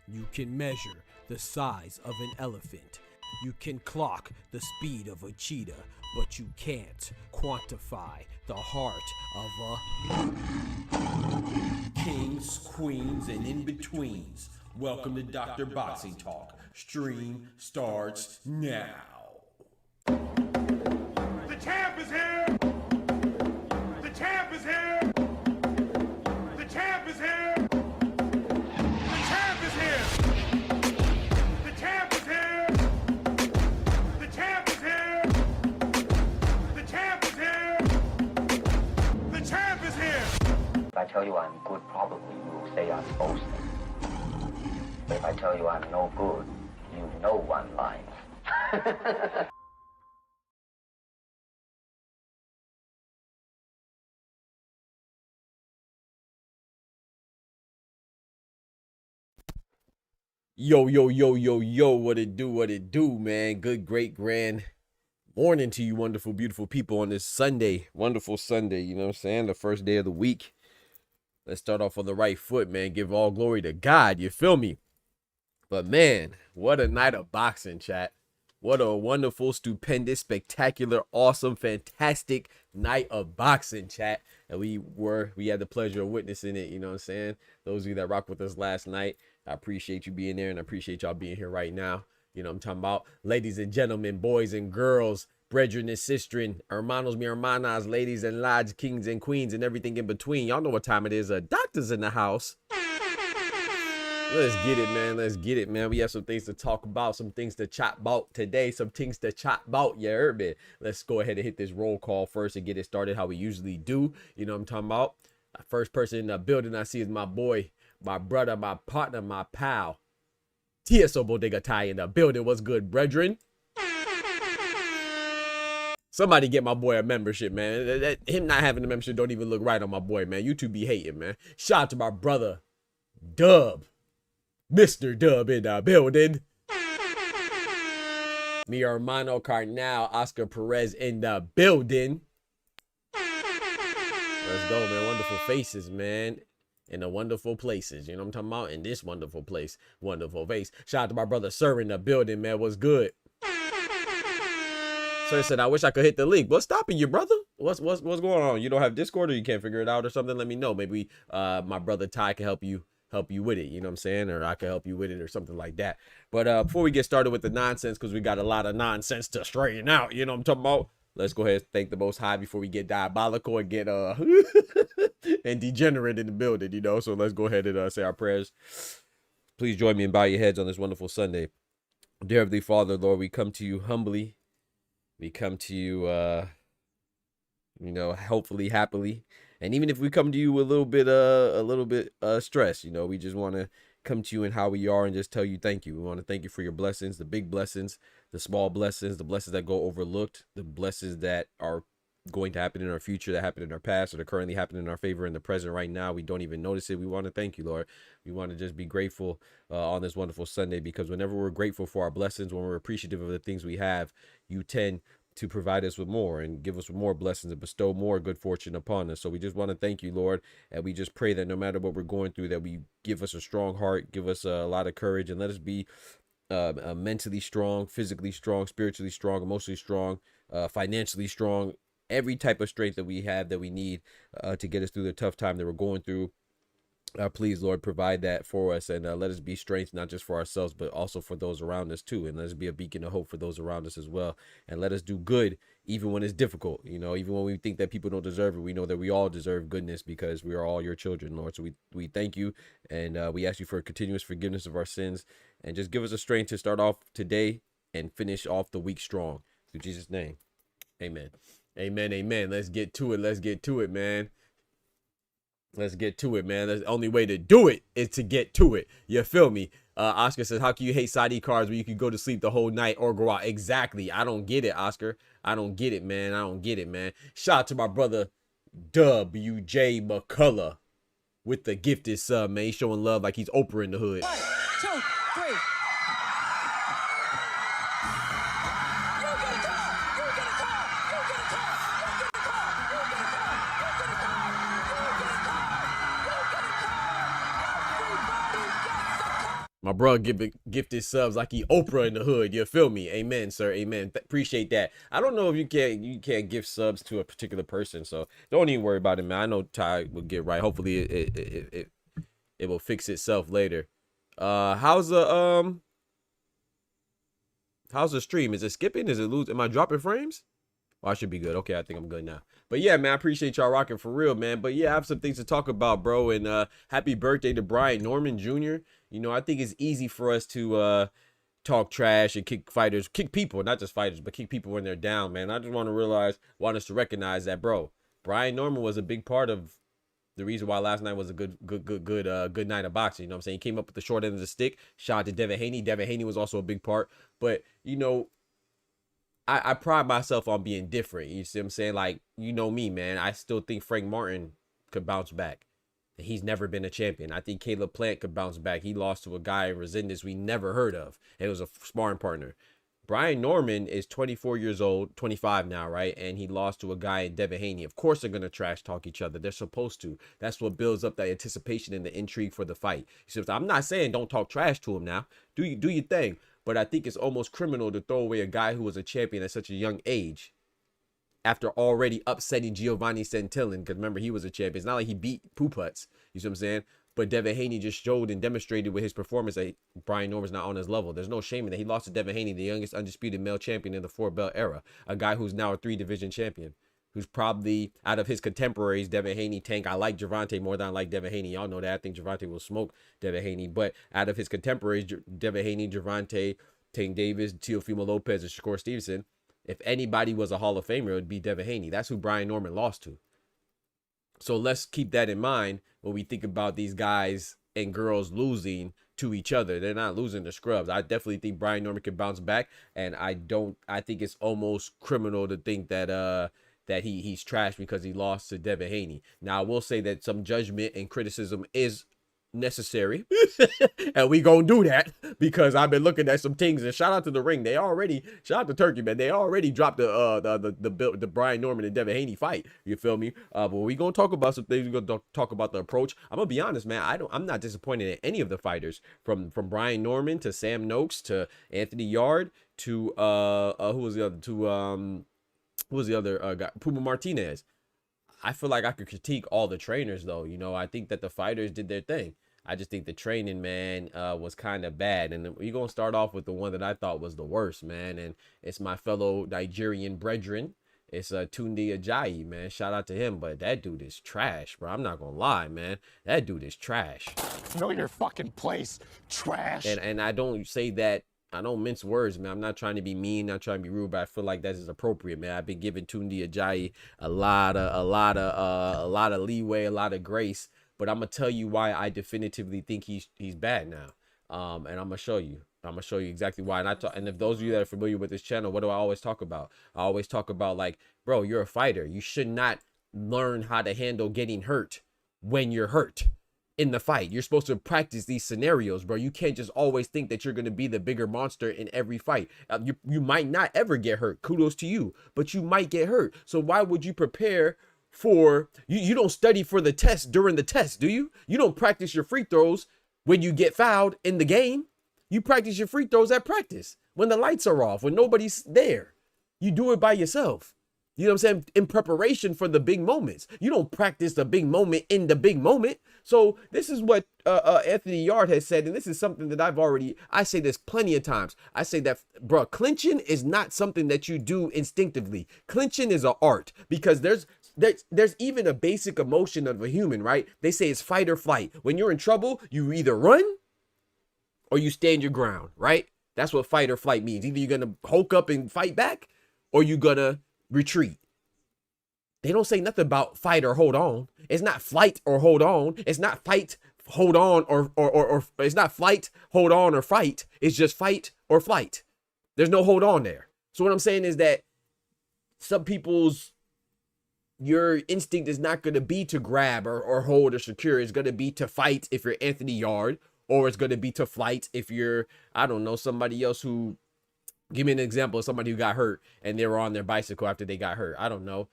You can measure the size of an elephant. You can clock the speed of a cheetah, but you can't quantify the heart of a kings, queens, and in-betweens. Welcome to Dr. Boxing Talk. Stream starts now. The champ is here! The champ is here! The champ is here! The champ is here! The champ is here! The champ is here! The champ is here! The champ is here! If I tell you I'm good, probably you will say I'm boasting. But if I tell you I'm no good, you know one line. Yo, what it do, man. Good, great, grand morning to you wonderful, beautiful people on this Sunday. Wonderful Sunday, you know what I'm saying? The first day of the week. Let's start off on the right foot, man. Give all glory to God, you feel me? But, man, what a night of boxing, chat. What a wonderful, stupendous, spectacular, awesome, fantastic night of boxing, chat. And we had the pleasure of witnessing it, you know what I'm saying? Those of you that rocked with us last night, I appreciate you being there, and I appreciate y'all being here right now. You know what I'm talking about? Ladies and gentlemen, boys and girls, brethren and sistren, hermanos, mi hermanas, ladies and lads, kings and queens, and everything in between. Y'all know what time it is. Doctor's in the house. Let's get it, man. Let's get it, man. We have some things to talk about, some things to chop about today, some things to chop about. You heard me. Let's go ahead and hit this roll call first and get it started how we usually do. You know what I'm talking about? The first person in the building I see is my boy, my brother, my partner, my pal. TSO Bodega Tie in the building. What's good, brethren? Somebody get my boy a membership, man. Him not having a membership don't even look right on my boy, man. You two be hating, man. Shout out to my brother, Dub. Mr. Dub in the building. Mi hermano Carnal, Oscar Perez in the building. Let's go, man. Wonderful faces, man. In the wonderful places. You know what I'm talking about? In this wonderful place. Wonderful face. Shout out to my brother Sir in the building, man. What's good? Sir said, I wish I could hit the link. What's stopping you, brother? What's going on? You don't have Discord, or you can't figure it out or something? Let me know. Maybe my brother Ty can help you with it, you know what I'm saying? Or I can help you with it or something like that. But before we get started with the nonsense, because we got a lot of nonsense to straighten out, you know what I'm talking about? Let's go ahead and thank the Most High before we get diabolical and get and degenerate in the building, you know? So let's go ahead and say our prayers. Please join me and bow your heads on this wonderful Sunday. Dear Heavenly Father, Lord, we come to you humbly. We come to you, you know, hopefully, happily. And even if we come to you a little bit stressed, you know, we just want to come to you in how we are and just tell you thank you. We want to thank you for your blessings, the big blessings, the small blessings, the blessings that go overlooked, the blessings that are going to happen in our future, that happened in our past, or they're currently happening in our favor in the present right now. We don't even notice it. We want to thank you, Lord. We want to just be grateful on this wonderful Sunday, because whenever we're grateful for our blessings, when we're appreciative of the things we have, you tend to provide us with more and give us more blessings and bestow more good fortune upon us. So we just want to thank you, Lord. And we just pray that no matter what we're going through, that we give us a strong heart, give us a lot of courage, and let us be mentally strong, physically strong, spiritually strong, emotionally strong, financially strong, every type of strength that we have, that we need to get us through the tough time that we're going through. Please, Lord, provide that for us, and let us be strength, not just for ourselves, but also for those around us too. And let us be a beacon of hope for those around us as well. And let us do good even when it's difficult. You know, even when we think that people don't deserve it, we know that we all deserve goodness, because we are all your children, Lord. So we thank you, and we ask you for continuous forgiveness of our sins, and just give us a strength to start off today and finish off the week strong. In Jesus' name, amen. Amen, amen. Let's get to it. Let's get to it, man. Let's get to it, man. That's the only way to do it, is to get to it. You feel me? Oscar says, how can you hate side cards when you can go to sleep the whole night or go out? Exactly. I don't get it, Oscar. I don't get it, man. I don't get it, man. Shout out to my brother W.J. McCullough with the gifted sub, man. He's showing love like he's Oprah in the hood. 1, 2, 3. My bro gifted subs like he Oprah in the hood. You feel me? Amen, sir. Amen. Appreciate that. I don't know if you can't gift subs to a particular person, so don't even worry about it, man. I know Ty will get right. Hopefully it will fix itself later. How's the stream? Is it skipping? Is it losing? Am I dropping frames? Oh, I should be good. Okay, I think I'm good now. But yeah, man, I appreciate y'all rocking for real, man. But yeah, I have some things to talk about, bro. And happy birthday to Brian Norman Jr. You know, I think it's easy for us to talk trash and kick people, not just fighters, but kick people when they're down, man. I just want us to recognize that, bro. Brian Norman was a big part of the reason why last night was a good night of boxing. You know what I'm saying? He came up with the short end of the stick. Shout out to Devin Haney. Devin Haney was also a big part. But, you know, I pride myself on being different. You see what I'm saying? Like, you know me, man. I still think Frank Martin could bounce back. He's never been a champion. I think Caleb Plant could bounce back. He lost to a guy in Resendez we never heard of. It was a sparring partner. Brian Norman is 24 years old, 25 now, right? And he lost to a guy in Devin Haney. Of course they're going to trash talk each other. They're supposed to. That's what builds up that anticipation and the intrigue for the fight. So I'm not saying don't talk trash to him now. Do your thing. But I think it's almost criminal to throw away a guy who was a champion at such a young age after already upsetting Giovanni Santillan, because remember, he was a champion. It's not like he beat Puputz, you see what I'm saying? But Devin Haney just showed and demonstrated with his performance that Brian Norman's not on his level. There's no shame in that. He lost to Devin Haney, the youngest undisputed male champion in the 4-belt era, a guy who's now a 3-division champion, who's probably, out of his contemporaries, Devin Haney, Tank. I like Gervonta more than I like Devin Haney. Y'all know that. I think Gervonta will smoke Devin Haney. But out of his contemporaries, Devin Haney, Gervonta, Tank Davis, Teofimo Lopez, and Shakur Stevenson, if anybody was a Hall of Famer, it would be Devin Haney. That's who Brian Norman lost to. So let's keep that in mind when we think about these guys and girls losing to each other. They're not losing to scrubs. I definitely think Brian Norman can bounce back, and I think it's almost criminal to think that he's trash because he lost to Devin Haney. Now, I will say that some judgment and criticism is necessary and we gonna do that, because I've been looking at some things. And shout out to the ring, shout out to Turkey, man. They already dropped the Brian Norman and Devin Haney fight, you feel me? But we gonna talk about some things. We're gonna talk about the approach. I'm gonna be honest, man. I'm not disappointed in any of the fighters, from Brian Norman to Sam Noakes to Anthony Yard to who was the other guy, Puma Martinez. I feel like I could critique all the trainers, though. You know, I think that the fighters did their thing. I just think the training, man, was kind of bad. And we're going to start off with the one that I thought was the worst, man. And it's my fellow Nigerian brethren. It's Tunde Ajayi, man. Shout out to him. But that dude is trash, bro. I'm not going to lie, man. That dude is trash. Know your fucking place, trash. And I don't say that. I don't mince words, man. I'm not trying to be mean, not trying to be rude, but I feel like that is appropriate, man. I've been giving Tunde Ajayi a lot of leeway, a lot of grace. But I'm gonna tell you why I definitively think he's bad now. And I'm gonna show you. I'm gonna show you exactly why. And if those of you that are familiar with this channel, what do I always talk about? I always talk about, like, bro, you're a fighter. You should not learn how to handle getting hurt when you're hurt in the fight. You're supposed to practice these scenarios, bro. You can't just always think that you're going to be the bigger monster in every fight. You might not ever get hurt. Kudos to you, but you might get hurt. So why would you prepare for, you don't study for the test during the test, do you? You don't practice your free throws when you get fouled in the game. You practice your free throws at practice when the lights are off, when nobody's there. You do it by yourself. You know what I'm saying? In preparation for the big moments. You don't practice the big moment in the big moment. So this is what Anthony Yard has said, and this is something that I say this plenty of times. I say that, bro, clinching is not something that you do instinctively. Clinching is an art, because there's even a basic emotion of a human, right? They say it's fight or flight. When you're in trouble, you either run or you stand your ground, right? That's what fight or flight means. Either you're gonna hulk up and fight back, or you're gonna retreat. They don't say nothing about fight or hold on. It's not flight or hold on. It's not fight, hold on, or it's not flight, hold on, or fight. It's just fight or flight. There's no hold on there. So what I'm saying is that some people's, your instinct is not going to be to grab or hold or secure. It's going to be to fight if you're Anthony Yard, or it's going to be to flight if you're, I don't know, somebody else who, give me an example of somebody who got hurt and they were on their bicycle after they got hurt. I don't know.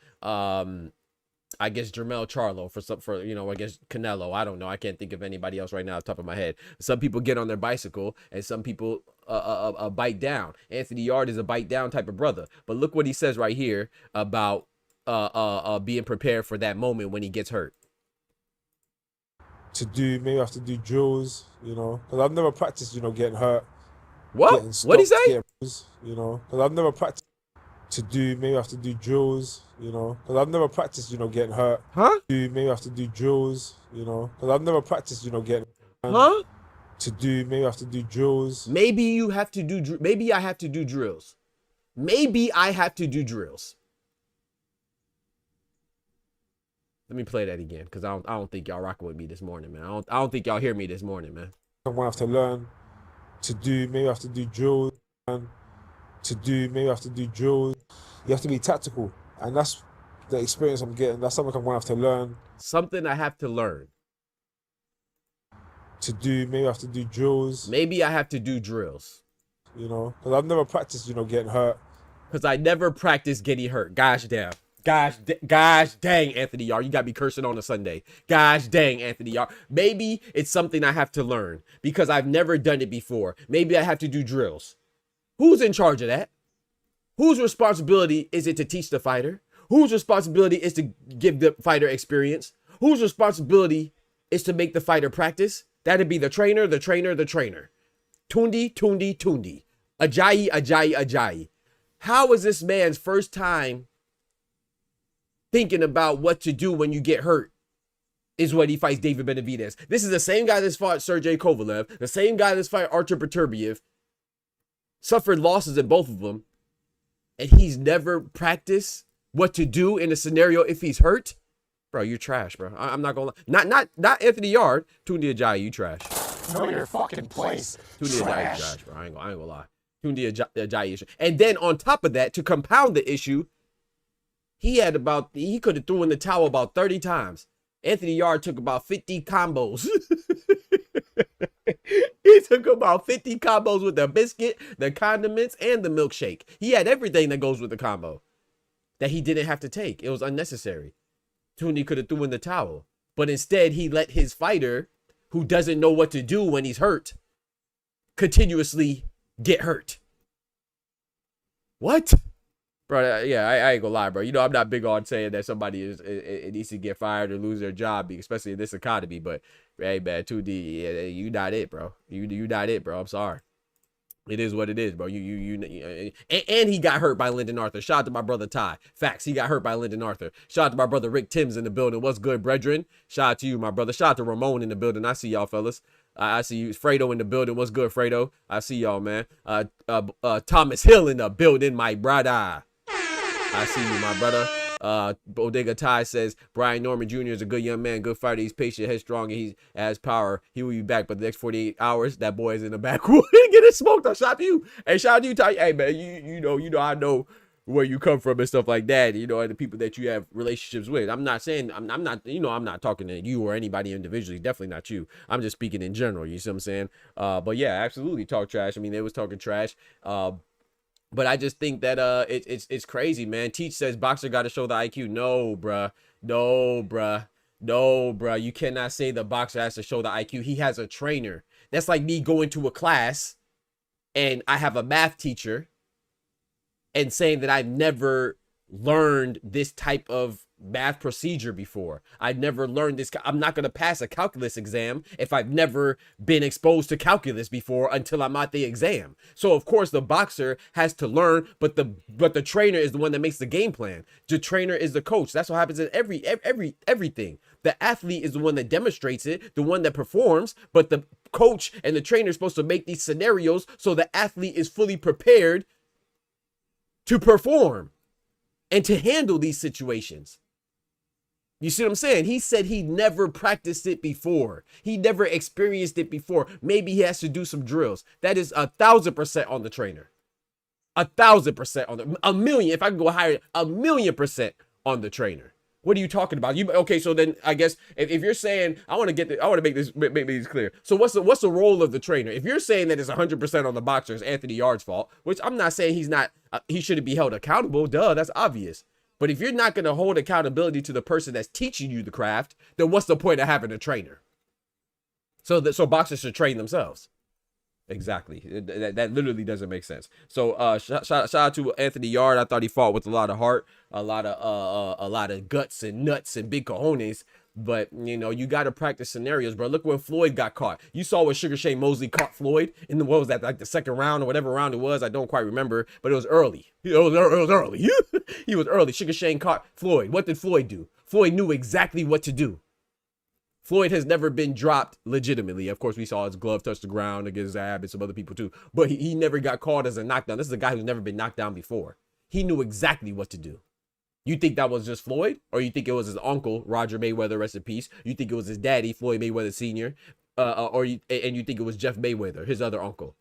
I guess Jermell Charlo for you know, I guess Canelo. I don't know. I can't think of anybody else right now off the top of my head. Some people get on their bicycle and some people bite down. Anthony Yard is a bite down type of brother. But look what he says right here about being prepared for that moment when he gets hurt. Maybe I have to do drills, you know, because I've never practiced, you know, getting hurt. What? What'd he say? You know, because I've never practiced maybe I have to do drills, you know, because I've never practiced, you know, getting hurt. Huh? Maybe I have to do drills, you know, because I've never practiced, you know, getting hurt. Huh? Maybe I have to do drills. Maybe you have to do, maybe I have to do drills. Maybe I have to do drills. Let me play that again, because I don't think y'all rocking with me this morning, man. I don't think y'all hear me this morning, man. I'm gonna have to learn maybe I have to do drills. Maybe I have to do drills. You have to be tactical, and that's the experience I'm getting. That's something I'm gonna have to learn. Something I have to learn. Maybe I have to do drills. Maybe I have to do drills. You know, because I've never practiced, you know, getting hurt. Because I never practiced getting hurt. Gosh damn. Gosh dang, Anthony Yard. You got me cursing on a Sunday. Gosh dang, Anthony Yard. Maybe it's something I have to learn because I've never done it before. Maybe I have to do drills. Who's in charge of that? Whose responsibility is it to teach the fighter? Whose responsibility is to give the fighter experience? Whose responsibility is to make the fighter practice? That'd be the trainer, the trainer, the trainer. Tunde. Ajayi. How is this man's first time thinking about what to do when you get hurt is when he fights David Benavidez? This is the same guy that's fought Sergey Kovalev, the same guy that's fought Artur Beterbiev, suffered losses in both of them, and he's never practiced what to do in a scenario if he's hurt. Bro, you're trash, bro. I'm not gonna lie. Not Anthony Yard. Tunde Ajayi, you trash. Know your fucking place. Tunde Ajayi, trash, bro. I ain't gonna lie. Tunde Ajayi issue. And then on top of that, to compound the issue, he could have thrown in the towel about 30 times. Anthony Yard took about 50 combos. He took about 50 combos with the biscuit, the condiments, and the milkshake. He had everything that goes with the combo that he didn't have to take. It was unnecessary. Tunde could have threw in the towel. But instead, he let his fighter, who doesn't know what to do when he's hurt, continuously get hurt. What? Bro, yeah, I ain't gonna lie, bro. You know, I'm not big on saying that somebody it needs to get fired or lose their job, especially in this economy. But hey, man, 2D, yeah, you not it, bro. You not it, bro. I'm sorry. It is what it is, bro. And he got hurt by Lyndon Arthur. Shout out to my brother Ty. Facts, he got hurt by Lyndon Arthur. Shout out to my brother Rick Timms in the building. What's good, brethren? Shout out to you, my brother. Shout out to Ramon in the building. I see y'all, fellas. I see you. Fredo in the building. What's good, Fredo? I see y'all, man. Thomas Hill in the building, my brother. I see you, my brother. Bodega Ty says Brian Norman Jr. is a good young man, good fighter. He's patient, headstrong, and he has power. He will be back, but the next 48 hours, that boy is in the backwood getting smoked. I'll shot you. Hey, shout out to you, Ty. Hey, man, you know, I know where you come from and stuff like that, you know, and the people that you have relationships with. I'm not saying, I'm not, you know, I'm not talking to you or anybody individually, definitely not you. I'm just speaking in general, you see what I'm saying? But yeah, absolutely talk trash. I mean, they was talking trash. But I just think that it's crazy, man. Teach says boxer got to show the IQ. No, bruh. No, bruh. No, bruh. You cannot say the boxer has to show the IQ. He has a trainer. That's like me going to a class and I have a math teacher and saying that I've never learned this type of math procedure before. I've never learned this. I'm not going to pass a calculus exam if I've never been exposed to calculus before until I'm at the exam. So of course the boxer has to learn, but the trainer is the one that makes the game plan. The trainer is the coach. That's what happens in everything. The athlete is the one that demonstrates it, the one that performs, but the coach and the trainer are supposed to make these scenarios so the athlete is fully prepared to perform and to handle these situations. You see what I'm saying? He said he never practiced it before. He never experienced it before. Maybe he has to do some drills. That is 1,000% on the trainer. 1,000% on the, a million. If I can go higher, 1,000,000% on the trainer. What are you talking about? Okay? So then I guess if you're saying I want to make this clear. So what's the role of the trainer? If you're saying that it's 100% on the boxer, it's Anthony Yarde's fault, which I'm not saying he's not. He shouldn't be held accountable. Duh, that's obvious. But if you're not going to hold accountability to the person that's teaching you the craft, then what's the point of having a trainer? So boxers should train themselves. Exactly. That literally doesn't make sense. So shout out to Anthony Yarde. I thought he fought with a lot of heart, a lot of guts and nuts and big cojones. But you know, you got to practice scenarios, bro. Look when Floyd got caught. You saw when Sugar Shane Mosley caught Floyd in the, what was that, like the second round or whatever round it was? I don't quite remember, but it was early. It was early. He was early. Sugar Shane caught Floyd. What did Floyd do? Floyd knew exactly what to do. Floyd has never been dropped legitimately. Of course, we saw his glove touch the ground against Zab and some other people too. But he never got called as a knockdown. This is a guy who's never been knocked down before. He knew exactly what to do. You think that was just Floyd? Or you think it was his uncle, Roger Mayweather, rest in peace? You think it was his daddy, Floyd Mayweather Sr.? And you think it was Jeff Mayweather, his other uncle?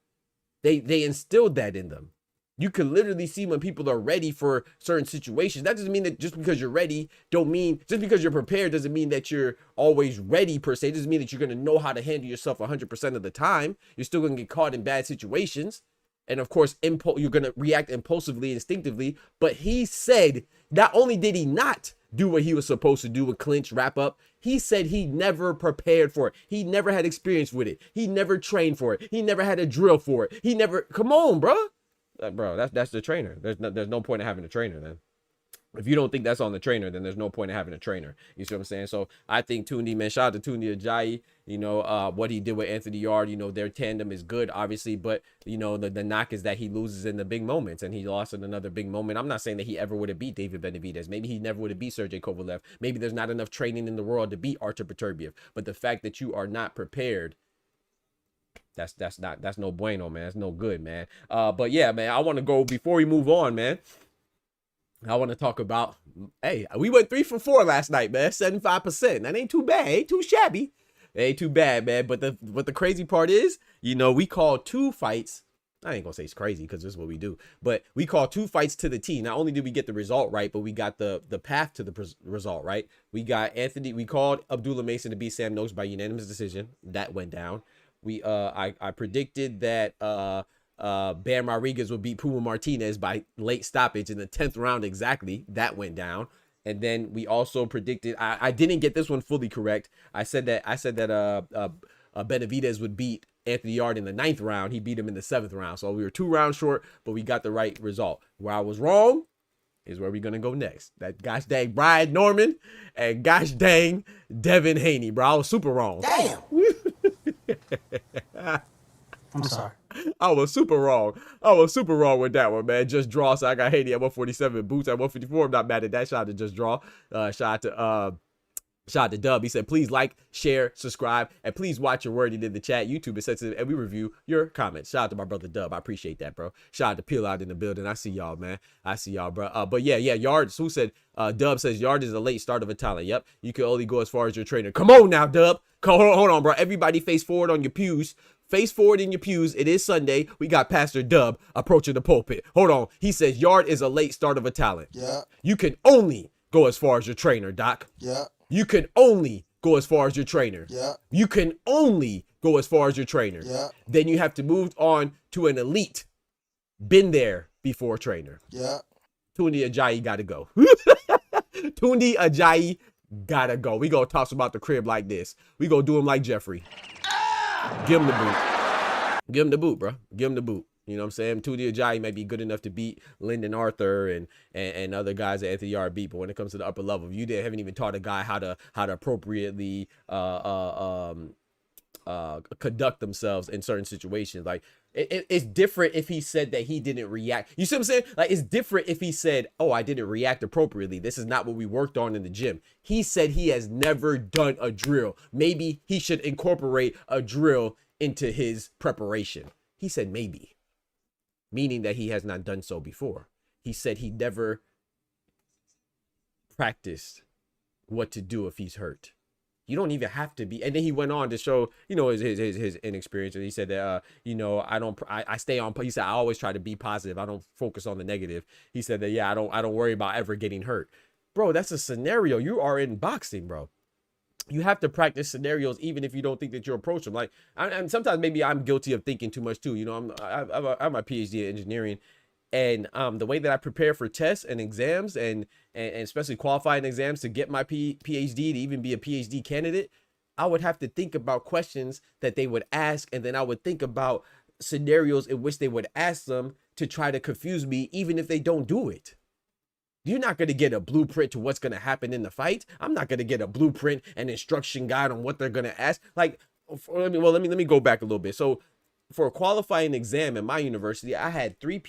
They instilled that in them. You can literally see when people are ready for certain situations. That doesn't mean that just because you're ready, just because you're prepared doesn't mean that you're always ready per se. It doesn't mean that you're going to know how to handle yourself 100% of the time. You're still going to get caught in bad situations. And of course, you're going to react impulsively, instinctively. But he said, not only did he not do what he was supposed to do with clinch, wrap up, he said he never prepared for it. He never had experience with it. He never trained for it. He never had a drill for it. He never, come on, bro. Bro, that's the trainer. There's no point in having a trainer then. If you don't think that's on the trainer, then there's no point in having a trainer. You see what I'm saying? So I think Tundi, man, shout out to Tundi Ajayi, you know, what he did with Anthony Yarde, you know, their tandem is good, obviously, but, you know, the knock is that he loses in the big moments, and he lost in another big moment. I'm not saying that he ever would have beat David Benavidez. Maybe he never would have beat Sergey Kovalev. Maybe there's not enough training in the world to beat Artur Beterbiev. But the fact that you are not prepared, that's no bueno, man. That's no good, man. But yeah, man, I want to go, before we move on, man, I want to talk about, hey, we went 3 for 4 last night, man. 75%. That ain't too bad. Ain't too shabby. It ain't too bad, man. But the crazy part is, you know, we called 2 fights. I ain't gonna say it's crazy because this is what we do, but we called 2 fights to the T. Not only did we get the result right, but we got the path to the result right. We called Abdullah Mason to beat Sam Noakes by unanimous decision. That went down. I predicted that Bam Rodriguez would beat Puma Martinez by late stoppage in the 10th round exactly. That went down. And then we also predicted, I didn't get this one fully correct. I said that Benavidez would beat Anthony Yarde in the 9th round. He beat him in the 7th round. So we were 2 rounds short, but we got the right result. Where I was wrong is where we're going to go next. That gosh dang Brian Norman and gosh dang Devin Haney, bro. I was super wrong. Damn. I'm sorry. I was super wrong. With that one, man. Just draw. So I got Haney at 147, Boots at 154. I'm not mad at that. Shout out to Just Draw. Shout out Shout out to Dub. He said, please like, share, subscribe, and please watch your wording in the chat. YouTube is sensitive, and we review your comments. Shout out to my brother Dub. I appreciate that, bro. Shout out to Peel out in the building. I see y'all, man. I see y'all, bro. But yeah, Yard. Who said? Dub says Yard is a late start of a talent. Yep. You can only go as far as your trainer. Come on now, Dub. Hold on, bro. Everybody face forward on your pews. Face forward in your pews. It is Sunday. We got Pastor Dub approaching the pulpit. Hold on. He says Yard is a late start of a talent. Yeah. You can only go as far as your trainer, Doc. Yeah. You can only go as far as your trainer. Yeah. You can only go as far as your trainer. Yeah. Then you have to move on to an elite, been there before trainer. Yeah. Tundi Ajayi gotta go. Tundi Ajayi gotta go. We gonna toss him out the crib like this. We gonna do him like Jeffrey. Give him the boot. Give him the boot, bro. Give him the boot. You know what I'm saying? Tundi Ajayi may be good enough to beat Lyndon Arthur and other guys that Anthony Yard beat, but when it comes to the upper level, haven't even taught a guy how to appropriately conduct themselves in certain situations. Like it's different if he said that he didn't react. You see what I'm saying? Like it's different if he said, "Oh, I didn't react appropriately. This is not what we worked on in the gym." He said he has never done a drill. Maybe he should incorporate a drill into his preparation. He said maybe. Meaning that he has not done so before. He said he never practiced what to do if he's hurt. You don't even have to be. And then he went on to show, his inexperience. And he said that, I stay on. He said, I always try to be positive. I don't focus on the negative. He said that, I don't worry about ever getting hurt. Bro, that's a scenario. You are in boxing, bro. You have to practice scenarios even if you don't think that you're approaching. Like, and sometimes maybe I'm guilty of thinking too much too. I have my PhD in engineering, and the way that I prepare for tests and exams and especially qualifying exams to get my PhD, to even be a PhD candidate, I would have to think about questions that they would ask, and then I would think about scenarios in which they would ask them to try to confuse me, even if they don't do it. You're not going to get a blueprint to what's going to happen in the fight. I'm not going to get a blueprint and instruction guide on what they're going to ask. Like, let me go back a little bit. So for a qualifying exam in my university, I had 4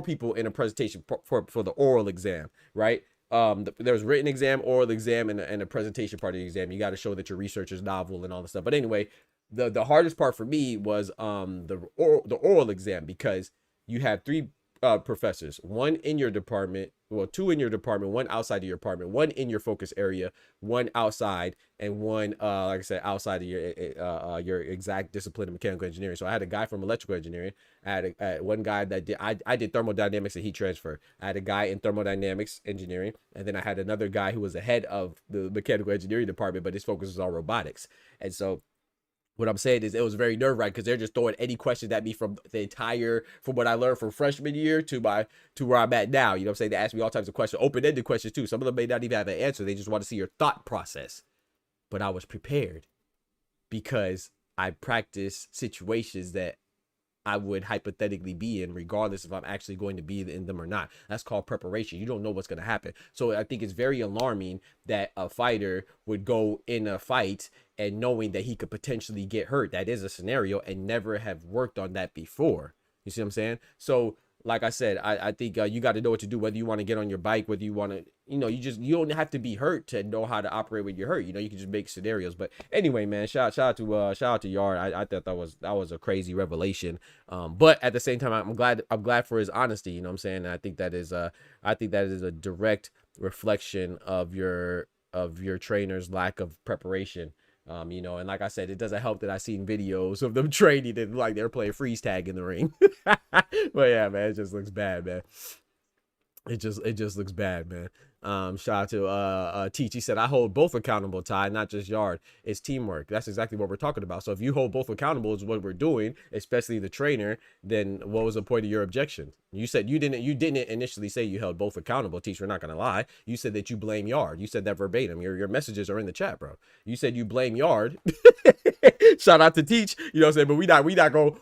people in a presentation for the oral exam, right? There was written exam, oral exam, and a presentation part of the exam. You got to show that your research is novel and all this stuff. But anyway, the hardest part for me was the oral exam, because you have 3 professors, 1 in your department, 2 in your department, 1 outside of your department, 1 in your focus area, 1 outside, and 1 like I said, outside of your exact discipline of mechanical engineering. So I had a guy from electrical engineering. I had one guy that I did thermodynamics and heat transfer. I had a guy in thermodynamics engineering, and then I had another guy who was the head of the mechanical engineering department, but his focus was on robotics. And so what I'm saying is it was very nerve-wracking because they're just throwing any questions at me from what I learned from freshman year to where I'm at now. You know what I'm saying? They ask me all types of questions, open-ended questions too. Some of them may not even have an answer. They just want to see your thought process. But I was prepared because I practiced situations that I would hypothetically be in, regardless if I'm actually going to be in them or not. That's called preparation. You don't know what's going to happen. So I think it's very alarming that a fighter would go in a fight and knowing that he could potentially get hurt. That is a scenario, and never have worked on that before. You see what I'm saying? So like I said, I think you got to know what to do, whether you want to get on your bike, whether you want to, you don't have to be hurt to know how to operate when you're hurt. You can just make scenarios. But anyway, man, shout out to Yard. I thought that was a crazy revelation. But at the same time, I'm glad for his honesty. You know what I'm saying? And I think that is a direct reflection of your trainer's lack of preparation. And like I said, it doesn't help that I seen videos of them training and like they're playing freeze tag in the ring. But yeah, man, it just looks bad, man. It just looks bad, man. Shout out to Teach. He said, I hold both accountable, Ty, not just Yard. It's teamwork. That's exactly what we're talking about. So if you hold both accountable is what we're doing, especially the trainer, then what was the point of your objection? You said you didn't initially say you held both accountable, Teach. We're not gonna lie. You said that you blame Yard. You said that verbatim. Your messages are in the chat, bro. You said you blame Yard. Shout out to Teach. You know what I'm saying? But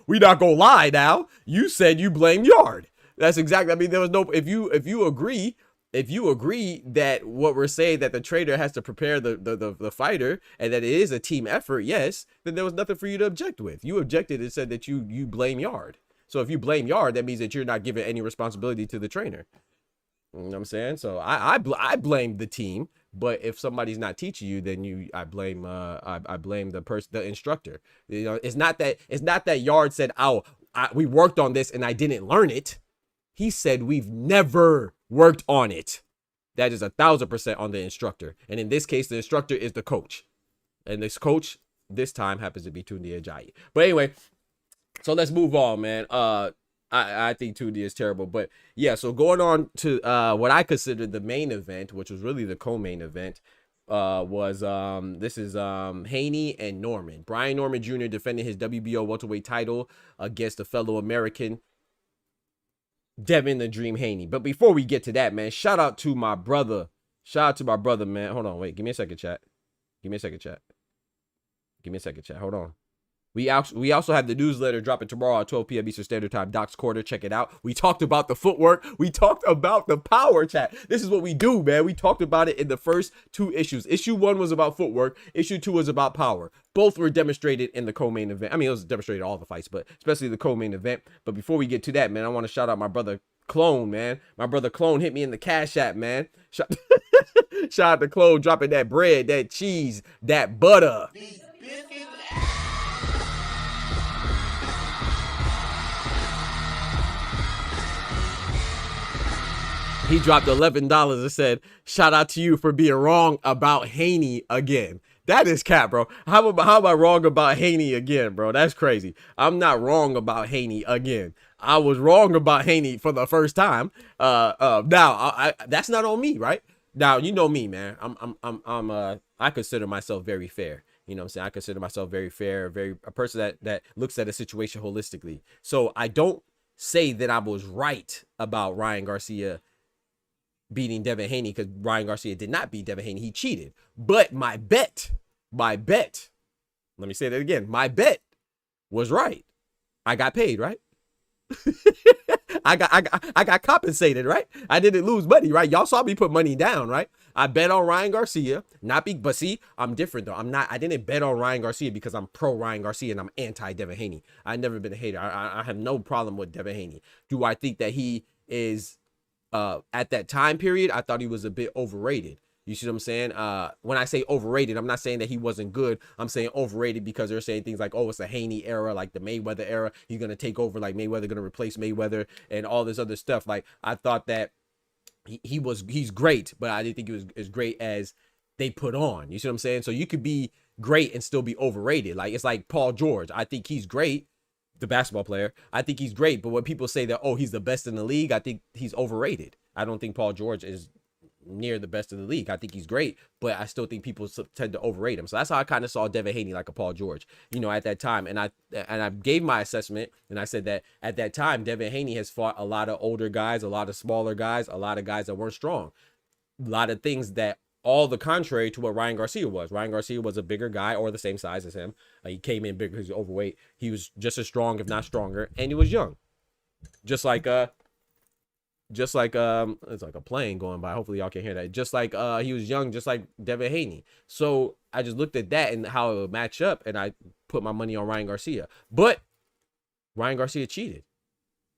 we not gonna lie now. You said you blame Yard. That's exactly. I mean, there was no. If you agree that what we're saying, that the trainer has to prepare the fighter and that it is a team effort, yes, then there was nothing for you to object with. You objected and said that you blame Yard. So if you blame Yard, that means that you're not giving any responsibility to the trainer. You know what I'm saying? So I blame the team, but if somebody's not teaching you, then I blame I blame the instructor. You know, it's not that Yard said, "Oh, we worked on this and I didn't learn it." He said we've never worked on it. That is 1,000% on the instructor, and in this case, the instructor is the coach, and this coach this time happens to be Tunde Ajayi. But anyway, so let's move on, man. I think 2D is terrible, but yeah. So going on to what I consider the main event, which was really the co-main event, was this is Haney and Norman. Brian Norman Jr. defending his WBO welterweight title against a fellow American, Devin the Dream Haney. But before we get to that, man, shout out to my brother. Shout out to my brother, man. Hold on, wait, give me a second, chat. Give me a second, chat. Give me a second, chat. Hold on. We also have the newsletter dropping tomorrow at 12 p.m. Eastern Standard Time. Doc's Quarter, check it out. We talked about the footwork. We talked about the power, chat. This is what we do, man. We talked about it in the first 2 issues. Issue 1 was about footwork. Issue 2 was about power. Both were demonstrated in the co-main event. I mean, it was demonstrated all the fights, but especially the co-main event. But before we get to that, man, I want to shout out my brother Clone, man. My brother Clone hit me in the Cash App, man. Shout out to Clone dropping that bread, that cheese, that butter. He dropped $11 and said, shout out to you for being wrong about Haney again. That is cap, bro. How am I wrong about Haney again, bro? That's crazy. I'm not wrong about Haney again. I was wrong about Haney for the first time. Now that's not on me, right? Now, you know me, man. I consider myself very fair. You know what I'm saying? I consider myself very fair, a person that looks at a situation holistically. So I don't say that I was right about Ryan Garcia beating Devin Haney, because Ryan Garcia did not beat Devin Haney. He cheated. But my bet, let me say that again. My bet was right. I got paid, right? I got compensated, right? I didn't lose money, right? Y'all saw me put money down, right? I bet on Ryan Garcia, but see, I'm different though. I didn't bet on Ryan Garcia because I'm pro Ryan Garcia and I'm anti Devin Haney. I've never been a hater. I have no problem with Devin Haney. Do I think that he is at that time period, I thought he was a bit overrated. You see what I'm saying? When I say overrated, I'm not saying that he wasn't good. I'm saying overrated because they're saying things like, oh, it's a Haney era, like the Mayweather era. He's going to take over, like Mayweather going to replace Mayweather and all this other stuff. Like, I thought that he's great, but I didn't think he was as great as they put on. You see what I'm saying? So you could be great and still be overrated. Like, it's like Paul George. I think he's great. The basketball player, I think he's great, but when people say that, oh, he's the best in the league, I think he's overrated. I don't think Paul George is near the best in the league. I think he's great, but I still think people tend to overrate him. So that's how I kind of saw Devin Haney, like a Paul George, you know, at that time. And I gave my assessment, and I said that at that time, Devin Haney has fought a lot of older guys, a lot of smaller guys, a lot of guys that weren't strong, a lot of things that all the contrary to what Ryan Garcia was. Ryan Garcia was a bigger guy, or the same size as him. He came in bigger because he was overweight. He was just as strong, if not stronger, and he was young. Just like it's like a plane going by. Hopefully y'all can hear that. Just like he was young, just like Devin Haney. So I just looked at that and how it would match up, and I put my money on Ryan Garcia. But Ryan Garcia cheated.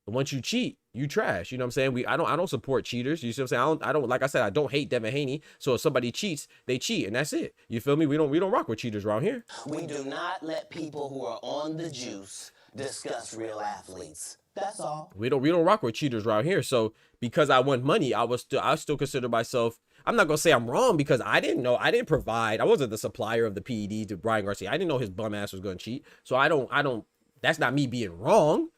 Once you cheat, you trash. You know what I'm saying? I don't support cheaters. You see what I'm saying? I don't like I said, I don't hate Devin Haney. So if somebody cheats, they cheat, and that's it. You feel me? We don't rock with cheaters around here. We do not let people who are on the juice discuss real athletes. That's all. We don't rock with cheaters around here. So because I won money, I still consider myself. I'm not gonna say I'm wrong because I didn't provide. I wasn't the supplier of the PED to Ryan Garcia. I didn't know his bum ass was gonna cheat. So I don't. That's not me being wrong.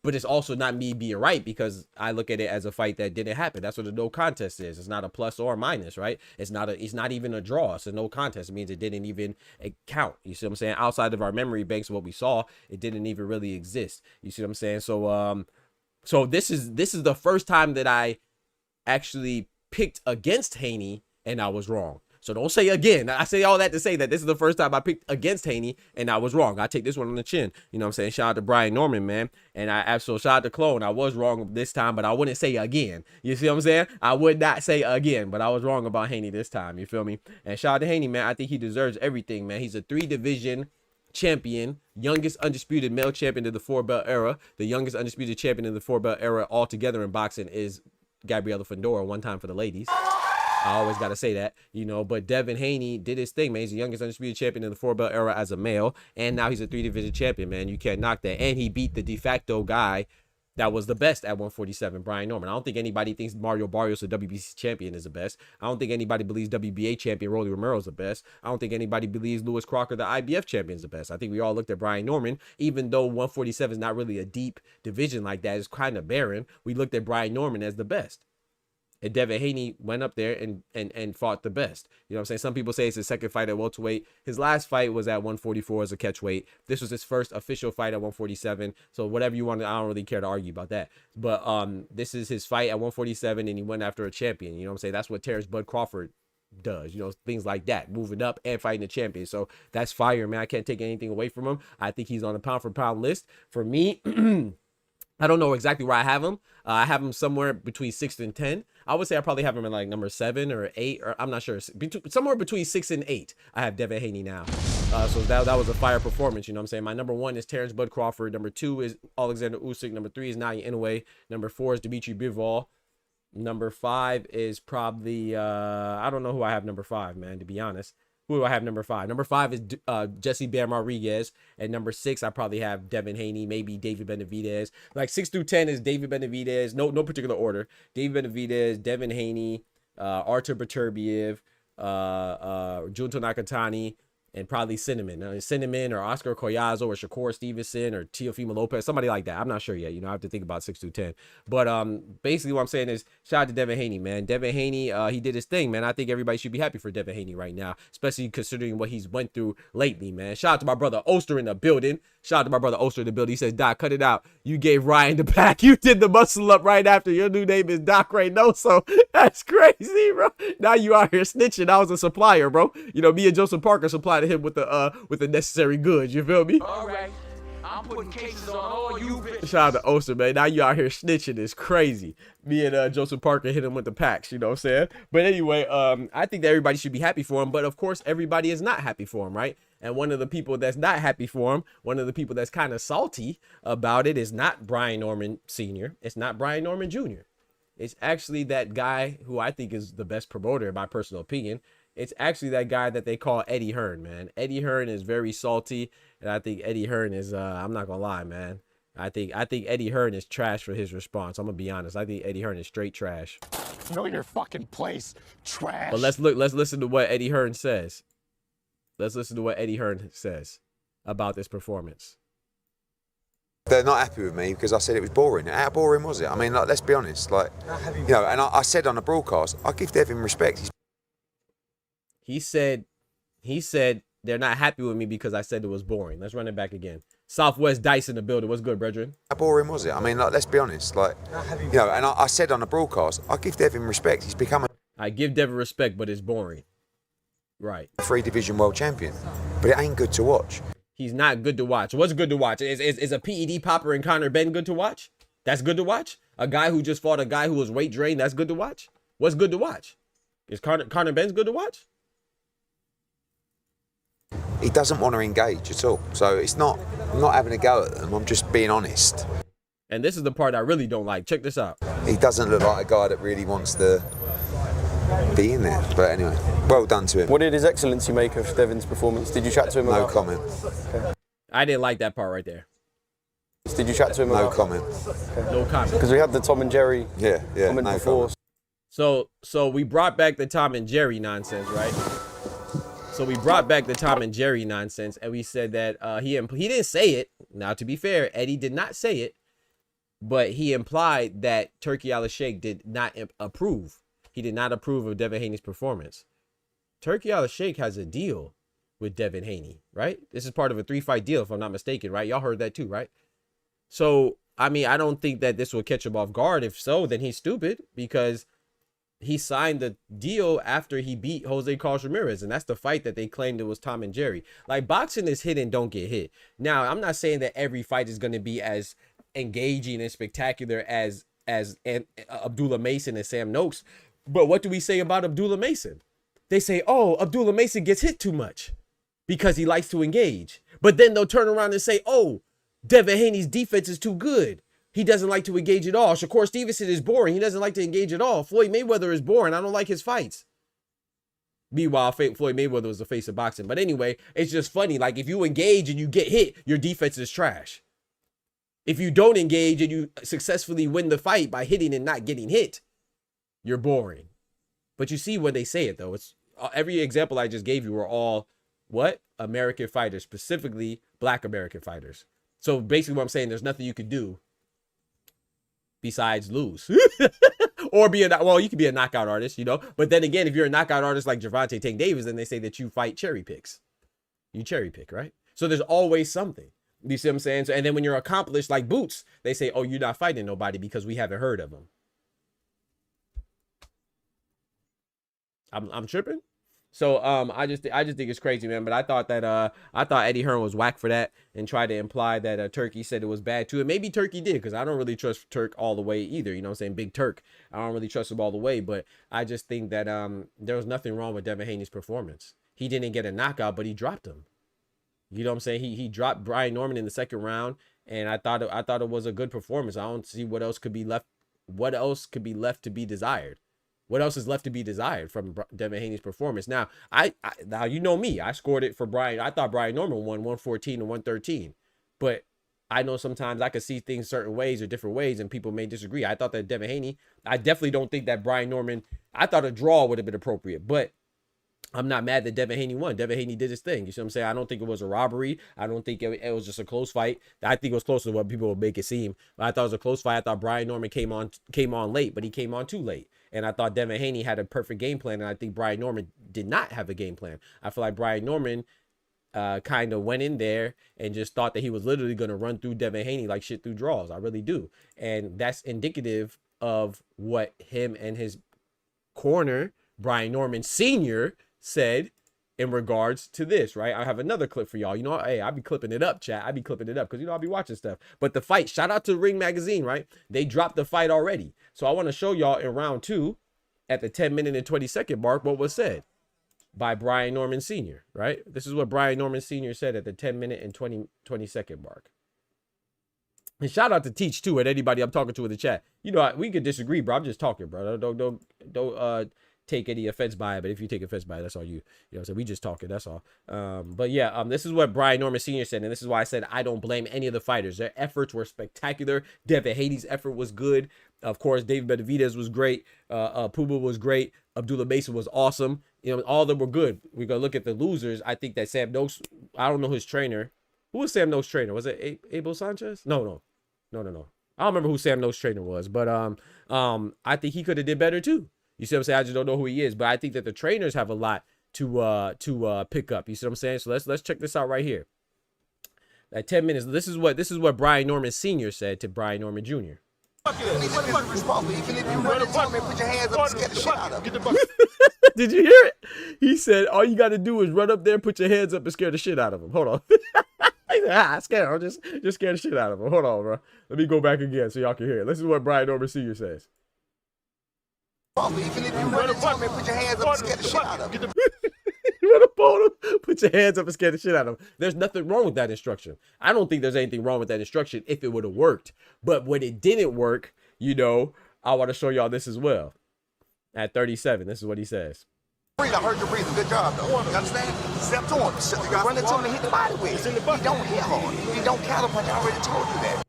But it's also not me being right because I look at it as a fight that didn't happen. That's what a no contest is. It's not a plus or a minus, right? It's not even a draw. It's a no contest. It means it didn't even count. You see what I'm saying? Outside of our memory banks of what we saw, it didn't even really exist. You see what I'm saying? So this is the first time that I actually picked against Haney and I was wrong. So don't say again. I say all that to say that this is the first time I picked against Haney and I was wrong. I take this one on the chin. You know what I'm saying? Shout out to Brian Norman, man. And shout out to Clone. I was wrong this time, but I wouldn't say again. You see what I'm saying? I would not say again, but I was wrong about Haney this time. You feel me? And shout out to Haney, man. I think he deserves everything, man. He's a 3-division champion, youngest undisputed male champion of the 4-belt era. The youngest undisputed champion in the 4-belt era altogether in boxing is Gabriela Fedora one time for the ladies. I always got to say that, you know, but Devin Haney did his thing, man. He's the youngest undisputed champion in the 4-belt era as a male, and now he's a 3-division champion, man. You can't knock that. And he beat the de facto guy that was the best at 147, Brian Norman. I don't think anybody thinks Mario Barrios, the WBC champion, is the best. I don't think anybody believes WBA champion Rolly Romero is the best. I don't think anybody believes Lewis Crocker, the IBF champion, is the best. I think we all looked at Brian Norman, even though 147 is not really a deep division like that. It's kind of barren. We looked at Brian Norman as the best. And Devin Haney went up there and fought the best. You know what I'm saying? Some people say it's his second fight at welterweight. His last fight was at 144 as a catchweight. This was his first official fight at 147. So whatever you want, I don't really care to argue about that. But this is his fight at 147, and he went after a champion. You know what I'm saying? That's what Terrence Bud Crawford does, you know, things like that, moving up and fighting the champion. So that's fire, man. I can't take anything away from him. I think he's on a pound for pound list. For me, I don't know exactly where I have him. I have him somewhere between 6 and 10. I would say I probably have him in like number 7 or 8, or I'm not sure. Somewhere between 6 and 8. I have Devin Haney now. So that was a fire performance. You know what I'm saying? My number 1 is Terrence Bud Crawford. Number 2 is Alexander Usyk. Number 3 is Nadia Inoue. Number 4 is Dimitri Bivol. Number 5 is probably I don't know who I have number 5, man, to be honest. Who do I have number 5? Number 5 is Jesse Bam Rodriguez. And number 6, I probably have Devin Haney, maybe David Benavidez. Like 6 through 10 is David Benavidez. No particular order. David Benavidez, Devin Haney, Artur Beterbiev, Junto Nakatani, and probably Cinnamon or Oscar Collazo or Shakur Stevenson or Teofimo Lopez, somebody like that. I'm not sure yet. You know, I have to think about 6 through 10. But basically what I'm saying is shout out to Devin Haney, man. Devin Haney, he did his thing, man. I think everybody should be happy for Devin Haney right now, especially considering what he's went through lately, man. Shout out to my brother Oster in the building. Shout out to my brother Oster in the building. He says, Doc, cut it out. You gave Ryan the pack. You did the muscle up right after. Your new name is Doc Reynoso. That's crazy, bro. Now you out here snitching. I was a supplier, bro. You know, me and Joseph Parker supplied him with the necessary goods. You feel me? All right. I'm putting cases on all you bitches. Shout out to Oster, man. Now you out here snitching. It's crazy. Me and Joseph Parker hit him with the packs, you know what I'm saying? But anyway, I think that everybody should be happy for him. But of course, everybody is not happy for him, right? And one of the people that's not happy for him, one of the people that's kind of salty about it is not Brian Norman Sr. It's not Brian Norman Jr. It's actually that guy who I think is the best promoter, in my personal opinion. It's actually that guy that they call Eddie Hearn, man. Eddie Hearn is very salty, and I think Eddie Hearn is, I'm not gonna lie, man. I think Eddie Hearn is trash for his response. I'm gonna be honest. I think Eddie Hearn is straight trash. Know your fucking place, trash. But let's listen to what Eddie Hearn says. Let's listen to what Eddie Hearn says about this performance. They're not happy with me because I said it was boring. How boring was it? I mean, like, let's be honest. Like, you know, and I said on the broadcast, I give Devin respect. He said they're not happy with me because I said it was boring. Let's run it back again. Southwest Dice in the building. What's good, brethren? How boring was it? I mean, like, let's be honest. Like, you know, and I said on the broadcast, I give Devin respect. He's become I give Devin respect, but it's boring. Right. a 3-division world champion. But it ain't good to watch. He's not good to watch. What's good to watch? Is a PED popper and Conor Ben good to watch? That's good to watch? A guy who just fought a guy who was weight drained, that's good to watch? What's good to watch? Is Conor Ben's good to watch? He doesn't want to engage at all. So it's not, I'm not having a go at them. I'm just being honest. And this is the part I really don't like. Check this out. He doesn't look like a guy that really wants to be in there. But anyway, well done to him. What did His Excellency make of Devin's performance? Did you chat to him No about comment. Okay. I didn't like that part right there. Did you chat to him No about comment. No comment. Because we had the Tom and Jerry Yeah, comment no before. comment. So we brought back the Tom and Jerry nonsense, right? So we brought back the Tom and Jerry nonsense, and we said that he didn't say it. Now, to be fair, Eddie did not say it, but he implied that Turki Al-Sheikh did not approve. He did not approve of Devin Haney's performance. Turki Al-Sheikh has a deal with Devin Haney, right? This is part of a 3-fight deal, if I'm not mistaken, right? Y'all heard that too, right? So, I mean, I don't think that this will catch him off guard. If so, then he's stupid, because he signed the deal after he beat Jose Carlos Ramirez, and that's the fight that they claimed it was Tom and Jerry. Like, boxing is hit and don't get hit. Now, I'm not saying that every fight is going to be as engaging and spectacular as Abdullah Mason and Sam Noakes, but what do we say about Abdullah Mason? They say, oh, Abdullah Mason gets hit too much because he likes to engage. But then they'll turn around and say, oh, Devin Haney's defense is too good. He doesn't like to engage at all. Shakur Stevenson is boring. He doesn't like to engage at all. Floyd Mayweather is boring. I don't like his fights. Meanwhile, Floyd Mayweather was the face of boxing. But anyway, it's just funny. Like, if you engage and you get hit, your defense is trash. If you don't engage and you successfully win the fight by hitting and not getting hit, you're boring. But you see when they say it, though. It's every example I just gave you were all, what? American fighters, specifically Black American fighters. So basically what I'm saying, there's nothing you could do besides lose. Or be well, you could be a knockout artist, you know. But then again, if you're a knockout artist like Gervonta Tank Davis, then they say that you fight cherry picks. You cherry pick, right? So there's always something. You see what I'm saying? So, and then when you're accomplished like Boots, they say, oh, you're not fighting nobody because we haven't heard of him. I'm tripping. So I just think it's crazy, man. But I thought Eddie Hearn was whack for that and tried to imply that Turkey said it was bad too. And maybe Turkey did, because I don't really trust Turk all the way either. You know what I'm saying? Big Turk. I don't really trust him all the way. But I just think that there was nothing wrong with Devin Haney's performance. He didn't get a knockout, but he dropped him. You know what I'm saying? He dropped Brian Norman in the second round, and I thought it was a good performance. I don't see what else could be left. What else could be left to be desired? What else is left to be desired from Devin Haney's performance? Now, now you know me. I scored it for Brian. I thought Brian Norman won 114 to 113, but I know sometimes I could see things certain ways or different ways, and people may disagree. I thought that Devin Haney. I definitely don't think that Brian Norman. I thought a draw would have been appropriate, but I'm not mad that Devin Haney won. Devin Haney did his thing. You see what I'm saying? I don't think it was a robbery. I don't think it was just a close fight. I think it was closer to what people would make it seem. But I thought it was a close fight. I thought Brian Norman came on late, but he came on too late. And I thought Devin Haney had a perfect game plan, and I think Brian Norman did not have a game plan. I feel like Brian Norman kind of went in there and just thought that he was literally going to run through Devin Haney like shit through draws. I really do. And that's indicative of what him and his corner, Brian Norman Sr., said in regards to this, right? I have another clip for y'all. You know, hey, I be clipping it up, chat. I be clipping it up because, you know, I'll be watching stuff. But the fight, shout out to Ring Magazine, right? They dropped the fight already. So I want to show y'all in round 2 at the 10-minute and 20-second mark what was said by Brian Norman Sr., right? This is what Brian Norman Sr. said at the 10-minute and 20-second mark. And shout out to Teach, too, and anybody I'm talking to in the chat. You know, we could disagree, bro. I'm just talking, bro. Don't take any offense by it, but if you take offense by it, that's all you know. So we just talking, that's all. But yeah, this is what Brian Norman Sr. said, and this is why I said I don't blame any of the fighters. Their efforts were spectacular. Devin Haney's effort was good. Of course, David Benavidez was great. Puma was great. Abdullah Mason was awesome. You know, all of them were good. We're gonna look at the losers. I think that Sam Noakes, I don't know his trainer. Who was Sam Noakes' trainer? Was it Abel Sanchez? No. I don't remember who Sam Noakes' trainer was, but I think he could have did better too. You see what I'm saying? I just don't know who he is, but I think that the trainers have a lot to pick up. You see what I'm saying? So let's check this out right here. At 10 minutes, this is what Brian Norman Sr. said to Brian Norman Jr. Did you hear it? He said, all you got to do is run up there, put your hands up, and scare the shit out of him. Hold on. Scare him. Just scare the shit out of him. Hold on, bro. Let me go back again so y'all can hear it. This is what Brian Norman Sr. says. Even if you run upon me, put your hands up and scare the shit out of him. Run upon him, put your hands up and scare the shit out of him. There's nothing wrong with that instruction. I don't think there's anything wrong with that instruction if it would have worked. But when it didn't work, you know, I want to show y'all this as well. At 37, this is what he says. I heard you breathing. Good job, though. You understand? Step to him. Run into him and hit the body with it. He don't hit hard. He don't counter punch. I already told you that.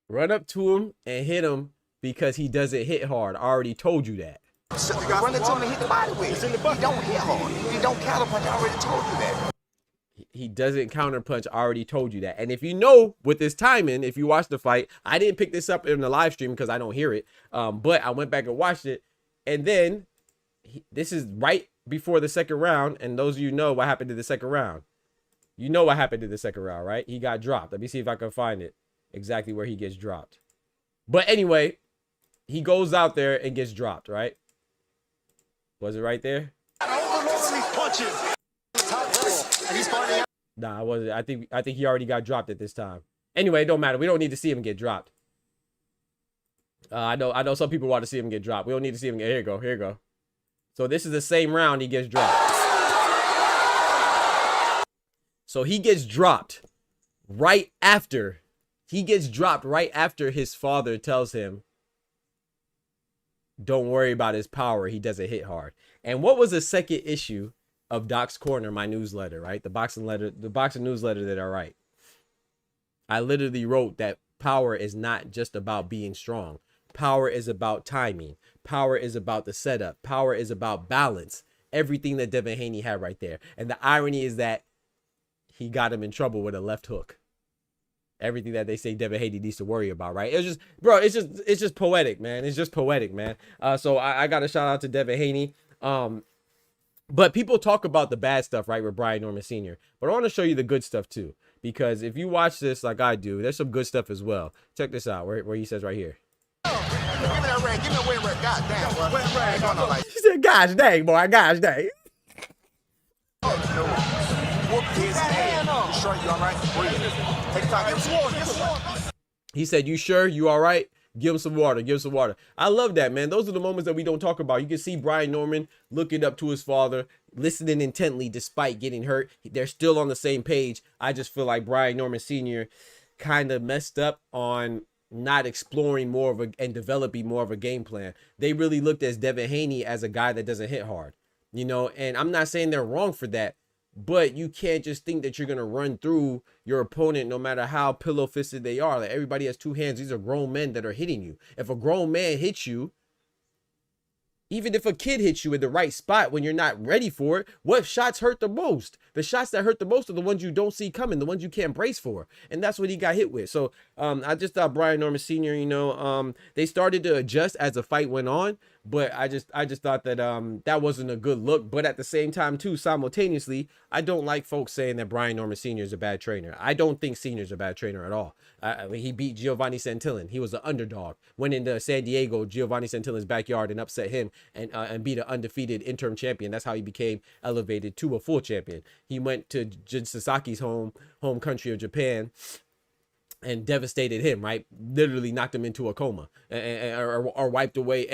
Run up to him and hit him because he doesn't hit hard. I already told you that. Run into him and hit the body with it. He don't hit hard. He don't counter punch. I already told you that. He doesn't counter punch. I already told you that. And if you know, with this timing, if you watch the fight, I didn't pick this up in the live stream because I don't hear it. But I went back and watched it. And then this is right before the second round. And those of you know what happened to the second round. You know what happened to the second round, right? He got dropped. Let me see if I can find it exactly where he gets dropped. But anyway, he goes out there and gets dropped, right? Was it right there? Nah, I wasn't. I think he already got dropped at this time. Anyway, it don't matter. We don't need to see him get dropped. I know some people want to see him get dropped. We don't need to see him get. Here you go. So this is the same round he gets dropped. So he gets dropped right after He gets dropped right after his father tells him, don't worry about his power. He doesn't hit hard. And what was the second issue of Doc's Corner, my newsletter, right? The boxing newsletter that I write. I literally wrote that power is not just about being strong. Power is about timing. Power is about the setup. Power is about balance. Everything that Devin Haney had right there. And the irony is that he got him in trouble with a left hook. Everything that they say Devin Haney needs to worry about, right? It's just, bro, it's just poetic, man. It's just poetic, man. So I got a shout out to Devin Haney. But people talk about the bad stuff, right, with Brian Norman Sr. But I want to show you the good stuff too, because if you watch this like I do, there's some good stuff as well. Check this out, where he says right here. Give me that rag. Give me a wet rag. God damn, boy. Wet rag. No, like. He said, gosh dang, boy, gosh dang. Whoop his ass. Sure, you all right? Breathe. Take time. Give us water. Give us water. He said, you sure? You all right? Give him some water. Give him some water. I love that, man. Those are the moments that we don't talk about. You can see Brian Norman looking up to his father, listening intently despite getting hurt. They're still on the same page. I just feel like Brian Norman Sr. kind of messed up on not exploring more of and developing more of a game plan. They really looked at Devin Haney as a guy that doesn't hit hard, you know, and I'm not saying they're wrong for that, but you can't just think that you're going to run through your opponent no matter how pillow fisted they are. Like, everybody has two hands. These are grown men that are hitting you. If a grown man hits you, even if a kid hits you in the right spot when you're not ready for it, what shots hurt the most? The shots that hurt the most are the ones you don't see coming, the ones you can't brace for. And that's what he got hit with. So I just thought Brian Norman Sr., you know, they started to adjust as the fight went on. But I just thought that that wasn't a good look. But at the same time, too, simultaneously, I don't like folks saying that Brian Norman Sr. is a bad trainer. I don't think Sr. is a bad trainer at all. I mean, he beat Giovanni Santillan. He was an underdog. Went into San Diego, Giovanni Santillan's backyard, and upset him and beat an undefeated interim champion. That's how he became elevated to a full champion. He went to Jin Sasaki's home country of Japan and devastated him, right? Literally knocked him into a coma or wiped away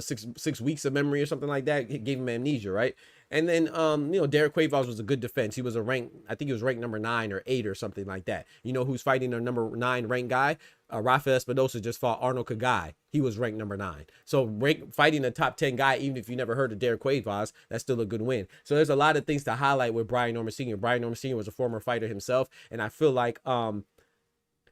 6 weeks of memory or something like that. It gave him amnesia, right? And then, you know, Derek Quavaz was a good defense. He was I think he was ranked number 9 or 8 or something like that. You know who's fighting a number 9 ranked guy? Rafael Espinosa just fought Arnold Kagai. He was ranked number 9. So fighting a top 10 guy, even if you never heard of Derek Quavaz, that's still a good win. So there's a lot of things to highlight with Brian Norman Sr. Brian Norman Sr. was a former fighter himself, and I feel like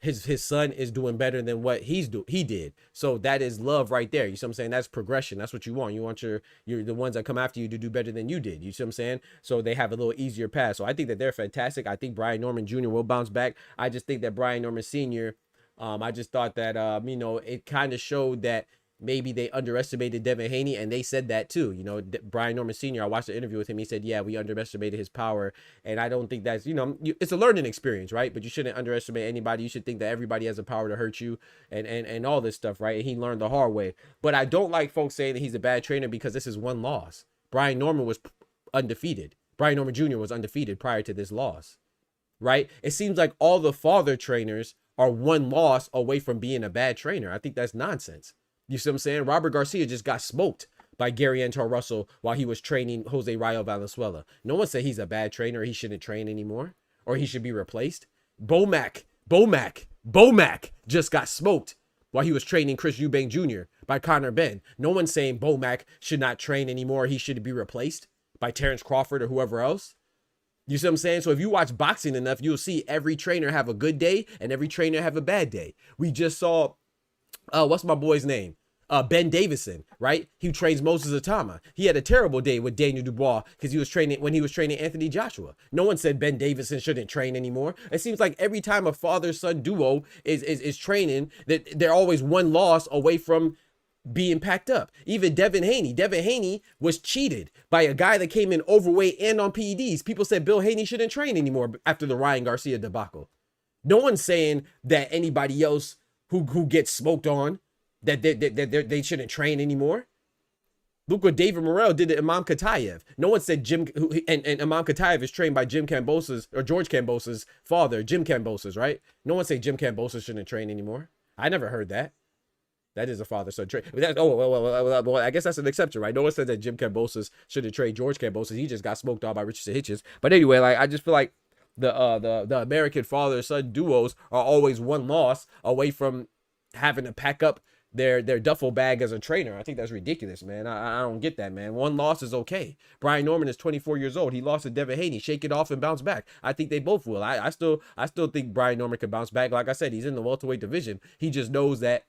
his son is doing better than what he did. So that is love right there. You see what I'm saying? That's progression. That's what you want. You want the ones that come after you to do better than you did. You see what I'm saying? So they have a little easier path. So I think that they're fantastic. I think Brian Norman Jr. will bounce back. I just think that Brian Norman Sr., I just thought that, you know, it kind of showed that maybe they underestimated Devin Haney, and they said that too. You know, Brian Norman Sr., I watched the interview with him. He said, yeah, we underestimated his power. And I don't think that's, you know, it's a learning experience, right? But you shouldn't underestimate anybody. You should think that everybody has the power to hurt you and all this stuff, right? And he learned the hard way. But I don't like folks saying that he's a bad trainer because this is one loss. Brian Norman was undefeated. Brian Norman Jr. was undefeated prior to this loss, right? It seems like all the father trainers are one loss away from being a bad trainer. I think that's nonsense. You see what I'm saying? Robert Garcia just got smoked by Gary Antar Russell while he was training Jose Rayo Valenzuela. No one said he's a bad trainer. He shouldn't train anymore, or he should be replaced. Bomac just got smoked while he was training Chris Eubank Jr. by Conor Benn. No one's saying Bomac should not train anymore. He should be replaced by Terrence Crawford or whoever else. You see what I'm saying? So if you watch boxing enough, you'll see every trainer have a good day and every trainer have a bad day. We just saw, what's my boy's name? Ben Davison, right? He trains Moses Atama. He had a terrible day with Daniel Dubois because he was training Anthony Joshua. No one said Ben Davison shouldn't train anymore. It seems like every time a father-son duo is training, that they're always one loss away from being packed up. Even Devin Haney was cheated by a guy that came in overweight and on PEDs. People said Bill Haney shouldn't train anymore after the Ryan Garcia debacle. No one's saying that anybody else who gets smoked on, that they shouldn't train anymore. Look what David Morrell did to Imam Katayev. No one said and Imam Katayev is trained by Jim Cambosa's or George Cambosa's father, Jim Cambosa's, right? No one said Jim Cambosa shouldn't train anymore. I never heard that. That is a father-son trade. Well, I guess that's an exception, right? No one said that Jim Cambosa should have traded George Cambosa. He just got smoked out by Richardson Hitchens. But anyway, like, I just feel like the American father-son duos are always one loss away from having to pack up their duffel bag as a trainer. I think that's ridiculous, man. I don't get that, man. One loss is okay. Brian Norman is 24 years old. He lost to Devin Haney. Shake it off and bounce back. I think they both will. I still think Brian Norman can bounce back. Like I said, he's in the welterweight division. He just knows that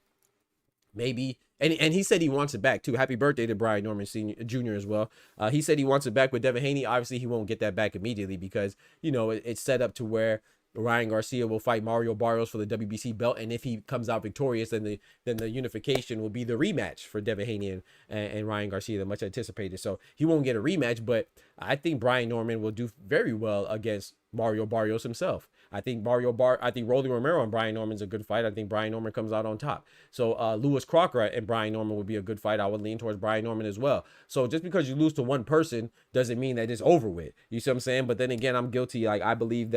maybe, and he said he wants it back too. Happy birthday to Brian Norman Jr. as well. He said he wants it back with Devin Haney. Obviously, he won't get that back immediately because, you know, it's set up to where Ryan Garcia will fight Mario Barrios for the WBC belt, and if he comes out victorious, then the unification will be the rematch for Devin Haney and Ryan Garcia, the much anticipated. So he won't get a rematch, but I think Brian Norman will do very well against Mario Barrios himself. I think Rolly Romero and Brian Norman's a good fight. I think Brian Norman comes out on top. So Lewis Crocker and Brian Norman would be a good fight. I would lean towards Brian Norman as well. So just because you lose to one person doesn't mean that it's over with. You see what I'm saying? But then again, I'm guilty. Like I believe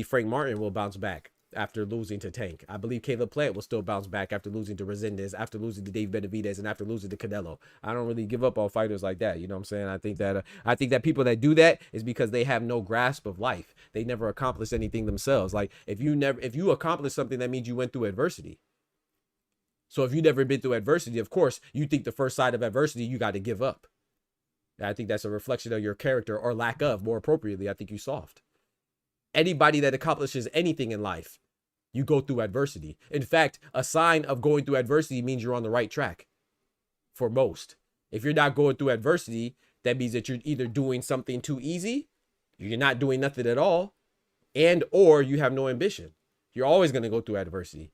Frank Martin will bounce back after losing to Tank. I believe Caleb Plant will still bounce back after losing to Resendez, after losing to David Benavidez, and after losing to Canelo. I don't really give up on fighters like that. You know what I'm saying? I think that people that do that is because they have no grasp of life. They never accomplish anything themselves. Like if you accomplish something, that means you went through adversity. So if you've never been through adversity, of course, you think the first side of adversity, you got to give up. And I think that's a reflection of your character, or lack of, more appropriately. I think you soft. Anybody that accomplishes anything in life, you go through adversity. In fact, a sign of going through adversity means you're on the right track for most. If you're not going through adversity, that means that you're either doing something too easy, you're not doing nothing at all, or you have no ambition. You're always going to go through adversity.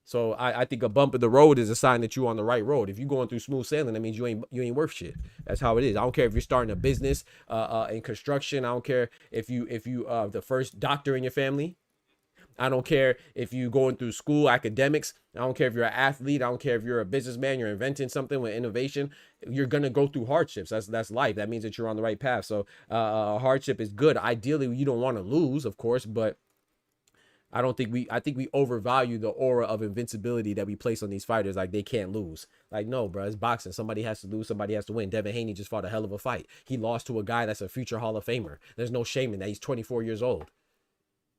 So I think a bump in the road is a sign that you're on the right road. If you're going through smooth sailing, that means you ain't worth shit. That's how it is. I don't care if you're starting a business in construction. I don't care if you the first doctor in your family. I don't care if you're going through school, academics. I don't care if you're an athlete. I don't care if you're a businessman. You're inventing something with innovation. You're going to go through hardships. That's life. That means that you're on the right path. So hardship is good. Ideally, you don't want to lose, of course, but I think we overvalue the aura of invincibility that we place on these fighters. Like, they can't lose. Like, no, bro, it's boxing. Somebody has to lose. Somebody has to win. Devin Haney just fought a hell of a fight. He lost to a guy that's a future Hall of Famer. There's no shame in that. He's 24 years old.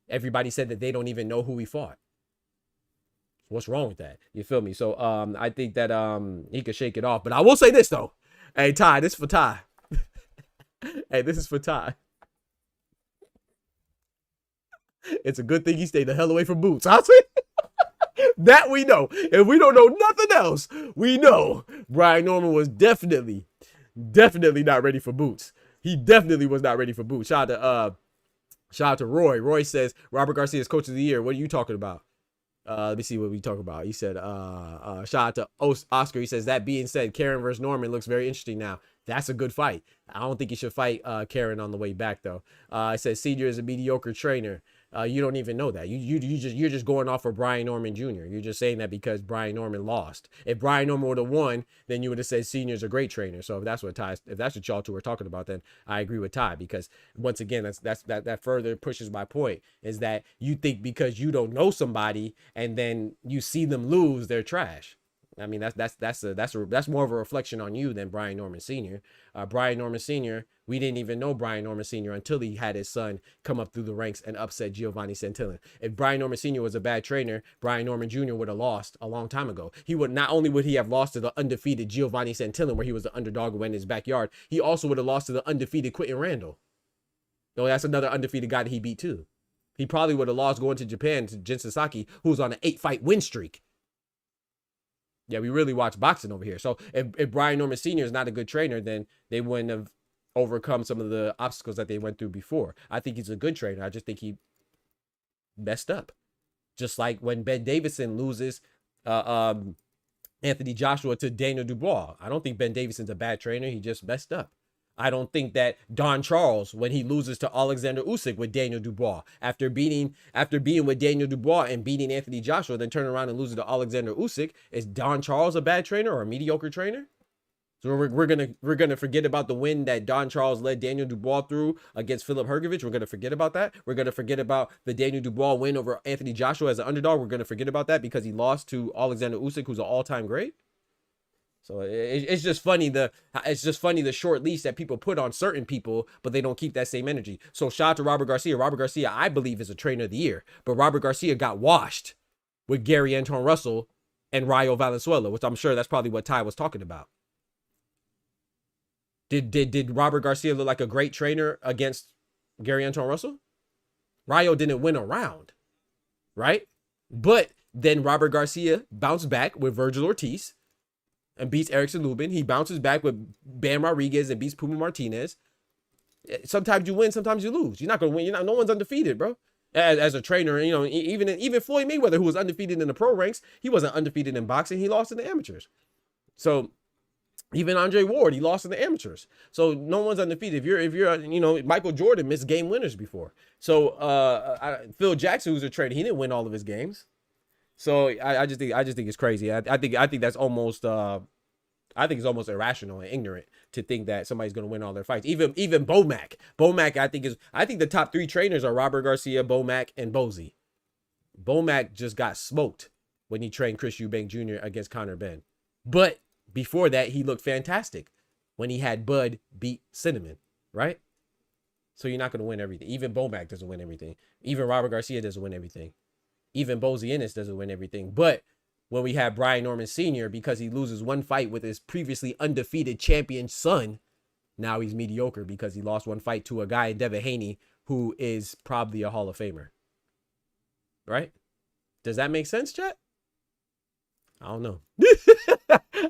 Everybody said that they don't even know who he fought. What's wrong with that? You feel me? So I think that he could shake it off. But I will say this though. Hey, Ty, this is for Ty. Hey, this is for Ty. It's a good thing he stayed the hell away from Boots. I see. That we know. If we don't know nothing else, we know Brian Norman was definitely not ready for Boots. He definitely was not ready for Boots. Shout out to Roy. Roy says, Robert Garcia is coach of the year. What are you talking about? Let me see what we talk about. He said, shout out to Oscar. He says, that being said, Karen versus Norman looks very interesting now. That's a good fight. I don't think you should fight Karen on the way back, though. It says, Senior is a mediocre trainer. You don't even know that. You're just going off for Brian Norman Jr. You're just saying that because Brian Norman lost. If Brian Norman would have won, then you would have said Senior's a great trainer. So if that's what y'all two are talking about, then I agree with Ty, because once again, that further pushes my point, is that you think because you don't know somebody and then you see them lose, they're trash. I mean, that's more of a reflection on you than Brian Norman Sr. Brian Norman Sr., we didn't even know Brian Norman Sr. until he had his son come up through the ranks and upset Giovanni Santillan. If Brian Norman Sr. was a bad trainer, Brian Norman Jr. would have lost a long time ago. Not only would he have lost to the undefeated Giovanni Santillan, where he was the underdog who went in his backyard, he also would have lost to the undefeated Quentin Randall. Though that's another undefeated guy that he beat too. He probably would have lost going to Japan to Jin Sasaki, who was on an 8-fight win streak. Yeah, we really watch boxing over here. So if Brian Norman Sr. is not a good trainer, then they wouldn't have overcome some of the obstacles that they went through before. I think he's a good trainer. I just think he messed up. Just like when Ben Davison loses Anthony Joshua to Daniel Dubois. I don't think Ben Davison's a bad trainer. He just messed up. I don't think that Don Charles, when he loses to Alexander Usyk with Daniel Dubois, after being with Daniel Dubois and beating Anthony Joshua, then turn around and losing to Alexander Usyk, is Don Charles a bad trainer or a mediocre trainer? So we're gonna forget about the win that Don Charles led Daniel Dubois through against Philip Hrgovic. We're gonna forget about that. We're gonna forget about the Daniel Dubois win over Anthony Joshua as an underdog. We're gonna forget about that because he lost to Alexander Usyk, who's an all-time great. So it's just funny the short leash that people put on certain people, but they don't keep that same energy. So shout out to Robert Garcia. Robert Garcia, I believe, is a trainer of the year, but Robert Garcia got washed with Gary Anton Russell and Rayo Valenzuela, which I'm sure that's probably what Ty was talking about. Did Robert Garcia look like a great trainer against Gary Anton Russell? Rayo didn't win a round, right? But then Robert Garcia bounced back with Virgil Ortiz and beats Erickson Lubin. He bounces back with Bam Rodriguez and beats Puma Martinez. Sometimes you win, sometimes you lose. You're not gonna win. No one's undefeated, bro. As a trainer, you know, even Floyd Mayweather, who was undefeated in the pro ranks, he wasn't undefeated in boxing. He lost in the amateurs. So even Andre Ward, he lost in the amateurs. So no one's undefeated. If you're, you know, Michael Jordan missed game winners before. So Phil Jackson, who's a trainer, he didn't win all of his games. So I just think it's crazy. I think that's almost I think it's almost irrational and ignorant to think that somebody's going to win all their fights. Even Bomac. Bomac, I think the top 3 trainers are Robert Garcia, Bomac, and Bozy. Bomac just got smoked when he trained Chris Eubank Jr. against Conor Benn. But before that, he looked fantastic when he had Bud beat Cinnamon, right? So you're not going to win everything. Even Bomac doesn't win everything. Even Robert Garcia doesn't win everything. Even Bozy Ennis doesn't win everything. But when we have Brian Norman Sr., because he loses one fight with his previously undefeated champion son, now he's mediocre because he lost one fight to a guy, Devin Haney, who is probably a Hall of Famer. Right? Does that make sense, chat? I don't know.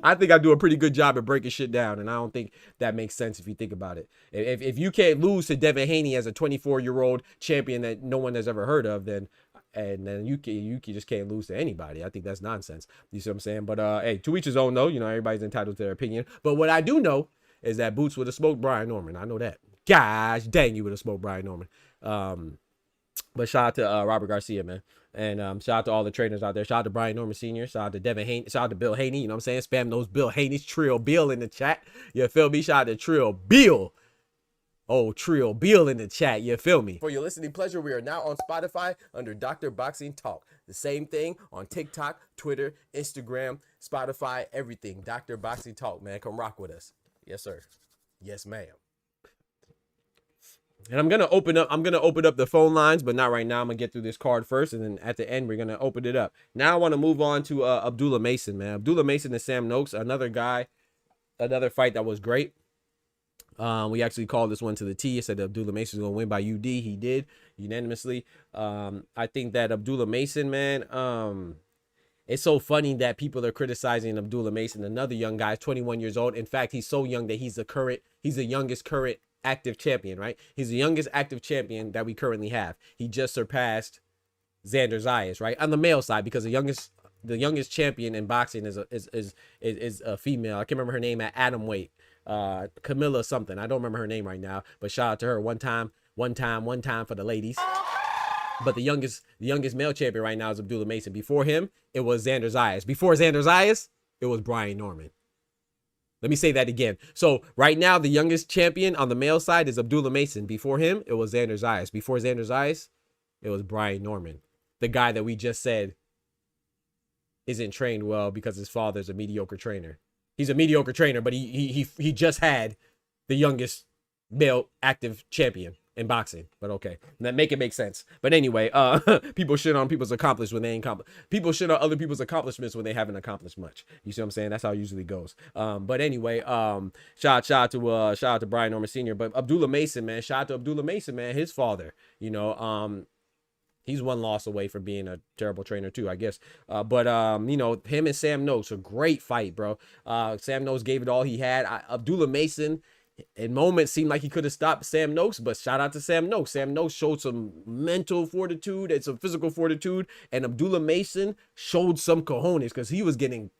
I think I do a pretty good job at breaking shit down, and I don't think that makes sense if you think about it. If you can't lose to Devin Haney as a 24-year-old champion that no one has ever heard of, then you just can't lose to anybody. I think that's nonsense. You see what I'm saying? But hey, to each his own, though. You know, everybody's entitled to their opinion. But what I do know is that Boots would have smoked Brian Norman. I know that. Gosh dang, you would have smoked Brian Norman. But shout out to Robert Garcia, man. And shout out to all the trainers out there. Shout out to Brian Norman Sr. Shout out to Devin Haney. Shout out to Bill Haney. You know what I'm saying? Spam those Bill Haney's. Trill Bill in the chat. You feel me? Shout out to Trill Bill. Oh, Trill Bill in the chat. You feel me? For your listening pleasure, we are now on Spotify under Dr. Boxing Talk. The same thing on TikTok, Twitter, Instagram, Spotify, everything. Dr. Boxing Talk, man. Come rock with us. Yes, sir. Yes, ma'am. And I'm gonna open up the phone lines, but not right now. I'm gonna get through this card first, and then at the end we're gonna open it up. Now I want to move on to Abdullah Mason, man. Abdullah Mason and Sam Noakes, another guy, another fight that was great. We actually called this one to the T. I said Abdullah Mason was gonna win by UD. He did unanimously. I think that Abdullah Mason, man, it's so funny that people are criticizing Abdullah Mason, another young guy, 21 years old. In fact, he's so young that he's the youngest current active champion, right? He's the youngest active champion that we currently have. He just surpassed Xander Zayas, right? On the male side, because the youngest champion in boxing is a female. I can't remember her name at atom weight. Camilla something. I don't remember her name right now, but shout out to her. One time for the ladies. But the youngest male champion right now is Abdullah Mason. Before him, it was Xander Zayas. Before Xander Zayas, it was Brian Norman. Let me say that again. So right now, the youngest champion on the male side is Abdullah Mason. Before him, it was Xander Zayas. Before Xander Zayas, it was Brian Norman. The guy that we just said isn't trained well because his father's a mediocre trainer. He's a mediocre trainer, but he just had the youngest male active champion in boxing. But okay, that make it make sense. But anyway, people shit on people's accomplishments when they ain't people shit on other people's accomplishments when they haven't accomplished much. You see what I'm saying? That's how it usually goes. But anyway, shout out to Brian Norman Sr. But Abdullah Mason, man, shout out to Abdullah Mason, man. His father, you know, he's one loss away from being a terrible trainer too, I guess. But you know, him and Sam Noakes, a great fight, bro. Sam Noakes gave it all he had. Abdullah Mason, in moments, seemed like he could have stopped Sam Noakes, but shout out to Sam Noakes. Sam Noakes showed some mental fortitude and some physical fortitude, and Abdullah Mason showed some cojones because he was getting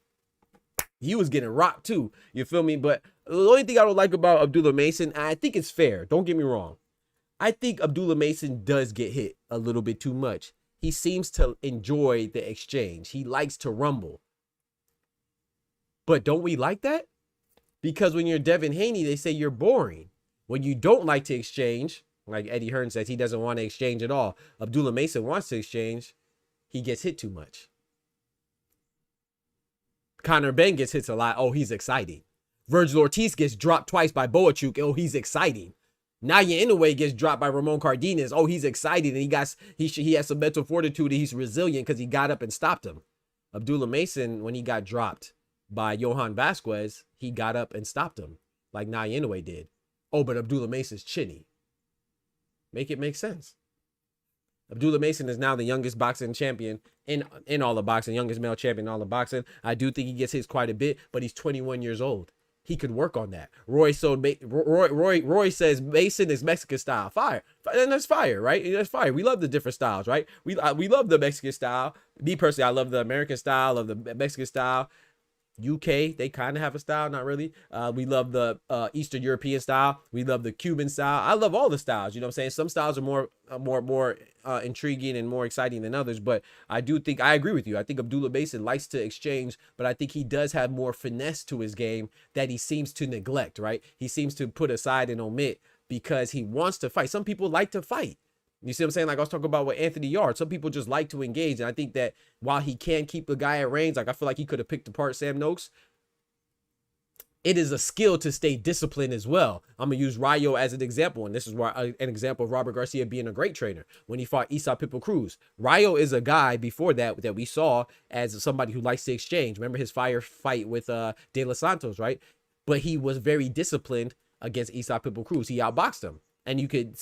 rocked too. You feel me? But the only thing I don't like about Abdullah Mason, I think it's fair. Don't get me wrong. I think Abdullah Mason does get hit a little bit too much. He seems to enjoy the exchange. He likes to rumble. But don't we like that? Because when you're Devin Haney, they say you're boring. When you don't like to exchange, like Eddie Hearn says, he doesn't want to exchange at all. Abdullah Mason wants to exchange. He gets hit too much. Conor Ben gets hits a lot. Oh, he's exciting. Virgil Ortiz gets dropped twice by Boachuk. Oh, he's exciting. Naoya Inoue gets dropped by Ramon Cardenas. Oh, he's excited, and he has some mental fortitude, and he's resilient because he got up and stopped him. Abdullah Mason, when he got dropped by Johan Vasquez, he got up and stopped him like Naoya Inoue did. Oh, but Abdullah Mason's chinny. Make it make sense. Abdullah Mason is now the youngest boxing champion in all of boxing, youngest male champion in all of boxing. I do think he gets hits quite a bit, but he's 21 years old. He could work on that. Roy says Mason is Mexican style. Fire. And that's fire, right? That's fire. We love the different styles, right? We love the Mexican style. Me personally, I love the American style, of the Mexican style. UK, they kind of have a style, not really. We love the Eastern European style. We love the Cuban style. I love all the styles. You know what I'm saying? Some styles are more intriguing and more exciting than others. But I do think I agree with you. I think Abdullah Mason likes to exchange, but I think he does have more finesse to his game that he seems to neglect. Right? He seems to put aside and omit because he wants to fight. Some people like to fight. You see what I'm saying? Like I was talking about with Anthony Yard. Some people just like to engage. And I think that while he can keep the guy at range, like I feel like he could have picked apart Sam Noakes. It is a skill to stay disciplined as well. I'm going to use Rayo as an example. And this is why an example of Robert Garcia being a great trainer when he fought Isa Pitbull Cruz. Rayo is a guy before that we saw as somebody who likes to exchange. Remember his fire fight with De Los Santos, right? But he was very disciplined against Isa Pitbull Cruz. He outboxed him. And you could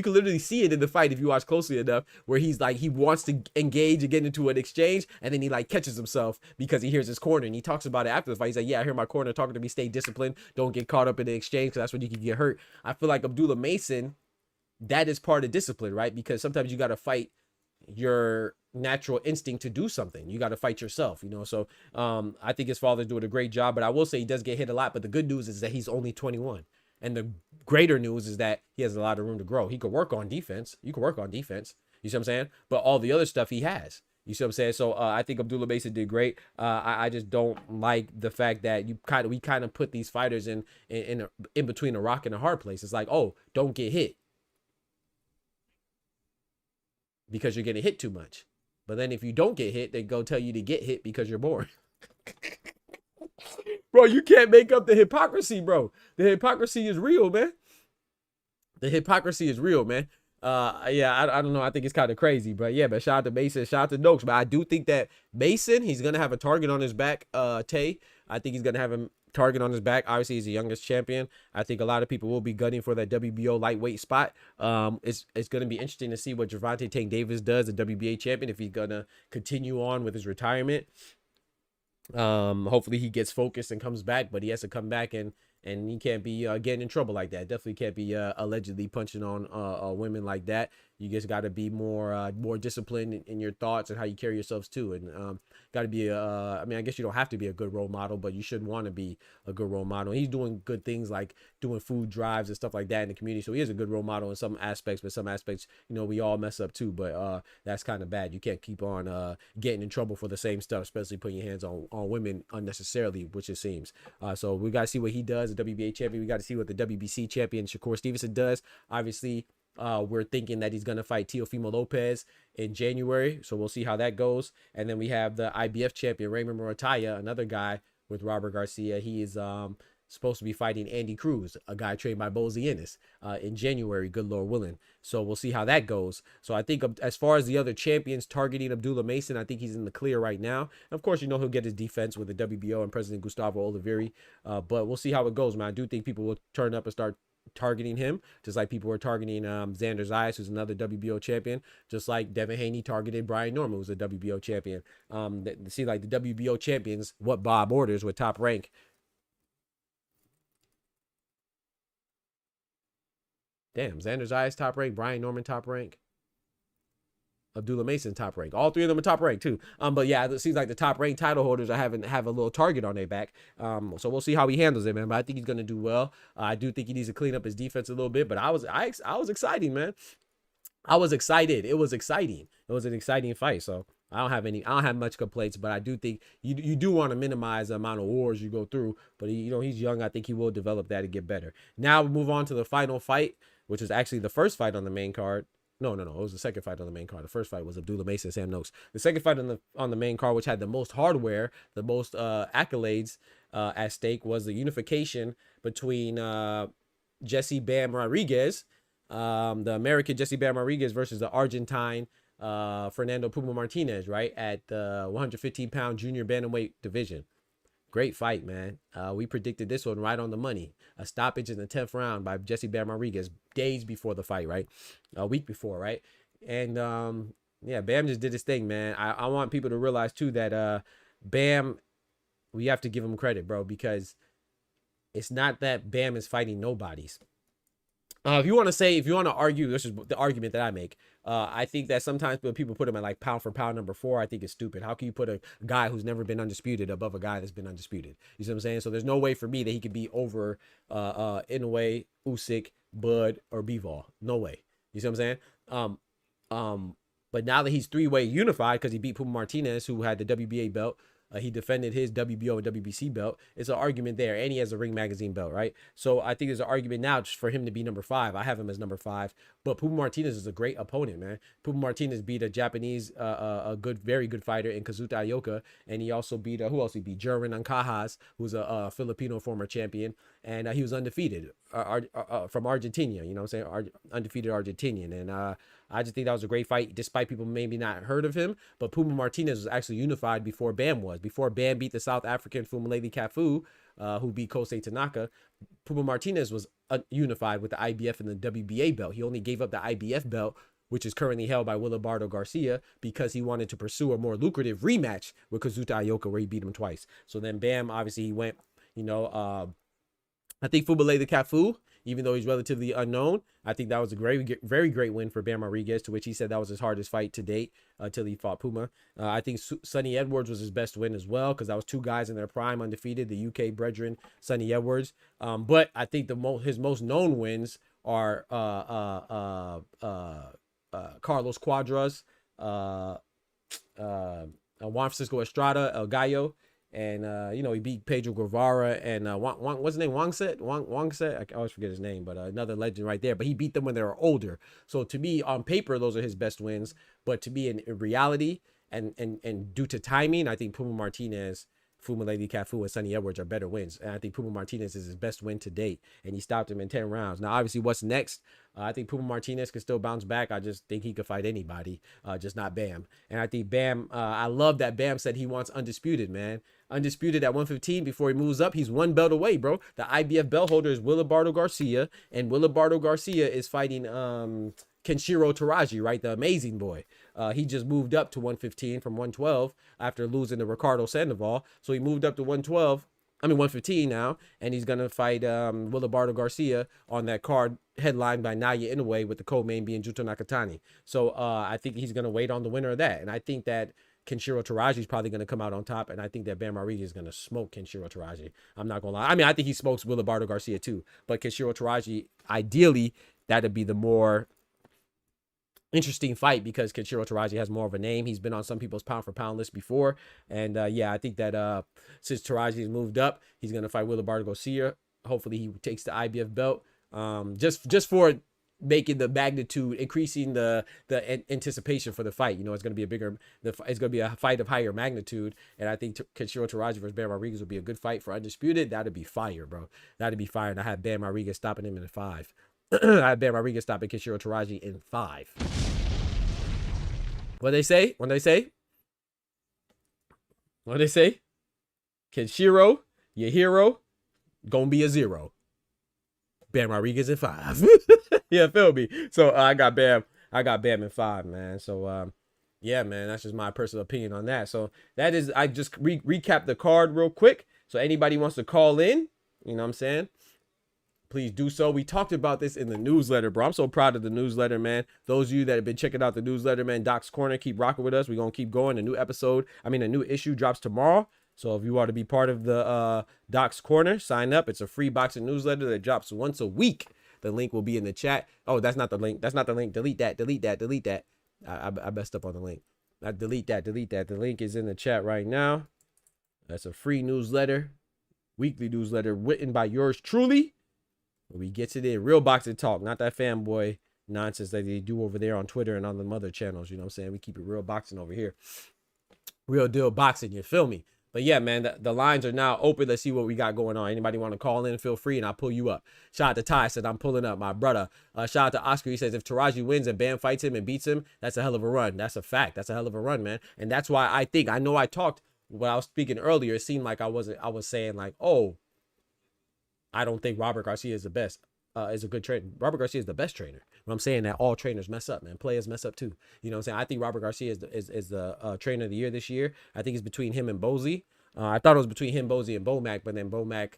literally see it in the fight if you watch closely enough, where he's like, he wants to engage and get into an exchange, and then he like catches himself because he hears his corner, and he talks about it after the fight. He's like, yeah, I hear my corner talking to me, stay disciplined, don't get caught up in the exchange, because that's when you can get hurt. I feel like Abdullah Mason, that is part of discipline, right? Because sometimes you got to fight your natural instinct to do something. You got to fight yourself, you know? So I think his father's doing a great job, but I will say he does get hit a lot, but the good news is that he's only 21. And the greater news is that he has a lot of room to grow. He could work on defense. You can work on defense. You see what I'm saying? But all the other stuff he has. You see what I'm saying? So I think Abdullah Mason did great. I just don't like the fact that we kind of put these fighters in between a rock and a hard place. It's like, oh, don't get hit because you're getting hit too much. But then if you don't get hit, they go tell you to get hit because you're boring. Bro, you can't make up the hypocrisy, bro. The hypocrisy is real, man. The hypocrisy is real, man. Yeah, I don't know. I think it's kind of crazy, but yeah, but shout out to Mason, shout out to Noakes. But I do think that Mason, he's gonna have a target on his back. Tay, I think he's gonna have a target on his back. Obviously, he's the youngest champion. I think a lot of people will be gunning for that WBO lightweight spot. It's gonna be interesting to see what Gervonta Tank Davis does, the WBA champion, if he's gonna continue on with his retirement. Hopefully he gets focused and comes back, but he has to come back and he can't be getting in trouble like that. Definitely can't be allegedly punching on women like that. You just got to be more disciplined in your thoughts and how you carry yourselves too. And got to be I mean, I guess you don't have to be a good role model, but you should want to be a good role model. He's doing good things like doing food drives and stuff like that in the community. So he is a good role model in some aspects, but some aspects, you know, we all mess up too. But that's kind of bad. You can't keep on getting in trouble for the same stuff, especially putting your hands on women unnecessarily, which it seems. So we got to see what he does, the WBA champion. We got to see what the WBC champion Shakur Stevenson does. Obviously, we're thinking that he's going to fight Teofimo Lopez in January. So we'll see how that goes. And then we have the IBF champion, Raymond Morataya, another guy with Robert Garcia. He is supposed to be fighting Andy Cruz, a guy trained by Bozy Ennis, in January, good Lord willing. So we'll see how that goes. So I think as far as the other champions targeting Abdullah Mason, I think he's in the clear right now. And of course, you know, he'll get his defense with the WBO and President Gustavo Oliveira. But we'll see how it goes, man. I do think people will turn up and start targeting him, just like people were targeting Xander Zayas, who's another WBO champion, just like Devin Haney targeted Brian Norman, who's a WBO champion. See, like the WBO champions, what Bob orders with Top Rank. Damn, Xander Zayas top rank, Brian Norman top rank, Abdullah Mason top rank. All three of them are top rank too. But yeah, it seems like the top rank title holders are have a little target on their back. So we'll see how he handles it, man. But I think he's gonna do well. I do think he needs to clean up his defense a little bit. But I was excited, man. I was excited. It was exciting. It was an exciting fight. So I don't have much complaints, but I do think you do want to minimize the amount of wars you go through. But he's young. I think he will develop that and get better. Now we move on to the final fight, which was actually the first fight on the main card. No. It was the second fight on the main card. The first fight was Abdullah Mason and Sam Noakes. The second fight on the main card, which had the most hardware, the most accolades at stake, was the unification between Jesse Bam Rodriguez, the American Jesse Bam Rodriguez versus the Argentine Fernando Puma Martinez, right, at the 115-pound junior bantamweight division. Great fight, man. We predicted this one right on the money. A stoppage in the 10th round by Jesse Bam Rodriguez days before the fight, right? A week before, right? And yeah, Bam just did his thing, man. I want people to realize too that Bam, we have to give him credit, bro, because it's not that Bam is fighting nobodies. If you want to argue, this is the argument that I make. I think that sometimes when people put him at like pound for pound number 4, I think it's stupid. How can you put a guy who's never been undisputed above a guy that's been undisputed? You see what I'm saying? So there's no way for me that he could be over Inoue, Usyk, Bud, or Bivol. No way. You see what I'm saying? But now that he's 3-way unified because he beat Puma Martinez, who had the WBA belt, he defended his WBO and WBC belt. It's an argument there, and he has a Ring Magazine belt, right? So I think there's an argument now just for him to be number 5. I have him as number 5, but Puma Martinez is a great opponent, man. Puma Martinez beat a Japanese, very good fighter in Kazuta Ioka, and he also beat who else he beat? Jerwin Ancajas, who's a Filipino former champion, and he was undefeated from Argentina. You know what I'm saying? Undefeated Argentinian, and I just think that was a great fight, despite people maybe not heard of him. But Puma Martinez was actually unified before Bam was. Before Bam beat the South African Fumaleli Cafu, who beat Kosei Tanaka, Puma Martinez was unified with the IBF and the WBA belt. He only gave up the IBF belt, which is currently held by Wilibardo Garcia, because he wanted to pursue a more lucrative rematch with Kazuta Ioka, where he beat him twice. So then Bam, obviously, he went, I think Fumaleli Cafu, even though he's relatively unknown, I think that was a very great win for Bam Rodriguez, to which he said that was his hardest fight to date until he fought Puma. I think Sonny Edwards was his best win as well, because that was 2 guys in their prime undefeated, the UK brethren, Sonny Edwards. But I think his most known wins are Carlos Cuadras, Juan Francisco Estrada, El Gallo, and he beat Pedro Guevara and what's his name? Wangset? I always forget his name, but another legend right there. But he beat them when they were older. So to me, on paper, those are his best wins. But to me, in reality, and due to timing, I think Puma Martinez, Fumaleli Cafu, and Sonny Edwards are better wins. And I think Puma Martinez is his best win to date. And he stopped him in 10 rounds. Now, obviously, what's next? I think Puma Martinez can still bounce back. I just think he could fight anybody, just not Bam. And I think Bam, I love that Bam said he wants undisputed, man. Undisputed at 115 before he moves up. He's 1 belt away, bro. The IBF belt holder is Wilibardo Garcia, and Wilibardo Garcia is fighting Kenshiro Taraji, right? The amazing boy. He just moved up to 115 from 112 after losing to Ricardo Sandoval. So he moved up to 115 now, and he's going to fight Wilibardo Garcia on that card headlined by Naoya Inoue, with the co-main being Juto Nakatani. So I think he's going to wait on the winner of that. And I think that Kenshiro Taraji is probably going to come out on top, and I think that Bam Rodriguez is going to smoke Kenshiro Taraji. I'm not going to lie. I mean, I think he smokes Wilibardo Garcia too, but Kenshiro Taraji, ideally, that'd be the more interesting fight, because Kenshiro Taraji has more of a name. He's been on some people's pound for pound list before. And yeah, I think that since Taraji's moved up, he's going to fight Wilibardo Garcia. Hopefully he takes the IBF belt. Just for making the magnitude, increasing the anticipation for the fight. It's going to be it's going to be a fight of higher magnitude. And I think Kenshiro Taraji versus Bam Rodriguez would be a good fight for undisputed. That'd be fire, bro. That'd be fire. And I had Bam Rodriguez stopping him in 5. I had Bam Rodriguez stopping Kenshiro Taraji in 5. What they say? Kenshiro, your hero, gonna be a 0. Bam Rodriguez in 5. Yeah, feel me? So I got Bam in 5, man. So yeah, man, that's just my personal opinion on that. So that is, I just recap the card real quick. So anybody wants to call in, you know what I'm saying, please do so. We talked about this in the newsletter, bro. I'm so proud of the newsletter, man. Those of you that have been checking out the newsletter, man, Doc's Corner, keep rocking with us. We're gonna keep going. A new issue drops tomorrow. So if you want to be part of the Doc's Corner, sign up. It's a free boxing newsletter that drops once a week. The link will be in the chat. Oh, that's not the link. Delete that. I messed up on the link. Delete that. The link is in the chat right now. That's a free newsletter, weekly newsletter written by yours truly. We get to the real boxing talk, not that fanboy nonsense that they do over there on Twitter and on the other channels. You know what I'm saying? We keep it real boxing over here. Real deal boxing, you feel me? But yeah, man, the lines are now open. Let's see what we got going on. Anybody want to call in, feel free, and I'll pull you up. Shout out to Ty, said I'm pulling up, my brother. Shout out to Oscar. He says if Taraji wins and Bam fights him and beats him, that's a hell of a run. That's a fact. That's a hell of a run, man. And that's why I know I talked when I was speaking earlier. It seemed like I was saying like, oh, I don't think Robert Garcia is the best. Is a good trainer. Robert Garcia is the best trainer. But I'm saying that all trainers mess up, man. Players mess up too. You know what I'm saying? I think Robert Garcia is the trainer of the year this year. I think it's between him and Bozy. I thought it was between him, Bozy, and Bomac, but then Bomac,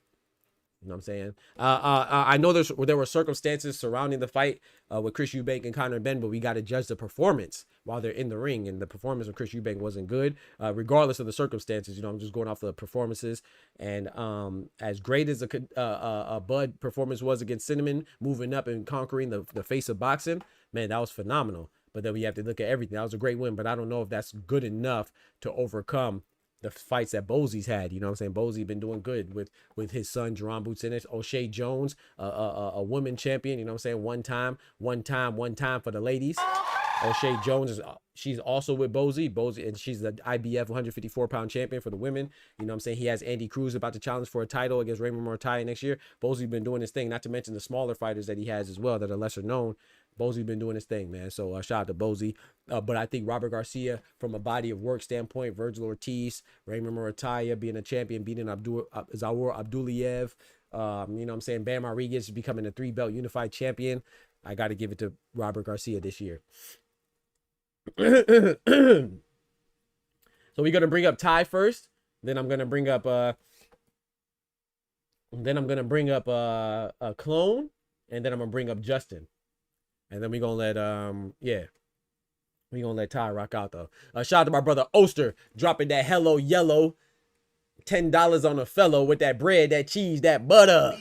you know what I'm saying? I know there were circumstances surrounding the fight with Chris Eubank and Conor Benn, but we got to judge the performance while they're in the ring, and the performance of Chris Eubank wasn't good, regardless of the circumstances. You know, I'm just going off the performances, and as great as a Bud performance was against Cinnamon, moving up and conquering the face of boxing, man, that was phenomenal. But then we have to look at everything. That was a great win, but I don't know if that's good enough to overcome the fights that Bozy's had. You know what I'm saying? Bozy been doing good with his son Jerron Boots in it. O'Shea Jones, a woman champion, you know what I'm saying? One time for the ladies. O'Shea Jones she's also with Bozy, and she's the IBF 154-pound champion for the women. You know what I'm saying? He has Andy Cruz about to challenge for a title against Raymond Mortaia next year. Bozy's been doing his thing, not to mention the smaller fighters that he has as well that are lesser known. Bozy's been doing his thing, man. So shout out to Bozy. But I think Robert Garcia, from a body of work standpoint, Virgil Ortiz, Raymond Mortaia being a champion, beating Zawar Abduliev, you know what I'm saying? Bam Rodriguez becoming a 3-belt unified champion. I got to give it to Robert Garcia this year. So we're gonna bring up Ty first. Then I'm gonna bring up a Clone, and then I'm gonna bring up Justin. And then we're gonna let we're gonna let Ty rock out though. Shout out to my brother Oster dropping that hello yellow $10 on a fellow with that bread, that cheese, that butter.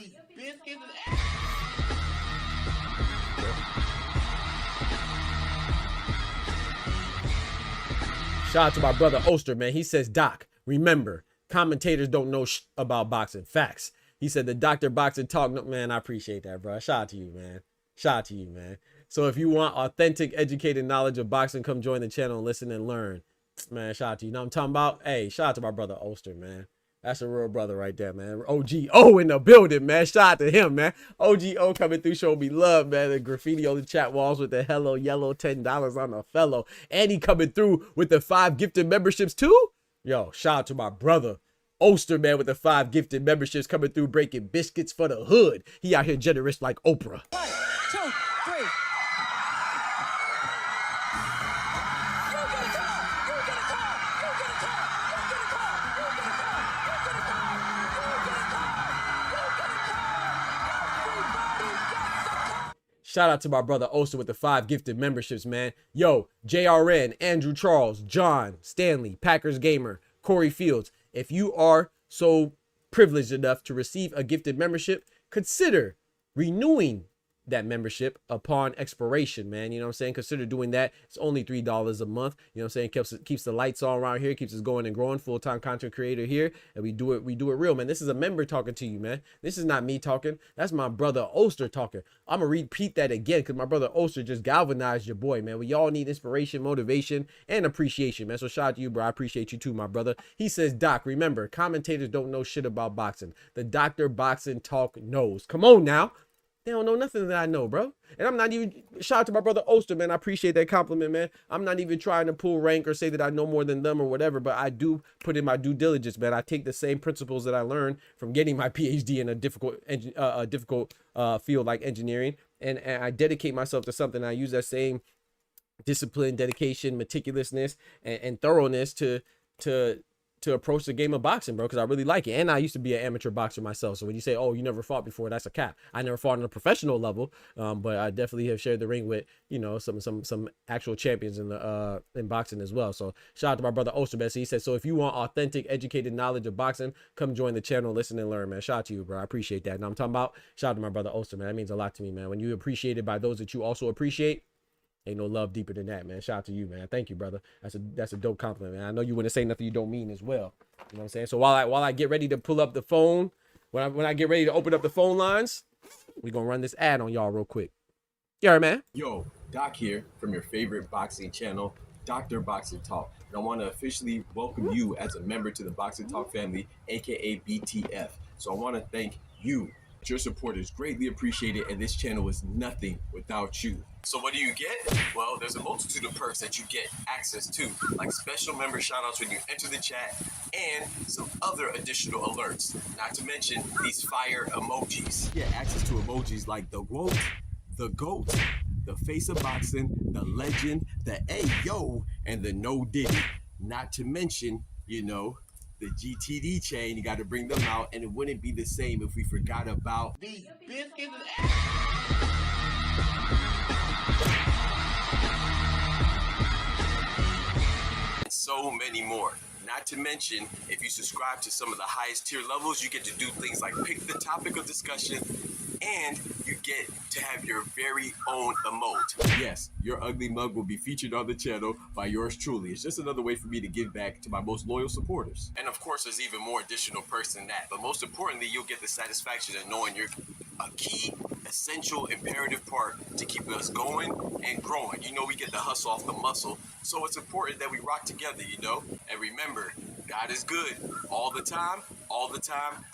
Shout out to my brother Oster, man. He says, Doc, remember, commentators don't know about boxing. Facts. He said the Dr. Boxing talk. No, man, I appreciate that, bro. Shout out to you, man. Shout out to you, man. So if you want authentic, educated knowledge of boxing, come join the channel and listen and learn. Man, shout out to you. Know what I'm talking about? Hey, shout out to my brother Oster, man. That's a real brother right there, man. OGO in the building, man. Shout out to him, man. OGO coming through, show me love, man. The graffiti on the chat walls with the hello yellow $10 on a fellow. And he coming through with the 5 gifted memberships too. Yo, shout out to my brother Oster, man, with the 5 gifted memberships coming through, breaking biscuits for the hood. He out here generous like Oprah. 1, 2, 3. Shout out to my brother Oster with the 5 gifted memberships, man. Yo, JRN, Andrew Charles, John, Stanley, Packers Gamer, Corey Fields. If you are so privileged enough to receive a gifted membership, consider renewing that membership upon expiration, man. You know what I'm saying? Consider doing that. It's only $3 a month. You know what I'm saying? Keeps the lights on around here, keeps us going and growing. Full-time content creator here, and we do it real, man. This is a member talking to you, man. This is not me talking. That's my brother Oster talking. I'm gonna repeat that again because my brother Oster just galvanized your boy, man. We all need inspiration, motivation, and appreciation, man. So shout out to you, bro. I appreciate you too, my brother. He says, Doc, remember, commentators don't know shit about boxing. The Dr. Boxing Talk knows. Come on now. They don't know nothing that I know, bro. And I'm not even, shout out to my brother Oster, man. I appreciate that compliment, man. I'm not even trying to pull rank or say that I know more than them or whatever, but I do put in my due diligence, man. I take the same principles that I learned from getting my PhD in a difficult field like engineering, and I dedicate myself to something. I use that same discipline, dedication, meticulousness, and thoroughness to approach the game of boxing, bro, because I really like it. And I used to be an amateur boxer myself. So when you say, oh, you never fought before, that's a cap. I never fought on a professional level, but I definitely have shared the ring with, you know, some actual champions in boxing as well. So shout out to my brother Oster, man. So he said, so if you want authentic, educated knowledge of boxing, come join the channel, listen and learn, man. Shout out to you, bro. I appreciate that. And I'm talking about, shout out to my brother Oster, man. That means a lot to me, man. When you appreciated by those that you also appreciate, ain't no love deeper than that, man. Shout out to you, man. Thank you, brother. That's a dope compliment, man. I know you wouldn't say nothing you don't mean as well. You know what I'm saying? So while I get ready to pull up the phone, when I get ready to open up the phone lines, we're gonna run this ad on y'all real quick. Yeah, man. Yo, Doc here from your favorite boxing channel, Dr. Boxing Talk. And I want to officially welcome you as a member to the Boxing Talk family, aka BTF. So I want to thank you. Your support is greatly appreciated, and this channel is nothing without you. So what do you get? Well, there's a multitude of perks that you get access to, like special member shoutouts when you enter the chat, and some other additional alerts. Not to mention these fire emojis. Get access to emojis like the GOAT, the face of boxing, the legend, the Ayo, and the No Diddy. Not to mention, you know, the GTD chain. You got to bring them out, and it wouldn't be the same if we forgot about these biscuits. And so many more. Not to mention, if you subscribe to some of the highest tier levels, you get to do things like pick the topic of discussion, and you get to have your very own emote. Yes, your ugly mug will be featured on the channel by yours truly. It's just another way for me to give back to my most loyal supporters. And of course, there's even more additional perks than that. But most importantly, you'll get the satisfaction of knowing you're a key, essential, imperative part to keep us going and growing. You know, we get the hustle off the muscle. So it's important that we rock together, you know? And remember, God is good all the time,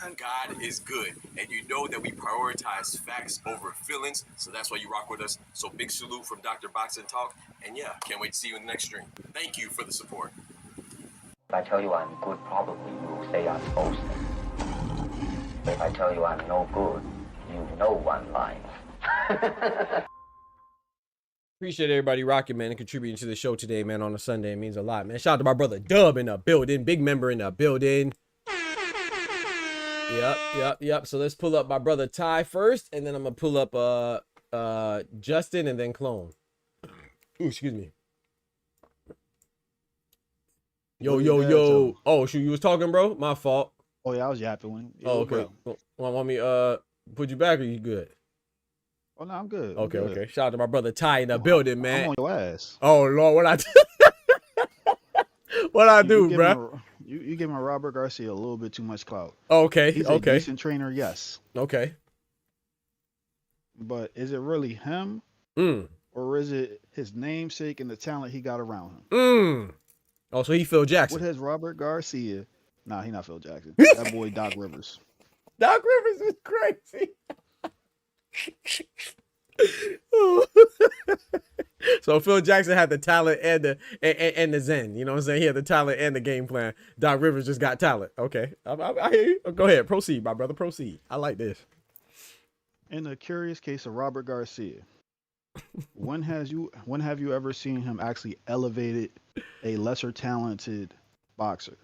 and God is good. And you know that we prioritize facts over feelings, so that's why you rock with us. So big salute from Dr. Boxing Talk, and yeah, can't wait to see you in the next stream. Thank you for the support. If I tell you I'm good, probably you will say I'm boasting. If I tell you I'm no good, you know one line. Appreciate everybody rocking, man, and contributing to the show today, man, on a Sunday. It means a lot, man. Shout out to my brother Dub in the building. Big member in the building. Yep. So let's pull up my brother Ty first, and then I'm going to pull up Justin and then Clone. Ooh, excuse me. Yo. Oh, shoot, you was talking, bro? My fault. Oh, yeah, I was yapping. Oh, okay. Want me put you back, or you good? Oh, no, I'm good. Okay. Shout out to my brother Ty in the building, man. I'm on your ass. Oh, Lord, what I do? What I do, bro? You giving Robert Garcia a little bit too much clout. Okay, He's a decent trainer, yes. Okay. But is it really him? Or is it his namesake and the talent he got around him? Oh, so he Phil Jackson. What has Robert Garcia? Nah, he not Phil Jackson. That boy Doc Rivers. Doc Rivers is crazy. So Phil Jackson had the talent and the zen. You know what I'm saying? He had the talent and the game plan. Doc Rivers just got talent. Okay, I hear you. Go ahead, proceed, my brother. Proceed. I like this. In the curious case of Robert Garcia, when have you ever seen him actually elevated a lesser talented boxer?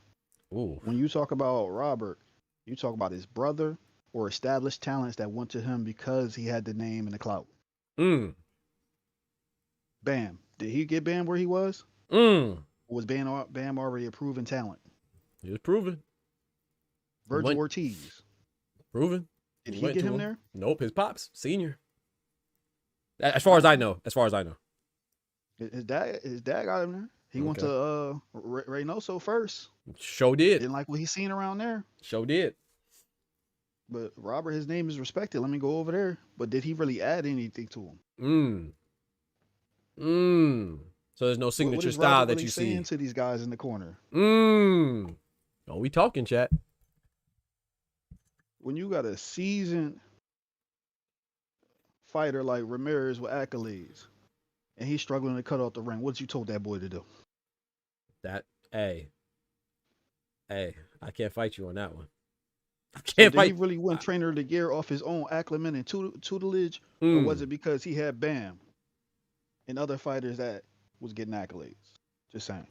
Ooh. When you talk about Robert, you talk about his brother or established talents that went to him because he had the name and the clout. Bam. Did he get Bam where he was? Or was Bam already a proven talent? He was proven. Virgil Ortiz. Proven. Did he get him there? Nope. His pops, senior. As far as I know. His dad got him there. He went to Reynoso first. Show did. Didn't like what he seen around there. Show did. But Robert, his name is respected. Let me go over there. But did he really add anything to him? So there's no signature what is style Robert that really you saying see to these guys in the corner. Oh, we talking, chat. When you got a seasoned fighter like Ramirez with accolades, and he's struggling to cut off the ring, what you told that boy to do? Hey, I can't fight you on that one. I So can't did fight. he really win trainer of the year off his own acclimate and tutelage, or was it because he had Bam and other fighters that was getting accolades? Just saying.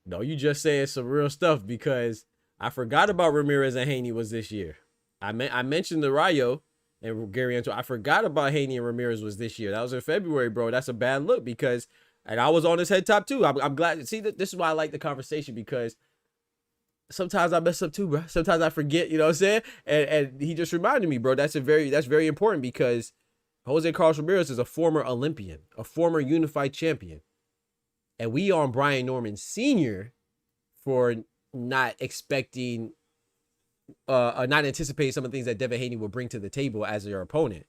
No, you just saying some real stuff, because I forgot about Ramirez and Haney was this year. I mentioned the Rayo and Gary Antoine. I forgot about Haney and Ramirez was this year. That was in February, bro. That's a bad look, because, and I was on his head top too. I'm glad. See, this is why I like the conversation, because sometimes I mess up too, bro. Sometimes I forget, you know what I'm saying? And he just reminded me, bro, that's very important, because Jose Carlos Ramirez is a former Olympian, a former unified champion. And we on Brian Norman Sr. for not expecting, not anticipating some of the things that Devin Haney will bring to the table as your opponent.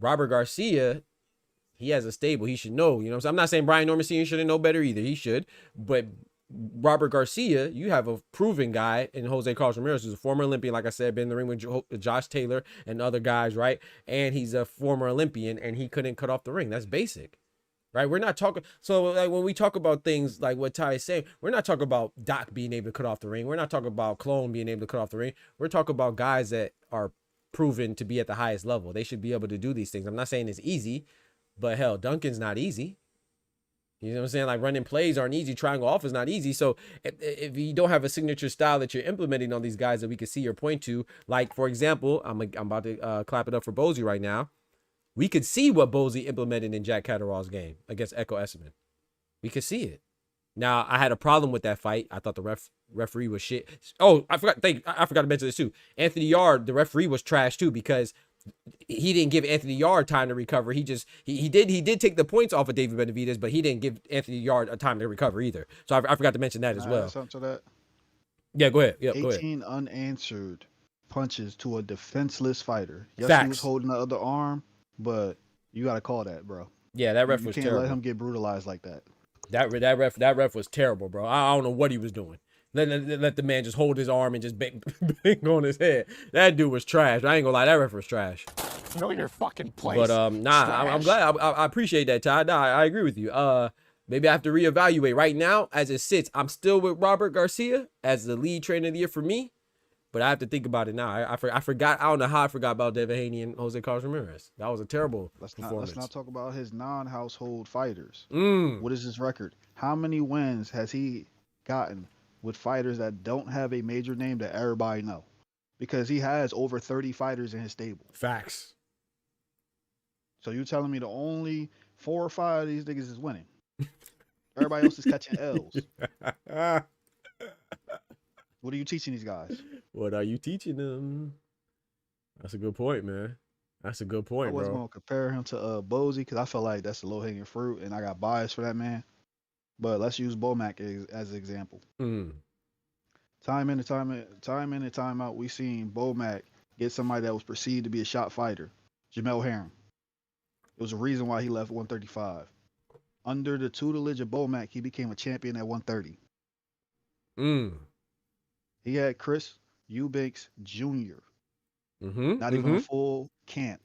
Robert Garcia, he has a stable. He should know. You know what I'm saying? I'm not saying Brian Norman Sr. shouldn't know better either. He should. But Robert Garcia, you have a proven guy in Jose Carlos Ramirez, who's a former Olympian, like I said, been in the ring with Josh Taylor and other guys, right? And he's a former Olympian, and he couldn't cut off the ring. That's basic, right? We're not talking. So like when we talk about things like what Ty is saying, we're not talking about Doc being able to cut off the ring. We're not talking about Clone being able to cut off the ring. We're talking about guys that are proven to be at the highest level. They should be able to do these things. I'm not saying it's easy, but hell, Duncan's not easy. You know what I'm saying? Like running plays aren't easy. Triangle off is not easy. So if you don't have a signature style that you're implementing on these guys that we can see or point to, like for example, I'm about to clap it up for Bozy right now. We could see what Bozy implemented in Jack Catterall's game against Echo Esserman. We could see it. Now I had a problem with that fight. I thought the referee was shit. Oh, I forgot to mention this too. Anthony Yard, the referee was trash too because he didn't give Anthony Yard time to recover. He did take the points off of David Benavidez, but he didn't give Anthony Yard a time to recover either. So I forgot to mention that as well. Something to that. Yeah, go ahead. Yeah, 18 unanswered punches to a defenseless fighter. Yes, Facts. he was holding the other arm, but you got to call that, bro. Yeah, that ref was terrible. You can't let him get brutalized like that. That ref was terrible, bro. I don't know what he was doing. Let the man just hold his arm and just bang on his head. That dude was trash. I ain't gonna lie, that ref was trash. Know your fucking place. But nah, I'm glad. I appreciate that, Ty. Nah, I agree with you. Maybe I have to reevaluate. Right now, as it sits, I'm still with Robert Garcia as the lead trainer of the year for me. But I have to think about it now. I forgot. I don't know how I forgot about Devin Haney and Jose Carlos Ramirez. That was a terrible performance. Let's not talk about his non-household fighters. Mm. What is his record? How many wins has he gotten with fighters that don't have a major name that everybody know? Because he has over 30 fighters in his stable. Facts. So you telling me the only 4 or 5 of these niggas is winning? Everybody else is catching L's. What are you teaching these guys? What are you teaching them? That's a good point, man. That's a good point, bro. I wasn't going to compare him to Bozy because I felt like that's the low-hanging fruit, and I got bias for that man. But let's use Bomac as an example. Mm. Time in and time out, we seen Bomac get somebody that was perceived to be a shot fighter, Jamel Herring. It was a reason why he left 135. Under the tutelage of Bomac, he became a champion at 130. Mm. He had Chris Eubanks Jr. Mm-hmm. Not even a full camp.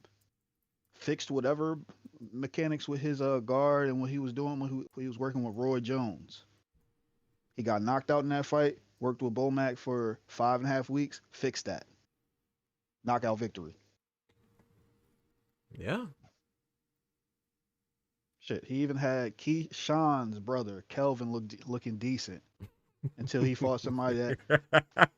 Fixed whatever mechanics with his guard and what he was doing when he was working with Roy Jones. He got knocked out in that fight, worked with Bomac for 5.5 weeks, fixed that. Knockout victory. Yeah. Shit, he even had Keyshawn's brother, Kelvin, looking decent until he fought somebody that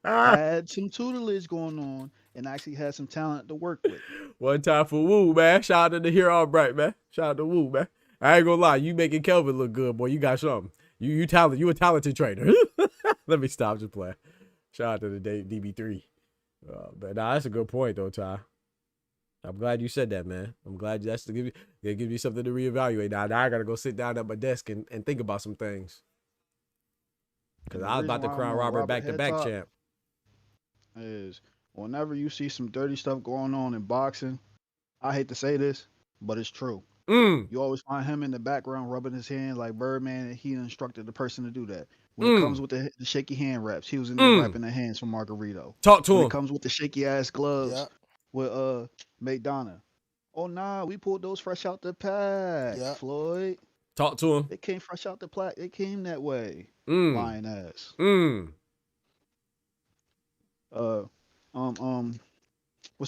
had some tutelage going on and actually had some talent to work with. One time for Woo, man. Shout out to Here Albright, man. Shout out to Woo, man. I ain't gonna lie, you making Kelvin look good, boy. You got something. You a talented trainer. Let me stop just playing. Shout out to the DB3. But nah, that's a good point though, Ty. I'm glad you said that, man. I'm glad that's to give you something to reevaluate. Now I gotta go sit down at my desk and think about some things. Because I was about to crown Robert back-to-back champ. Is whenever you see some dirty stuff going on in boxing, I hate to say this, but it's true. Mm. You always find him in the background rubbing his hand like Birdman, and he instructed the person to do that. When it comes with the shaky hand wraps, he was in there wrapping the hands for Margarito. Talk to him. When it comes with the shaky ass gloves with McDonough. Oh nah, we pulled those fresh out the pack, Floyd. Talk to him. They came fresh out the pack. They came that way. Lying ass. What's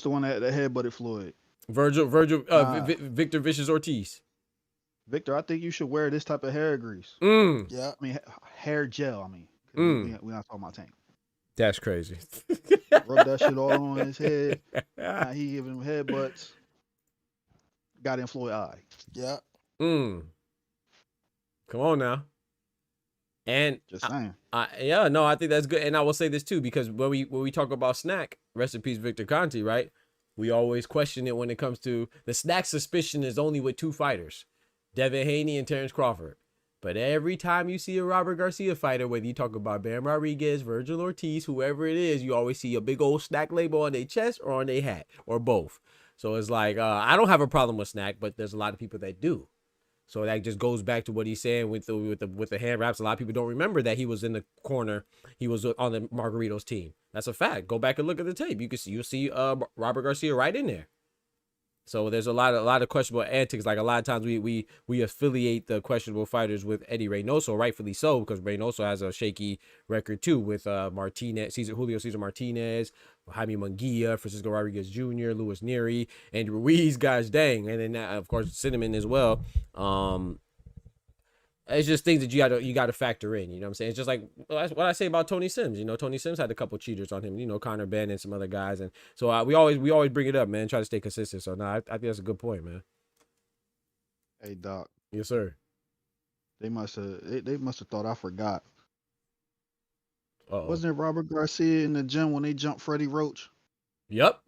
the one that headbutted Floyd? Victor Vicious Ortiz. Victor, I think you should wear this type of hair grease. Yeah. I mean, hair gel. I mean, we're not talking about tank. That's crazy. Rub that shit all on his head. He giving him headbutts. Got in Floyd eye. Yeah. Come on now. And just saying. I think that's good. And I will say this too, because when we talk about Snack, rest in peace, Victor Conti, right? We always question it when it comes to the Snack suspicion is only with 2 fighters, Devin Haney and Terrence Crawford. But every time you see a Robert Garcia fighter, whether you talk about Bam Rodriguez, Virgil Ortiz, whoever it is, you always see a big old Snack label on their chest or on their hat or both. So it's like I don't have a problem with Snack, but there's a lot of people that do. So that just goes back to what he's saying with the hand wraps. A lot of people don't remember that he was in the corner. He was on the Margaritos team. That's a fact. Go back and look at the tape. You'll see Robert Garcia right in there. So there's a lot of questionable antics. Like a lot of times we affiliate the questionable fighters with Eddie Reynoso, rightfully so, because Reynoso has a shaky record too with Julio Cesar Martinez, Jaime Munguia, Francisco Rodriguez Jr., Luis Nery, Andrew Ruiz, guys, dang, and then of course Cinnamon as well. It's just things that you got to factor in. You know what I'm saying? It's just like what I say about Tony Sims. You know, Tony Sims had a couple cheaters on him. You know, Connor Ben and some other guys, and so we always bring it up, man. Try to stay consistent. So I think that's a good point, man. Hey Doc. Yes, sir. They must have thought I forgot. Uh-oh. Wasn't it Robert Garcia in the gym when they jumped Freddie Roach? Yep.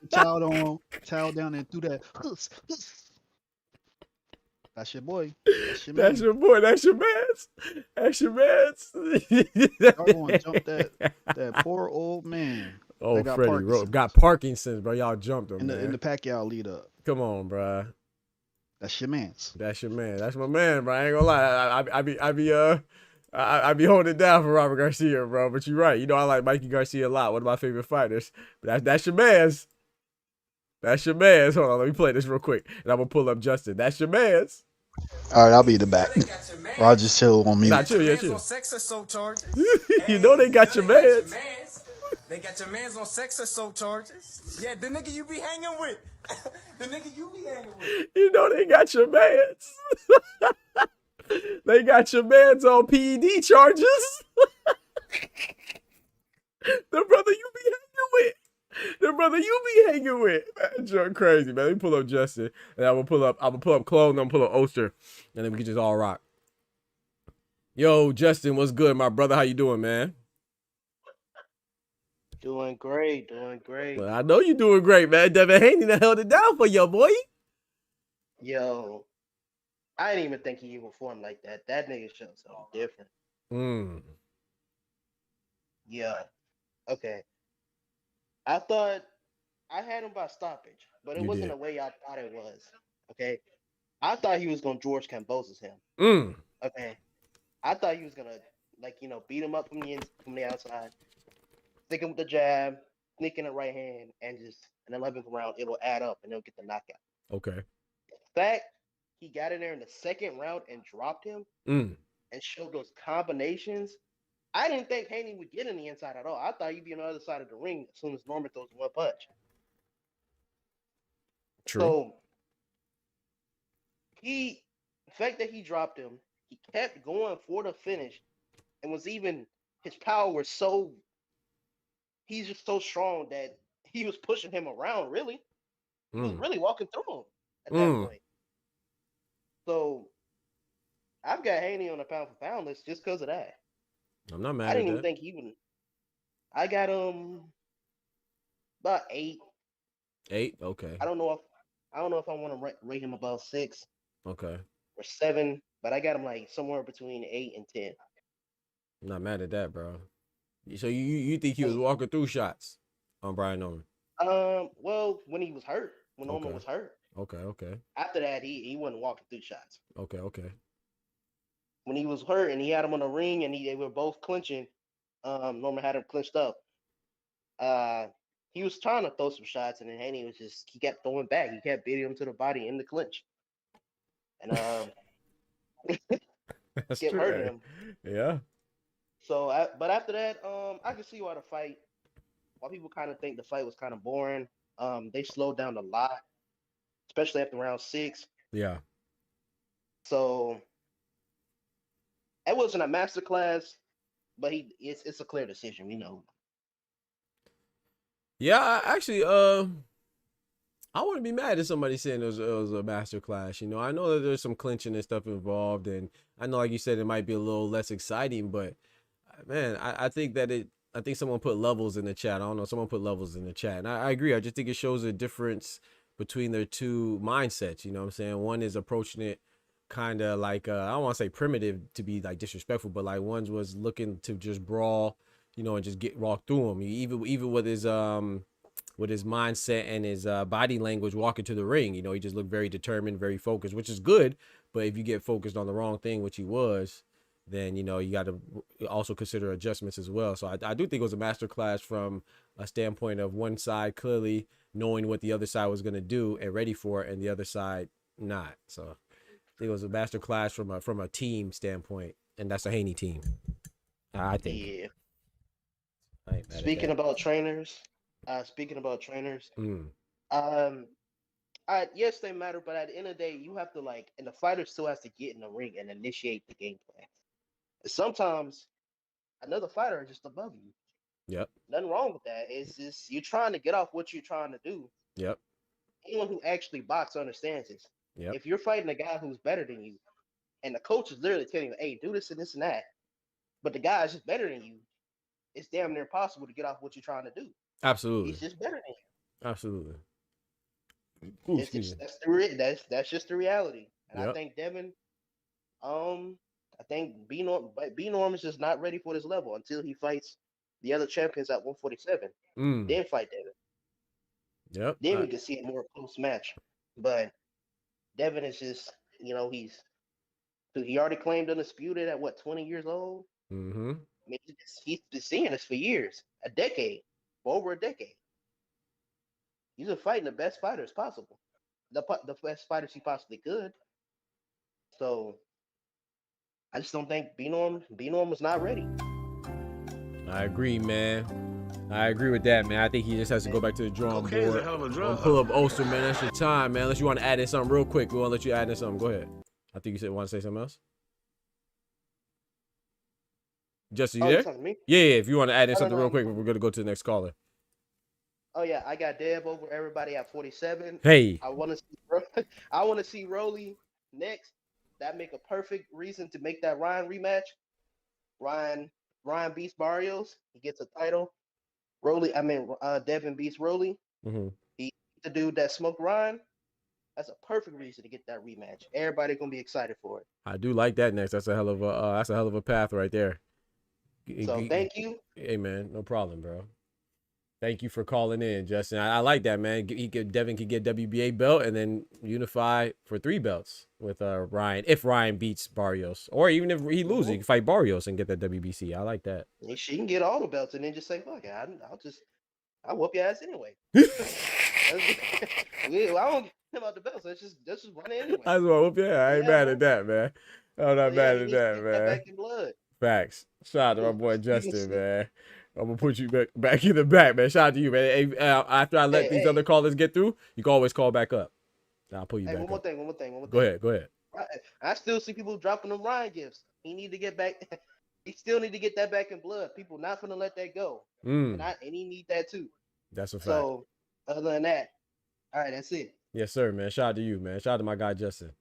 Towel down and threw that. That's your boy. That's your boy. That's your man's. That's your man's. Y'all gonna jump that poor old man. Oh, Freddie Roach got Parkinson's, bro. Y'all jumped him in the Pacquiao lead up. Come on, bro. That's your man's. That's your man. That's my man, bro. I ain't gonna lie. I be holding it down for Robert Garcia, bro. But you're right. You know I like Mikey Garcia a lot. One of my favorite fighters. But that's your man's. That's your man's. Hold on, let me play this real quick, and I'm gonna pull up Justin. That's your man's. All right, I'll be the back. Or I'll just chill on mute. Nah, chill, yeah, chill. Sex assault charges. You know they got your man's. They got your man's on sex assault charges. Yeah, the nigga you be hanging with. The nigga you be hanging with. You know they got your man's. They got your man's on PED charges. The brother you be hanging with. The brother you be hanging with. Man, Joe crazy, man. Let me pull up Justin. And I'm gonna pull up Clone, I'm gonna pull up Oster. And then we can just all rock. Yo, Justin, what's good, my brother? How you doing, man? Doing great, doing great. Well, I know you doing great, man. Devin Haney done held it down for you, boy. Yo, I didn't even think he even formed like that. That nigga showed something different. Yeah. Okay. I thought I had him by stoppage, but it wasn't the way I thought it was. Okay. I thought he was gonna George Kambosos him. Okay. I thought he was gonna beat him up from the outside, stick him with the jab, sneak in the right hand, and just an 11th round, it'll add up and they'll get the knockout. Okay. The fact he got in there in the second round and dropped him and showed those combinations. I didn't think Haney would get in the inside at all. I thought he'd be on the other side of the ring as soon as Norman throws one punch. True. So the fact that he dropped him, he kept going for the finish, and his power was he's just so strong that he was pushing him around. Really, he was really walking through him at that point. So I've got Haney on a pound for pound list just because of that. I'm not mad I at didn't that. even think he would. I got about 8. 8? Okay. I don't know if I want to rate him above 6. Okay. Or 7, but I got him like somewhere between 8 and 10. I'm not mad at that, bro. So you think he was walking through shots on Brian Norman? Well, when he was hurt, when Norman was hurt. Okay. After that, he wasn't walking through shots. Okay. When he was hurt and he had him on the ring and they were both clinching, Norman had him clinched up. He was trying to throw some shots, and then Haney he kept throwing back. He kept beating him to the body in the clinch. And That's kept true, hurting him. Yeah. So, but after that, I can see why people kind of think the fight was kind of boring. They slowed down a lot, especially after round 6. Yeah. So it wasn't a masterclass, but it's a clear decision, we know. Yeah, actually, I wouldn't be mad if somebody saying it was a master class. You know, I know that there's some clinching and stuff involved, and I know, like you said, it might be a little less exciting, but man, I think someone put levels in the chat. I don't know, someone put levels in the chat, and I agree. I just think it shows a difference between their two mindsets. You know what I'm saying? One is approaching it kind of like I don't want to say primitive to be like disrespectful, but like one was looking to just brawl, you know, and just get walk through him. Even with his his mindset and his body language walking to the ring. You know, he just looked very determined, very focused, which is good. But if you get focused on the wrong thing, which he was, then, you know, you got to also consider adjustments as well. So I do think it was a masterclass from a standpoint of one side clearly knowing what the other side was going to do and ready for it, and the other side not. So I think it was a masterclass from a team standpoint, and that's a Haney team, I think. Yeah. I ain't mad at Speaking that. about trainers, yes, they matter, but at the end of the day, you have to and the fighter still has to get in the ring and initiate the game plan. And sometimes another fighter is just above you. Yep. Nothing wrong with that. It's just you're trying to get off what you're trying to do. Yep. Anyone who actually boxes understands this. Yep. If you're fighting a guy who's better than you, and the coach is literally telling you, "Hey, do this and this and that," but the guy is just better than you, it's damn near impossible to get off what you're trying to do. Absolutely. He's just better than you. Absolutely. Ooh, That's just the reality. And Yep. I think Devin, I think B Norm is just not ready for this level until he fights the other champions at 147. Then fight Devin. Yep. Then we can see a more close match. But Devin is just, he already claimed undisputed at 20 years old. Mm-hmm. I mean, he's been seeing this for years, for over a decade. He's been fighting the best fighters possible, the best fighters he possibly could. So I just don't think B Norm was not ready. I agree, man. I agree with that, man. I think he just has to go back to the drawing board. is a hell of a drug. Pull up Ulster, man. That's your time, man. Unless you want to add in something real quick, we want to let you add in something. Go ahead. I think you said want to say something else. Justin, you you there? talking to me? Yeah. If you want to add in I don't something know. real quick, we're gonna go to the next caller. Oh yeah, I got Dev over everybody at 47. Hey. I want to see Rolly next. That make a perfect reason to make that Ryan rematch. Ryan beats Barrios. He gets a title. Devin beats Rolly. Mm-hmm. He the dude that smoked Ryan. That's a perfect reason to get that rematch. Everybody gonna be excited for it. I do like that next. That's a hell of a path right there. So thank you. Hey man, no problem, bro. Thank you for calling in, Justin. I like that, man. Devin could get WBA belt and then unify for 3 belts with Ryan. If Ryan beats Barrios, or even if he loses, he can fight Barrios and get that WBC. I like that. She can get all the belts and then just say, "Fuck it, I'll whoop your ass anyway." I don't care about the belts. Let's just run it anyway. I just want to whoop your ass. I ain't mad at that, man. I'm not mad at that, man. Back in blood. Facts. Shout out to my boy Justin, man. I'm gonna put you back in the back, man. Shout out to you, man. Hey, after I let these other callers get through, you can always call back up. I'll pull you back. One more thing. Go ahead. I still see people dropping them Ryan gifts. He need to get back. He still need to get that back in blood. People not gonna let that go, and he need that too. That's a fact. So other than that, all right, that's it. Yes, sir, man. Shout out to you, man. Shout out to my guy Justin.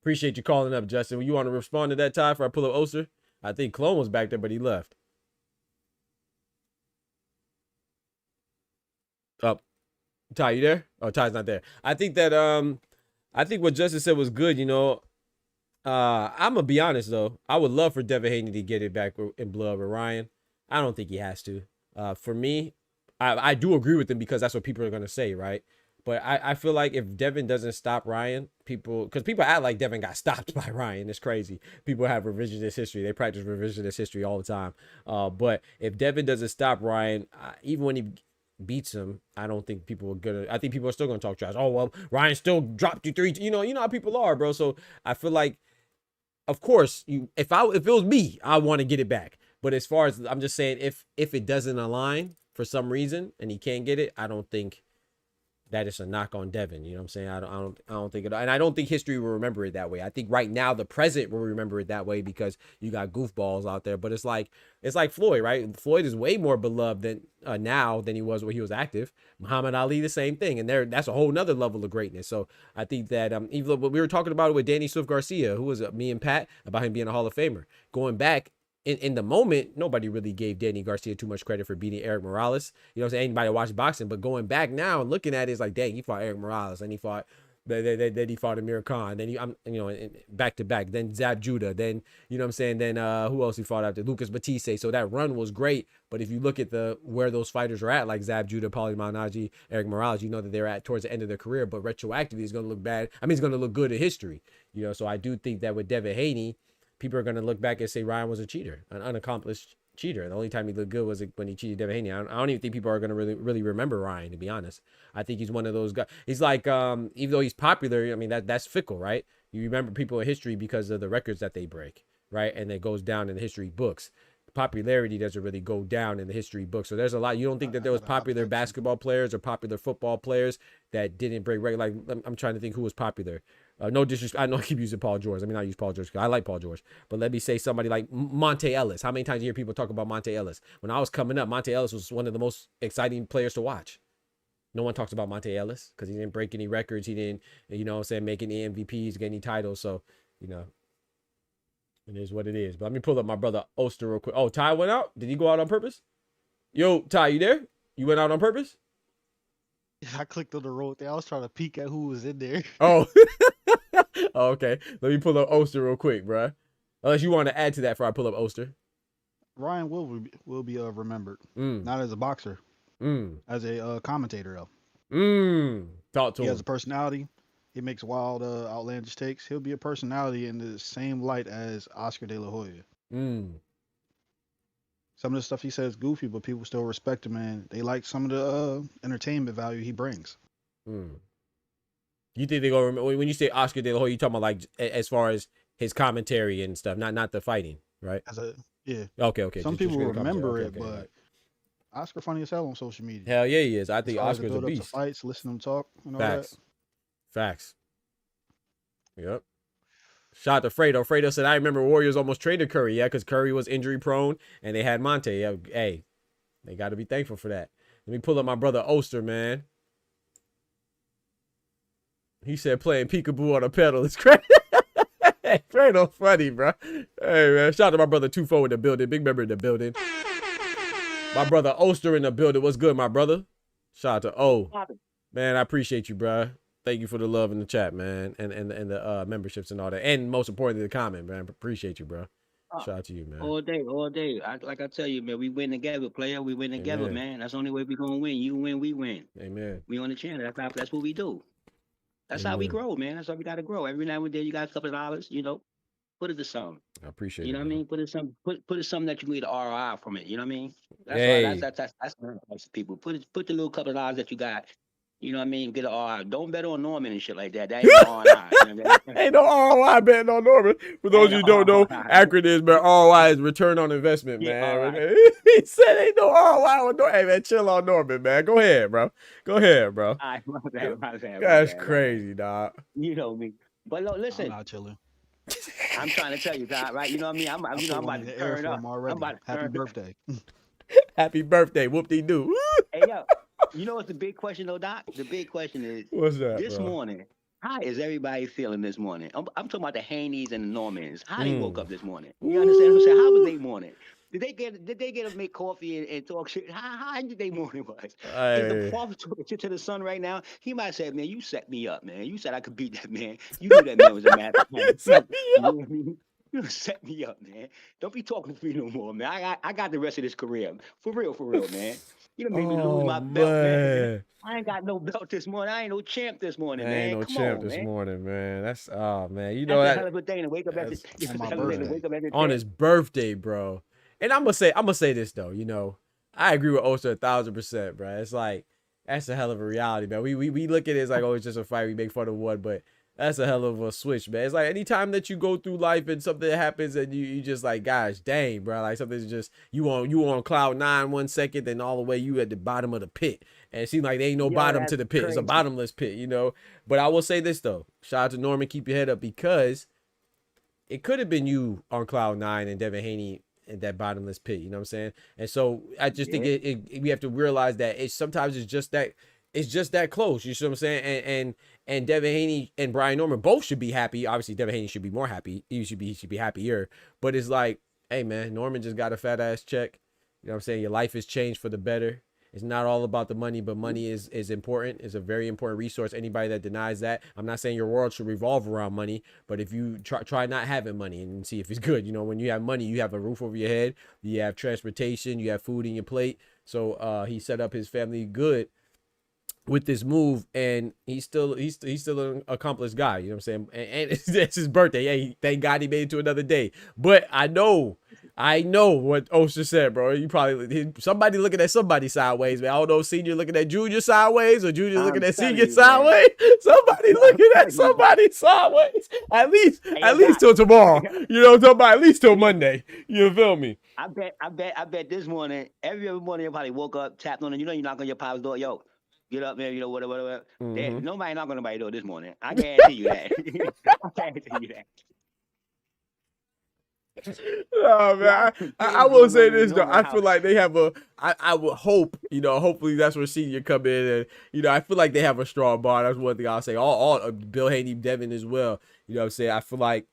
Appreciate you calling up, Justin. You want to respond to that, Ty, before I pull up Oster? I think Clone was back there, but he left. Up. Ty, you there? Oh, Ty's not there. I think that I think what Justin said was good, I'm gonna be honest though. I would love for Devin Haney to get it back in blood with Ryan. I don't think he has to. For me, I do agree with him because that's what people are gonna say, right? But I feel like if Devin doesn't stop Ryan, because people act like Devin got stopped by Ryan. It's crazy. People have revisionist history. They practice revisionist history all the time. But if Devin doesn't stop Ryan, even when he beats him, I don't think people are gonna. I think people are still gonna talk trash. Oh well, Ryan still dropped you 3. You know how people are, bro. So I feel like, of course, if it was me, I want to get it back. But as far as I'm just saying, if it doesn't align for some reason and he can't get it, I don't think that is a knock on Devin. You know what I'm saying? I don't think it, and I don't think history will remember it that way. I think right now the present will remember it that way because you got goofballs out there. But it's like Floyd, right? Floyd is way more beloved than now than he was when he was active. Muhammad Ali, the same thing, and that's a whole nother level of greatness. So I think that even though we were talking about it with Danny Swift Garcia, who was me and Pat, about him being a Hall of Famer, going back. In the moment, nobody really gave Danny Garcia too much credit for beating Eric Morales. You know what I'm saying? Anybody watch boxing, but going back now and looking at it, it's like, dang, he fought Eric Morales and he fought Then he fought Amir Khan. Then back to back. Then Zab Judah. Then you know what I'm saying. Then who else he fought after? Lucas Batiste. So that run was great. But if you look at where those fighters are at, like Zab Judah, Paulie Malignaggi, Eric Morales, you know that they're at towards the end of their career. But retroactively, it's going to look bad. I mean, it's going to look good in history. You know, so I do think that with Devin Haney, people are going to look back and say Ryan was a cheater, an unaccomplished cheater. The only time he looked good was when he cheated Devin Haney. I don't even think people are going to really remember Ryan, to be honest. I think he's one of those guys. He's like, even though he's popular, I mean, that's fickle, right? You remember people in history because of the records that they break, right? And it goes down in the history books. Popularity doesn't really go down in the history books. So there's a lot. You don't think that there was popular basketball players or popular football players that didn't break record? Like, I'm trying to think who was popular. No disrespect. I know I keep using Paul George. I mean, I use Paul George because I like Paul George. But let me say somebody like Monte Ellis. How many times do you hear people talk about Monte Ellis? When I was coming up, Monte Ellis was one of the most exciting players to watch. No one talks about Monte Ellis because he didn't break any records. He didn't, you know what I'm saying, make any MVPs, get any titles. So, you know, it is what it is. But let me pull up my brother Oster real quick. Oh, Ty went out? Did he go out on purpose? Yo, Ty, you there? You went out on purpose? I clicked on the road there. I was trying to peek at who was in there. Oh. Oh, okay. Let me pull up Oster real quick, bro. Unless you want to add to that before I pull up Oster. Ryan will be remembered. Not as a boxer. As a commentator, though. Talk to him. He has a personality. He makes wild, outlandish takes. He'll be a personality in the same light as Oscar De La Hoya. Some of the stuff he says is goofy, but people still respect him, and they like some of the entertainment value he brings. You think they go when you say Oscar De La Hoya, you talking about like as far as his commentary and stuff, not the fighting, right? Yeah. Okay. Some Just people straight remember commentary. it, but right. Oscar funny as hell on social media. Hell yeah, he is. I think As far as Oscar's the a build-up to beast. Fights, listen to him talk. And all Facts. that. Facts. Yep. Shout out to Fredo. Fredo said, I remember Warriors almost traded Curry. Yeah, because Curry was injury prone and they had Monte. Yeah, hey, they got to be thankful for that. Let me pull up my brother Oster, man. He said playing peekaboo on a pedal is crazy. Hey, Fredo funny, bro. Hey, man. Shout out to my brother Tufo in the building. Big member in the building. My brother Oster in the building. What's good, my brother? Shout out to O. Man, I appreciate you, bro. Thank you for the love in the chat, man, and the memberships and all that, and most importantly, the comment, man. Appreciate you, bro. Shout out to you, man. All day. Like I tell you, man, we win together, player. We win together, man. That's the only way we gonna win. You win, we win. Amen. We on the channel. That's what we do. That's how we grow, man. That's how we gotta grow. Every now and then, you got a couple of dollars, you know, put it to something. I appreciate it. You know what I mean? Put it something that you need an ROI from it. You know what I mean? That's Hey. why that's people. Put the little couple of dollars that you got. You know what I mean? Get an ROI. Don't bet on Norman and shit like that. That ain't ROI. You know Ain't no ROI betting on Norman. For those of you who don't know, acronyms, man, ROI is return on investment, man. He said ain't no ROI on Norman. Hey, man, chill on Norman, man. Go ahead, bro. That's crazy, dog. You know me. But look, listen. I'm not chilling. I'm trying to tell you, Todd, right? You know what I mean? I'm about to turn up. Happy birthday. Happy birthday. Whoop-de-doo. Hey, yo. You know what's the big question, though, Doc? The big question is, what's that, this bro? morning, how is everybody feeling this morning? I'm talking about the Haneys and the Normans. How they woke up this morning? You understand what I'm saying? How was they morning? Did they get to make coffee and talk shit? How did they morning was? If the father talking shit to the son right now, he might say, man, you set me up, man. You said I could beat that man. You knew that man was a master plan. Set me up. You know what I mean? You set me up, man. Don't be talking to me no more, man. I got the rest of this career. For real, man. You done made me lose my belt, man. I ain't got no belt this morning. I ain't no champ this morning, man. Ain't no Come champ on, this man. morning, man. That's man. You know That's a that hell of a thing to wake up on his birthday, bro. And I'm gonna say this though. You know, I agree with Oster 1,000%, bro. It's like that's a hell of a reality, man. We look at it as like, oh, it's just a fight. We make fun of one, but that's a hell of a switch, man. It's like anytime that you go through life and something happens and you just like, gosh, dang, bro, like something's just you on cloud 9 1 second, then all the way you at the bottom of the pit, and it seems like there ain't no bottom to the pit. It's a bottomless pit, you know. But I will say this though, shout out to Norman, keep your head up, because it could have been you on cloud 9 and Devin Haney in that bottomless pit. You know what I'm saying? And so I just think we have to realize that sometimes it's just that close. You see what I'm saying? And Devin Haney and Brian Norman both should be happy. Obviously, Devin Haney should be more happy. He should be happier. But it's like, hey man, Norman just got a fat ass check. You know what I'm saying? Your life has changed for the better. It's not all about the money, but money is important. It's a very important resource. Anybody that denies that, I'm not saying your world should revolve around money, but if you try not having money and see if it's good. You know, when you have money, you have a roof over your head, you have transportation, you have food in your plate. So he set up his family good with this move, and he's still an accomplished guy. You know what I'm saying? And it's his birthday. Yeah, thank God he made it to another day. But I know what Osha said, bro. You probably somebody looking at somebody sideways, man. I don't know, senior looking at junior sideways or junior looking at senior sideways. Somebody looking at somebody sideways. At least till tomorrow. You know what I'm talking about? At least till Monday. You feel me? I bet this morning, every morning everybody woke up, tapped on it. You know, you knock on your pop's door, yo. Get up, man. You know, whatever. Nobody knock on nobody's door this morning. I guarantee you that. I guarantee you that. Oh man, I will say this though. I feel like they have I would hope, you know, hopefully that's where senior come in, and you know, I feel like they have a strong bond. That's one thing I'll say. All Bill Haney, Devin as well. You know what I'm saying? I feel like,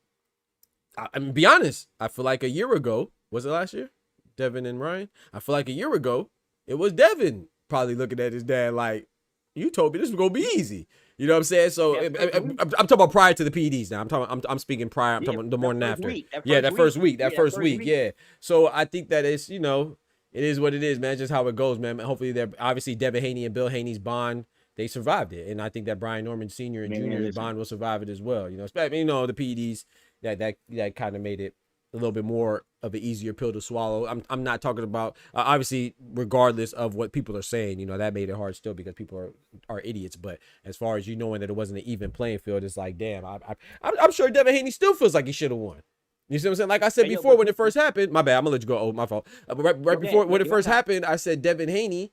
I mean, be honest, I feel like a year ago, was it last year? Devin and Ryan? I feel like a year ago, it was Devin probably looking at his dad like, you told me this was gonna be easy. You know what I'm saying? So I'm talking about prior to the PEDs now. I'm speaking prior. I'm talking about the morning after. That first week. Yeah. So I think that it's, you know, it is what it is, man. Just how it goes, man. Hopefully they're obviously Devin Haney and Bill Haney's bond, they survived it. And I think that Brian Norman Sr. and Jr.'s bond will survive it as well. You know, especially, you know, the PEDs that kind of made it a little bit more of an easier pill to swallow. I'm not talking about obviously, regardless of what people are saying, you know, that made it hard still because people are idiots. But as far as you knowing that it wasn't an even playing field, it's like, damn, I'm sure Devin Haney still feels like he should have won. You see what I'm saying? Like I said before, when it first happened, my bad, I'm gonna let you go. Oh, my fault. Right before when it first happened, I said Devin Haney.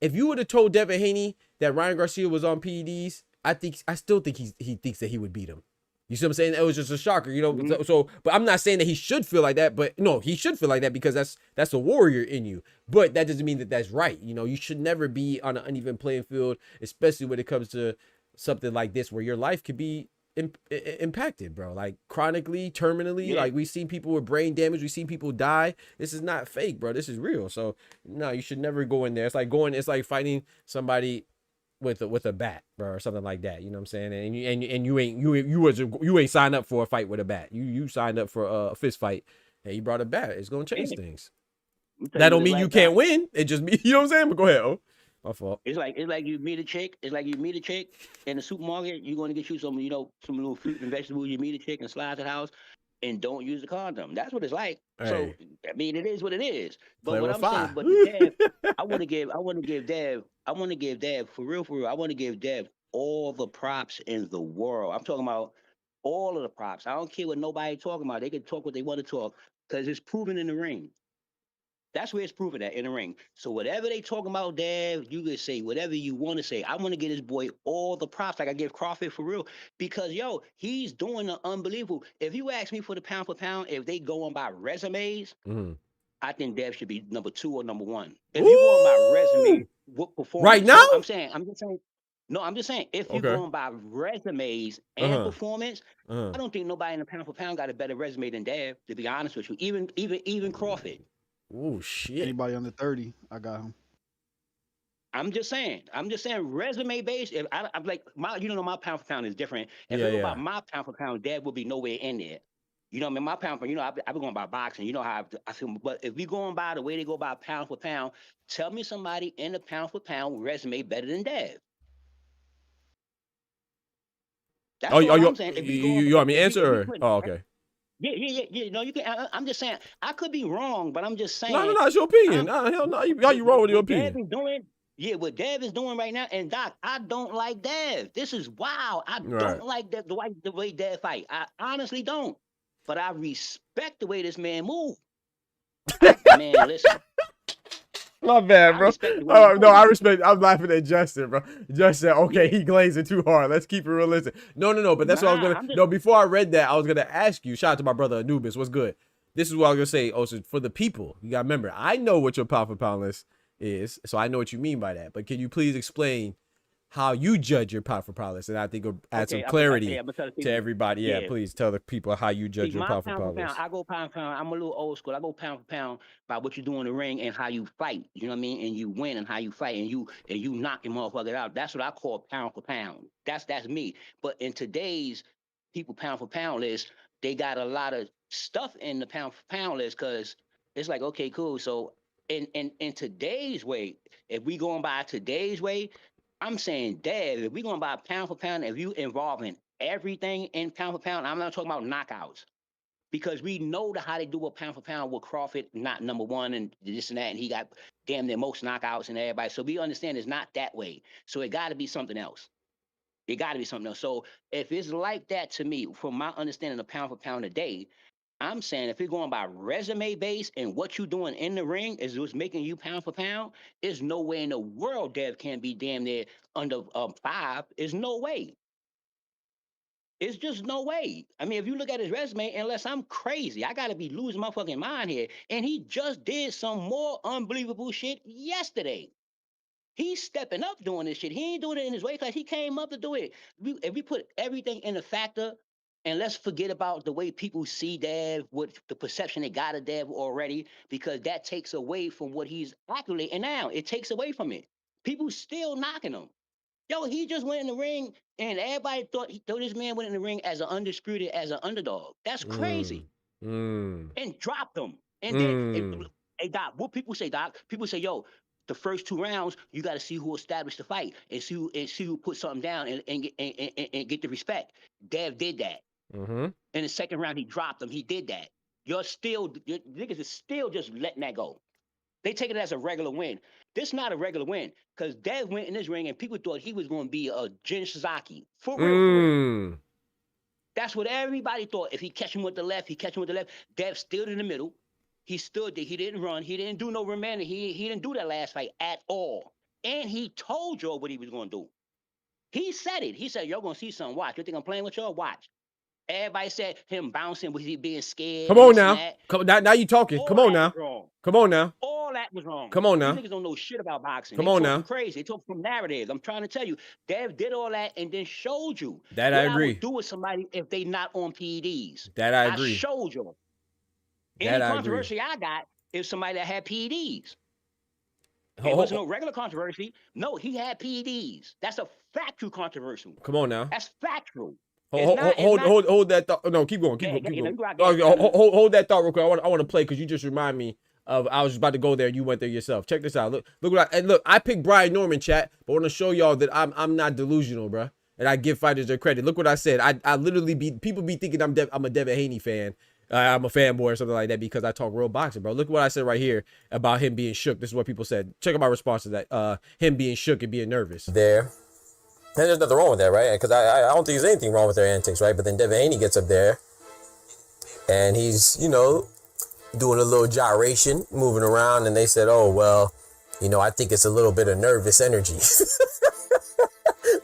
If you would have told Devin Haney that Ryan Garcia was on PEDs, I still think he thinks that he would beat him. You see what I'm saying? It was just a shocker, you know. So, but I'm not saying that he should feel like that. But no, he should feel like that because that's a warrior in you. But that doesn't mean that that's right. You know, you should never be on an uneven playing field, especially when it comes to something like this, where your life could be impacted, bro. Like chronically, terminally. Yeah. Like we've seen people with brain damage. We've seen people die. This is not fake, bro. This is real. So no, you should never go in there. It's like fighting somebody with a bat, bro, or something like that. You know what I'm saying? And you ain't signed up for a fight with a bat. You signed up for a fist fight, and you brought a bat. It's gonna change things. That don't mean you can't win. It just mean, you know what I'm saying? But go ahead. Oh, my fault. It's like you meet a chick. It's like you meet a chick in the supermarket. You're gonna get you some, you know, some little fruit and vegetables. You meet a chick and slide to the house, and don't use the condom. That's what it's like. Hey. So I mean, it is what it is. But what I'm saying, but the Dev, I want to give Dev for real. I want to give Dev all the props in the world. I'm talking about all of the props. I don't care what nobody talking about. They can talk what they want to talk because it's proven in the ring. That's where it's proven at, in the ring. So whatever they talking about, Dev, you can say whatever you want to say. I want to give this boy all the props like I give Crawford for real. Because, yo, he's doing the unbelievable. If you ask me for the pound for pound, if they go on by resumes, I think Dev should be number 2 or number 1. If you going by resume, what performance? Right now? I'm just saying, if you're going by resumes and performance, I don't think nobody in the pound for pound got a better resume than Dev, to be honest with you. Even Crawford. Oh shit! Anybody under 30, I got him. I'm just saying, resume based. If I'm like my pound for pound is different. If you go about my pound for pound, Dad will be nowhere in there. You know what I mean? My pound for, you know, I've been going by boxing. You know how I feel. But if we going by the way they go by pound for pound, tell me somebody in the pound for pound resume better than Dad. That's what I'm saying. You want me to answer? Oh, okay. Yeah. No, you can. I'm just saying. I could be wrong, but I'm just saying. No, it's your opinion. Hell no. How you wrong with your opinion? What Dev is doing right now, and Doc, I don't like Dev. This is wow. I don't like Dev, the way Dev fight. I honestly don't. But I respect the way this man move. Man, listen. My bad, bro. I respect. I'm laughing at Justin, bro. Justin said, okay, he glazing too hard. Let's keep it realistic. No. But that's what I was going to. No, before I read that, I was going to ask you. Shout out to my brother Anubis. What's good? This is what I was going to say. Oh, so for the people, you got to remember, I know what your pound for pound list is. So I know what you mean by that. But can you please explain how you judge your pound for pound list, and I think it'll add some Okay, clarity I'm gonna to everybody. Yeah, please tell the people how you judge See, your my pound for pound for pound pound, list. I go pound for pound. I'm a little old school. I go pound for pound by what you do in the ring and how you fight. You know what I mean? And you win and how you fight and you knock your motherfucker out. That's what I call pound for pound. That's me. But in today's people pound for pound list, they got a lot of stuff in the pound for pound list because it's like, okay, cool. So in today's way, if we going by today's way, I'm saying, Dad, if we going by pound for pound, if you involving everything in pound for pound, I'm not talking about knockouts because we know how they do a pound for pound with Crawford, not number one and this and that, and he got damn near most knockouts and everybody. So we understand it's not that way. So it got to be something else. It got to be something else. So if it's like that to me, from my understanding of pound for pound today, I'm saying if you're going by resume base and what you're doing in the ring is what's making you pound for pound, there's no way in the world Dev can be damn near under 5. There's no way. It's just no way. I mean, if you look at his resume, unless I'm crazy, I gotta be losing my fucking mind here. And he just did some more unbelievable shit yesterday. He's stepping up doing this shit. He ain't doing it in his weight class. He came up to do it. If we put everything in a factor, and let's forget about the way people see Dev, what the perception they got of Dev already, because that takes away from what he's accumulating now. It takes away from it. People still knocking him. Yo, he just went in the ring, and everybody thought this man went in the ring as an undisputed, as an underdog. That's crazy. And dropped him. And then, hey, Doc, what people say, Doc? People say, yo, the first 2 rounds, you got to see who established the fight and see who put something down and get the respect. Dev did that. In the second round, he dropped him. He did that. Your niggas is still just letting that go. They take it as a regular win. This is not a regular win because Dev went in this ring and people thought he was going to be a Jin Suzuki. For real. That's what everybody thought. If he catch him with the left, Dev stood in the middle. He stood there. He didn't run. He didn't do no remaining. He didn't do that last fight at all. And he told y'all what he was going to do. He said it. He said, y'all going to see something. Watch. You think I'm playing with y'all? Watch. Everybody said him bouncing, was he being scared? Come on now. Now you talking. Come on now. Come on now. All that was wrong. Come on now. These niggas don't know shit about boxing. Come on They now. talking crazy. They talk from narratives. I'm trying to tell you. Dev did all that and then showed you. That what I agree. I would do with somebody if they not on PEDs. That I agree. I showed you. That Any I controversy agree. I got is somebody that had PEDs. It wasn't no regular controversy. No, he had PEDs. That's a factual controversy. Come on now. That's factual. Hold that thought. No, keep going. Keep going. Hold that thought real quick. I want to play because you just remind me of. I was about to go there. You went there yourself. Check this out. Look what I picked Brian Norman, chat, but I want to show y'all that I'm not delusional, bro. And I give fighters their credit. Look what I said. I literally people be thinking I'm a Devin Haney fan. I'm a fanboy or something like that because I talk real boxing, bro. Look what I said right here about him being shook. This is what people said. Check out my response to that. Him being shook and being nervous. There. And there's nothing wrong with that, right? Because I don't think there's anything wrong with their antics, right? But then Devin Haney gets up there and he's, doing a little gyration, moving around. And they said, oh, well, I think it's a little bit of nervous energy.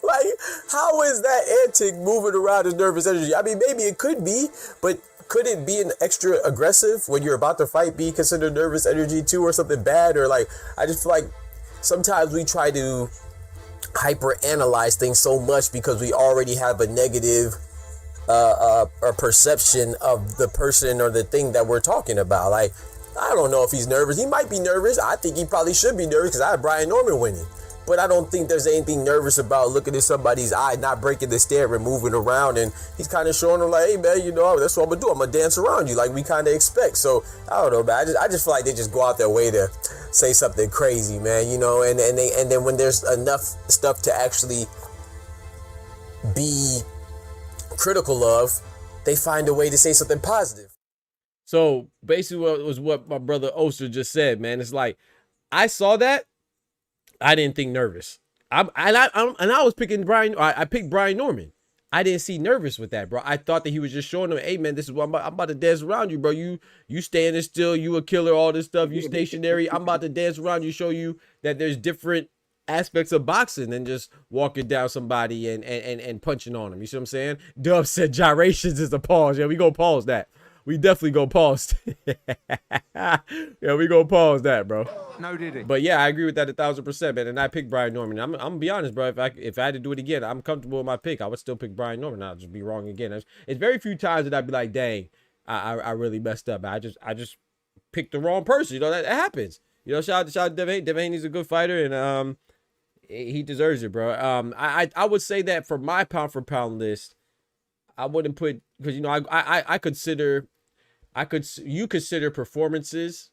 Like, how is that antic moving around as nervous energy? I mean, maybe it could be, but could it be an extra aggressive when you're about to fight be considered nervous energy too or something bad? Or like, I just feel like sometimes we try to hyper analyze things so much because we already have a negative perception of the person or the thing that we're talking about. Like, I don't know if he's nervous. He might be nervous. I think he probably should be nervous because I have Brian Norman winning. But I don't think there's anything nervous about looking at somebody's eye, not breaking the stare and moving around. And he's kind of showing them like, hey, man, that's what I'm going to do. I'm going to dance around you like we kind of expect. So, I don't know, man. I just feel like they just go out their way to say something crazy, man, and then when there's enough stuff to actually be critical of, they find a way to say something positive. So, basically what my brother Oster just said, man. It's like, I saw that. I didn't think nervous. I was picking Brian. I picked Brian Norman. I didn't see nervous with that, bro. I thought that he was just showing them, hey, man, this is what I'm about to dance around you, bro. You standing still. You a killer, all this stuff. You stationary. I'm about to dance around you, show you that there's different aspects of boxing than just walking down somebody and punching on them. You see what I'm saying? Dub said gyrations is a pause. Yeah, we gonna pause that. we definitely gonna pause. Yeah, we gonna pause that, bro. No, did he? But yeah, I agree with that 1,000%, man. And I picked Brian Norman. I'm gonna be honest, bro. If I had to do it again, I'm comfortable with my pick. I would still pick Brian Norman. I'll just be wrong again. It's very few times that I'd be like, dang, I really messed up. I just picked the wrong person. You know, that happens. You know, shout out to Devin Haney. Devin Haney's a good fighter, and he deserves it, bro. I would say that for my pound for pound list, I wouldn't put, because you know I consider you consider performances,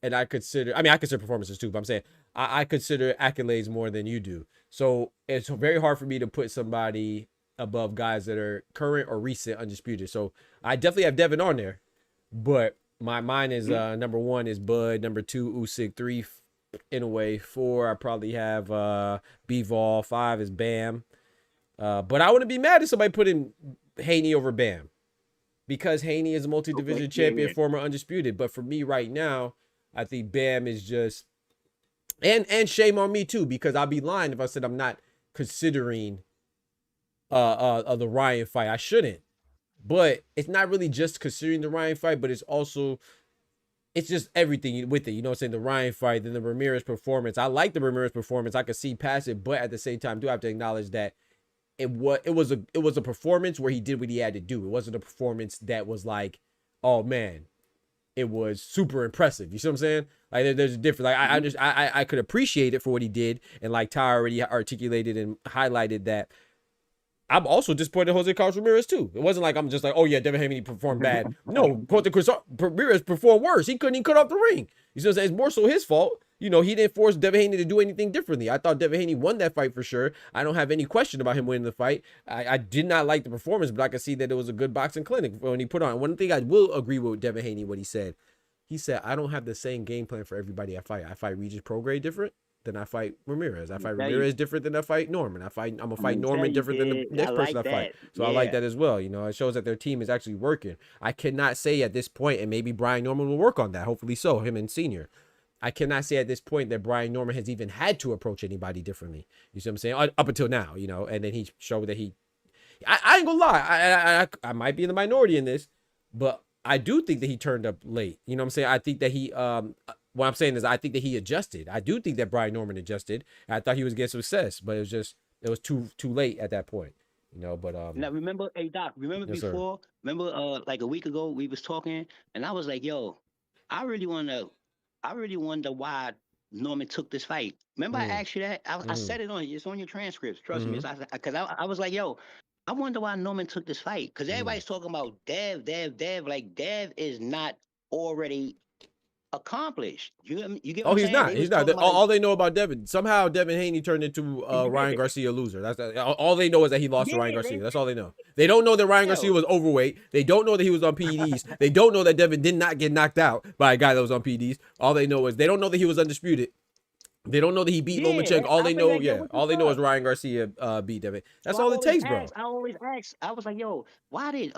and I consider performances too, but I'm saying I consider accolades more than you do. So it's very hard for me to put somebody above guys that are current or recent undisputed. So I definitely have Devin on there, but mine is number 1 is Bud, number 2 Usyk, 3 in a way, 4 I probably have B-Vol, 5 is Bam. But I wouldn't be mad if somebody put in Haney over Bam, because Haney is a multi-division champion, former undisputed. But for me right now, I think Bam is just, and shame on me too, because I'll be lying if I said I'm not considering the Ryan fight. I shouldn't. But it's not really just considering the Ryan fight, but it's just everything with it. You know what I'm saying? The Ryan fight, then the Ramirez performance. I like the Ramirez performance. I could see past it, but at the same time, do have to acknowledge that it was a performance where he did what he had to do. It wasn't a performance that was like, oh man, it was super impressive. You see what I'm saying? Like there's a difference. Like I could appreciate it for what he did, and like Ty already articulated and highlighted that. I'm also disappointed in Jose Carlos Ramirez too. It wasn't like I'm just like, oh yeah, Devin Haney performed bad. No, Ramirez performed worse. He couldn't even cut off the ring. You see what I'm saying? It's more so his fault. You know, he didn't force Devin Haney to do anything differently. I thought Devin Haney won that fight for sure. I don't have any question about him winning the fight. I did not like the performance, but I could see that it was a good boxing clinic when he put on. One thing I will agree with Devin Haney, what he said, I don't have the same game plan for everybody I fight. I fight Regis Prograis different than I fight Ramirez. I fight Ramirez different than I fight Norman. I'm gonna fight Norman different than the next person I fight. So I like that as well. You know, it shows that their team is actually working. I cannot say at this point, and maybe Brian Norman will work on that. Hopefully so, him and Senior. I cannot say at this point that Brian Norman has even had to approach anybody differently. You see what I'm saying? Up until now, you know, and then he showed that I ain't gonna lie. I might be in the minority in this, but I do think that he turned up late. You know what I'm saying? I think that he, what I'm saying is I think that he adjusted. I do think that Brian Norman adjusted. I thought he was getting success, but it was too late at that point. You know, but now remember, hey Doc, yes, before? Sir. Remember like a week ago we was talking, and I was like, yo, I really wonder why Norman took this fight. Remember I asked you that? I said it's on your transcripts. Trust me, because I was like, yo, I wonder why Norman took this fight, because everybody's talking about Dev. Like Dev is not already accomplished. You get? Oh, he's not. He's not. All they know about Devin, somehow Devin Haney turned into Ryan Garcia loser. That's all they know is that he lost to Ryan Garcia. That's all they know. They don't know that Ryan Garcia was overweight. They don't know that he was on PEDs. They don't know that Devin did not get knocked out by a guy that was on PEDs. All they know is they don't know that he was undisputed. They don't know that he beat Lomachenko. All they know, all they know is Ryan Garcia beat Devin. That's all it takes, bro. I always ask. I was like, yo, why did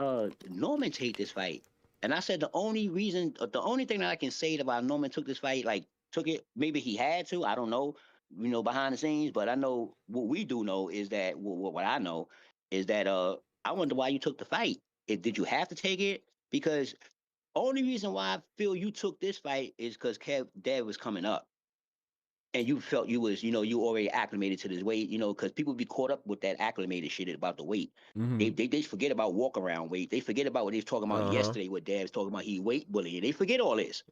Norman take this fight? And I said the only thing that I can say about Norman took this fight, like took it, maybe he had to, I don't know, you know, behind the scenes, but I know what we do know is that what I know is that I wonder why you took the fight. Did you have to take it? Because only reason why I feel you took this fight is because Dev was coming up. And you felt you already acclimated to this weight, you know, because people be caught up with that acclimated shit about the weight. They forget about walk around weight. They forget about what they was talking about yesterday, what Dad's talking about. He weight bullying. They forget all this.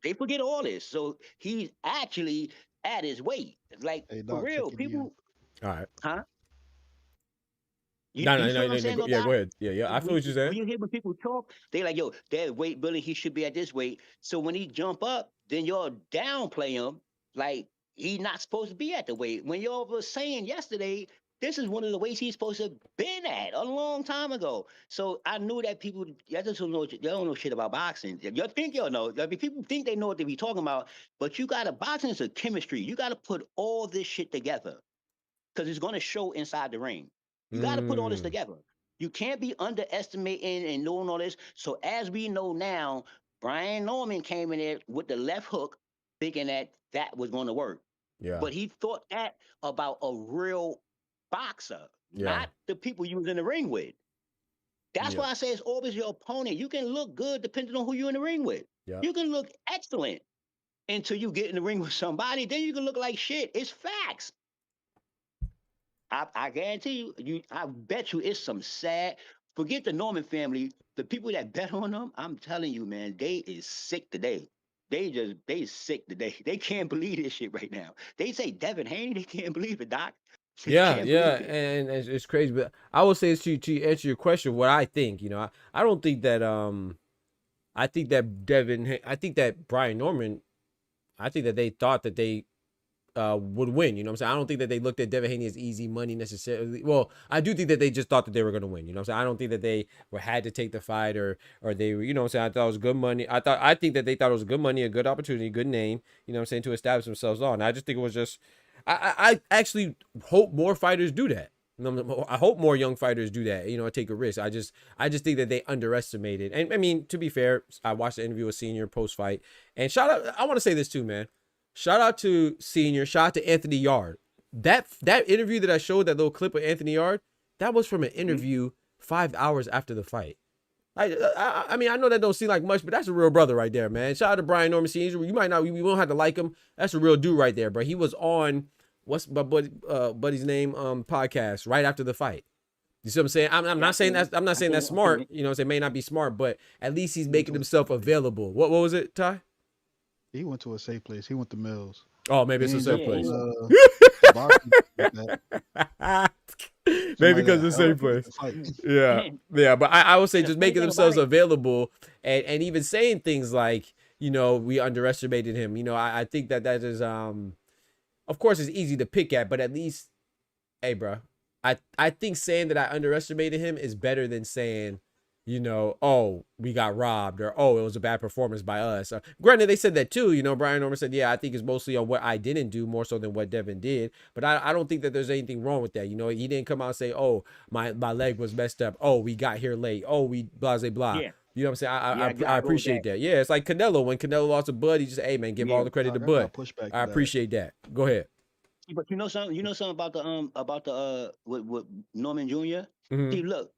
They forget all this. So he's actually at his weight. Like, hey, for real, people. All right. Huh? No, yeah, go ahead. Yeah. I feel what you're saying. When you hear when people talk, they like, yo, Dad weight bullying. He should be at this weight. So when he jump up, then y'all downplay him. Like, he's not supposed to be at the weight. When y'all was saying yesterday, this is one of the weights he's supposed to have been at a long time ago. So I knew that people, y'all just don't know shit about boxing. Y'all think y'all know. I mean, people think they know what they be talking about, but boxing is a chemistry. You got to put all this shit together because it's going to show inside the ring. You got to put all this together. You can't be underestimating and doing all this. So as we know now, Brian Norman came in there with the left hook, thinking that was going to work. Yeah. But he thought that about a real boxer, not the people you was in the ring with. That's why I say it's always your opponent. You can look good depending on who you're in the ring with. You can look excellent until you get in the ring with somebody. Then you can look like shit. It's facts. I guarantee you, I bet you it's some sad. Forget the Norman family. The people that bet on them, I'm telling you, man, they is sick today. They sick today. They can't believe this shit right now. They say Devin Haney, they can't believe it, Doc. Yeah, and it's crazy. But I will say to answer your question, what I think, I don't think that I think that Brian Norman, I think that they thought that they would win. You know what I'm saying? I don't think that they looked at Devin Haney as easy money necessarily. Well, I do think that they just thought that they were going to win. You know what I'm saying? I don't think that they had to take the fight or they were, you know what I'm saying? I thought it was good money. I think that they thought it was good money, a good opportunity, good name, you know what I'm saying, to establish themselves on. I just think it was just, I actually hope more fighters do that. I hope more young fighters do that, take a risk. I just think that they underestimated. And I mean, to be fair, I watched the interview with Senior post-fight. And shout out, I want to say this too, man. Shout out to Senior. Shout out to Anthony Yard. That interview that I showed, that little clip of Anthony Yard, that was from an interview 5 hours after the fight. I mean, I know that don't seem like much, but that's a real brother right there, man. Shout out to Brian Norman Senior. You might not, we won't have to like him. That's a real dude right there, bro. He was on what's my buddy's name podcast right after the fight. You see what I'm saying? I'm not saying that's smart. You know, it may not be smart, but at least he's making himself available. What was it, Ty? He went to a safe place. He went to Mills. Oh, maybe it's a safe place. Maybe because it's a safe place. Yeah. But I would say just making themselves available and even saying things like, we underestimated him. I think that is, of course, it's easy to pick at, but at least, hey, bro, I think saying that I underestimated him is better than saying, oh, we got robbed, or oh, it was a bad performance by us. Granted, they said that too. Brian Norman said, yeah, I think it's mostly on what I didn't do more so than what Devin did. But I don't think that there's anything wrong with that. He didn't come out and say, oh, my leg was messed up. Oh, we got here late. Oh, we blah, blah, blah. Yeah. You know what I'm saying? I appreciate that. Yeah, it's like Canelo. When Canelo lost to Bud, he just said, hey, man, give all the credit to Bud. I appreciate that. Go ahead. But you know something about the with Norman Jr. See, look,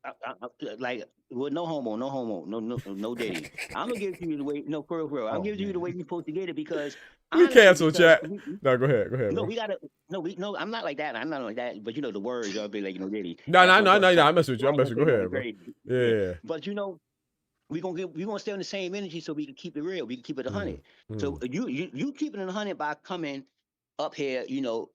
like with no homo, no dating. I'm gonna give you the way. No, for real. I'm giving you the way you're supposed to get it because we cancel chat. No, go ahead. No, we gotta. No, I'm not like that. I'm not like that. But the words are be like dating. No. I mess with you. Go ahead, bro. Yeah. But we're gonna stay on the same energy so we can keep it real. We can keep it 100. So you keeping it 100 by coming up here,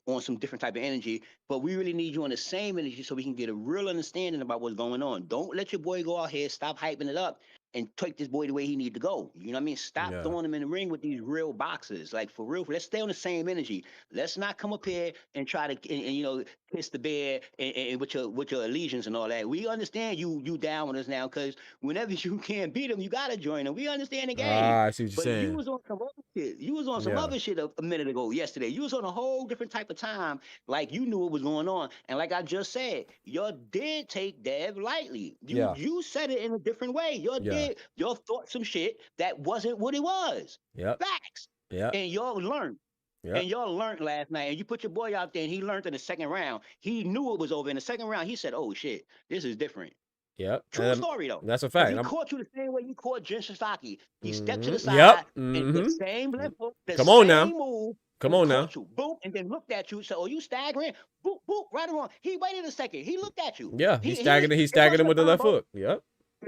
on some different type of energy, but we really need you on the same energy so we can get a real understanding about what's going on. Don't let your boy go out here, stop hyping it up, and take this boy the way he need to go. You know what I mean? Stop throwing him in the ring with these real boxers. Like, for real, let's stay on the same energy. Let's not come up here and try to, and kiss the bear and with your allegiance and all that. We understand you down with us now, because whenever you can't beat him, you gotta join him. We understand the game. I see what you're saying. You was on some other shit. You was on some other shit a minute ago, yesterday. You was on a whole different type of time, like you knew what was going on. And like I just said, you did take Dev lightly. You said it in a different way. Y'all thought some shit that wasn't what it was. Facts. And y'all learned. And y'all learned last night. And you put your boy out there and he learned in the second round. He knew it was over. In the second round, he said, oh shit, this is different. True story though. That's a fact. He caught you the same way you caught Jen Sasaki. He stepped to the side and the same left hook, the Come on same now. move. Come on now. You, boom, and then looked at you. So, oh, you staggering? Boop, boop, right or wrong. He waited a second. He looked at you. Yeah, he staggered him with the left hook. The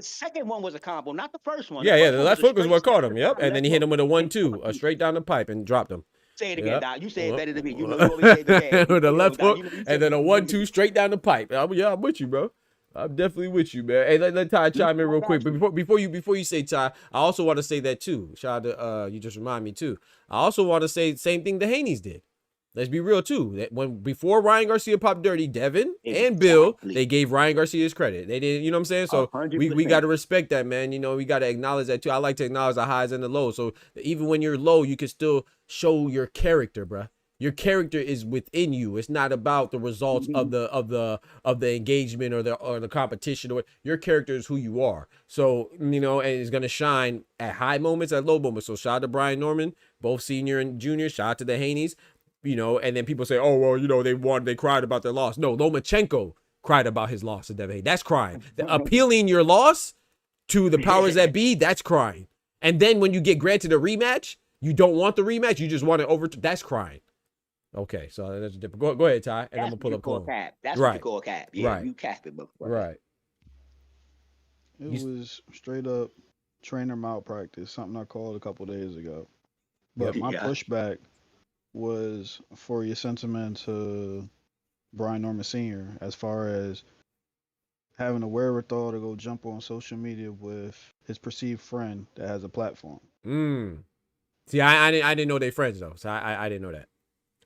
second one was a combo, not the first one. The left hook was what caught him. And then he hit him with a 1-2, straight down the pipe, and dropped him. Say it again, Doc. You say it better than me. You know you always say it with a left hook, and then a 1-2 straight down the pipe. I'm with you, bro. I'm definitely with you, man. Hey, let Ty chime in real quick. But before you say Ty, I also want to say that too. Shout out to you just remind me too. I also want to say the same thing the Haneys did. Let's be real too. That before Ryan Garcia popped dirty, Devin and Bill, they gave Ryan Garcia his credit. They didn't, you know what I'm saying? So 100%. we got to respect that, man. We got to acknowledge that too. I like to acknowledge the highs and the lows. So even when you're low, you can still show your character, bro. Your character is within you. It's not about the results of the engagement or the competition. Or your character is who you are. So and it's gonna shine at high moments, at low moments. So shout out to Brian Norman, both senior and junior. Shout out to the Haneys. And then people say, oh well, they won, they cried about their loss. No, Lomachenko cried about his loss to Devin Haney. That's crying. Appealing your loss to the powers that be, that's crying. And then when you get granted a rematch, you don't want the rematch. You just want it over. That's crying. Okay, so that's different. Go ahead, Ty, and I'm gonna pull up Clone. That's what you call cap. Yeah, right. You cap it, but right. It was straight up trainer malpractice, something I called a couple days ago. But my pushback was for your sentiment to Brian Norman Sr. as far as having the wherewithal to go jump on social media with his perceived friend that has a platform. See, I didn't know they friends though, so I didn't know that.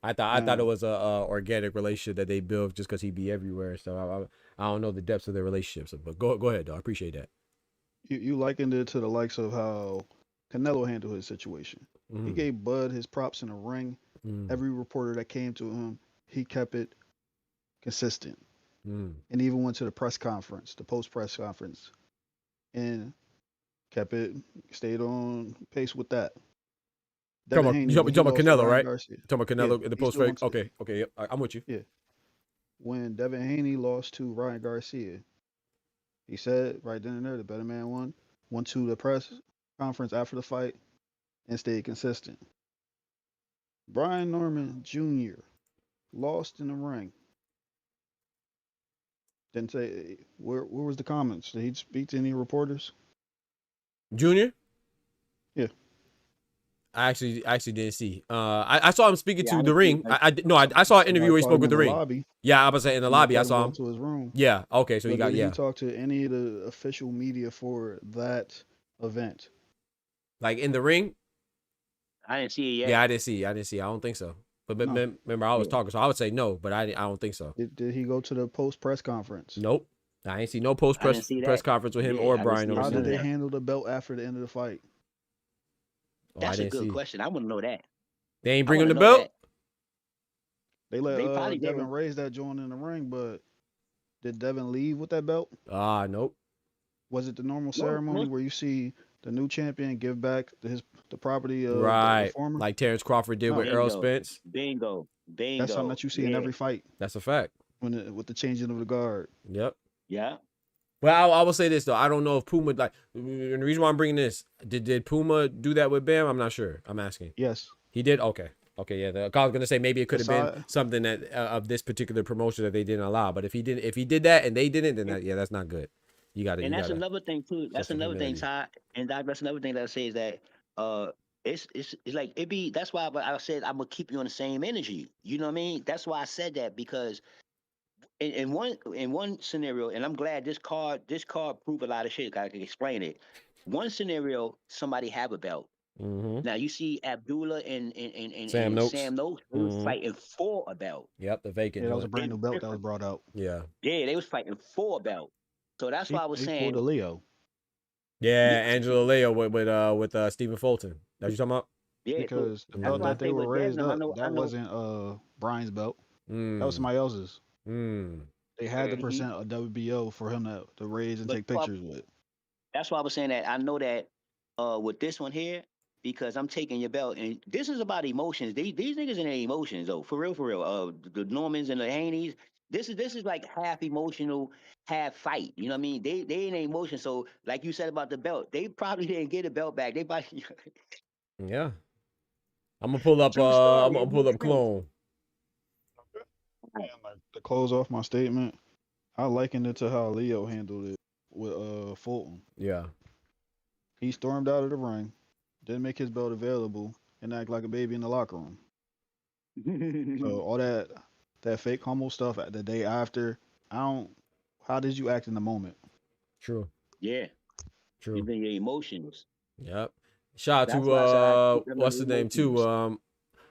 I thought it was a organic relationship that they built just because he'd be everywhere. So I don't know the depths of their relationships. But go ahead, though. I appreciate that. You likened it to the likes of how Canelo handled his situation. He gave Bud his props in the ring. Every reporter that came to him, he kept it consistent. And even went to the press conference, the post-press conference, and stayed on pace with that. You talking about Canelo, right? Talking about Canelo in the post-fight? Okay, yep, I'm with you. Yeah. When Devin Haney lost to Ryan Garcia, he said right then and there, the better man won. Went to the press conference after the fight and stayed consistent. Brian Norman Jr. lost in the ring. Didn't say where was the comments? Did he speak to any reporters? Junior? Yeah. I actually didn't see. I saw him speaking to the ring. I saw an interview where he spoke with the ring. Lobby. Yeah, I was saying in the lobby. I saw him to his room. Yeah. Okay. So did he talk to any of the official media for that event? Like in the ring? I didn't see it yet. Yeah, I didn't see. I don't think so. But remember, I was talking, so I would say no, but I don't think so. Did he go to the post press conference? Nope. I ain't see no post press conference with him or Brian. How did they handle the belt after the end of the fight? That's a good question. I want to know that. They ain't bring him the belt? They let Devin raise that joint in the ring, but did Devin leave with that belt? Nope. Was it the normal ceremony where you see the new champion give back the property of the former? Like Terrence Crawford did with Earl Spence? Bingo. That's something that you see in every fight. That's a fact. With the changing of the guard. Yep. Yeah. Well, I will say this though. I don't know if Puma and the reason why I'm bringing this, did Puma do that with Bam? I'm not sure. I'm asking. Yes. He did. Okay. Yeah. I was gonna say maybe it could have been something that of this particular promotion that they didn't allow. But if he did that and they didn't, then that's not good. You got to. And that's another thing too. That's another thing, Ty. And that's another thing that I say is that it's like it be. That's why I said I'm gonna keep you on the same energy. You know what I mean? That's why I said that because. In one scenario, and I'm glad this card proved a lot of shit. I can explain it. One scenario, somebody have a belt. Now you see Abdullah and Sam Noakes. They was fighting for a belt. Yep, the vacant. Yeah, that was a brand new belt that was brought out. Yeah. Yeah, they was fighting for a belt. So that's why I was saying. Pulled a Leo. Yeah, Angela Leo with Stephen Fulton. That you talking about? Yeah, because the belt that they were raised up, that wasn't Brian's belt. That was somebody else's. They had to present a WBO for him to raise and take pictures with. That's why I was saying that I know that with this one here, because I'm taking your belt, and this is about emotions. These niggas in their emotions though, for real. The Normans and the Haneys, this is like half emotional, half fight. You know what I mean? They in their emotions. So like you said about the belt, they probably didn't get a belt back. They probably. Yeah. I'm gonna pull up. I'm gonna pull up Clone. And to close off my statement, I likened it to how Leo handled it with Fulton. Yeah. He stormed out of the ring, didn't make his belt available, and act like a baby in the locker room. So all that fake humble stuff at the day after, how did you act in the moment? True. Yeah. True. Even your emotions. Yep. Shout out to what's the name too?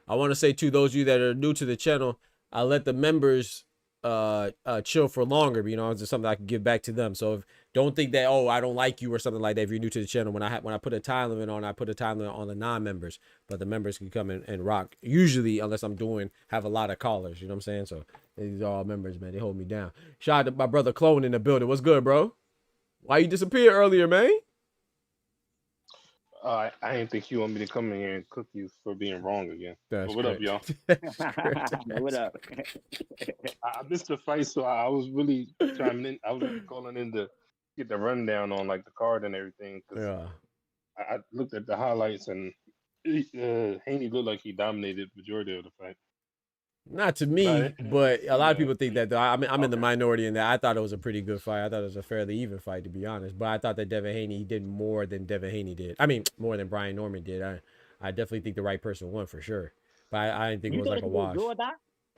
I want to say to those of you that are new to the channel, I let the members chill for longer, but, you know, it's just something I can give back to them. So don't think that, oh, I don't like you or something like that. If you're new to the channel, when I put a time limit on, I put a time limit on the non-members, but the members can come in and rock. Usually, unless I'm have a lot of callers, you know what I'm saying? So these are all members, man. They hold me down. Shout out to my brother Clone in the building. What's good, bro? Why you disappeared earlier, man? I didn't think you want me to come in here and cook you for being wrong again. That's But what up, great. y'all? What up? I missed the fight, so I was really trying in. I was really calling in to get the rundown on like the card and everything. Cause Yeah. I looked at the highlights and Haney looked like he dominated majority of the fight. Not to me, but a lot of people think that. Though. I'm in the minority in that. I thought it was a pretty good fight. I thought it was a fairly even fight, to be honest. But I thought that Devin Haney did more than Devin Haney did. I mean, more than Brian Norman did. I definitely think the right person won for sure. But I didn't think it was like a wash.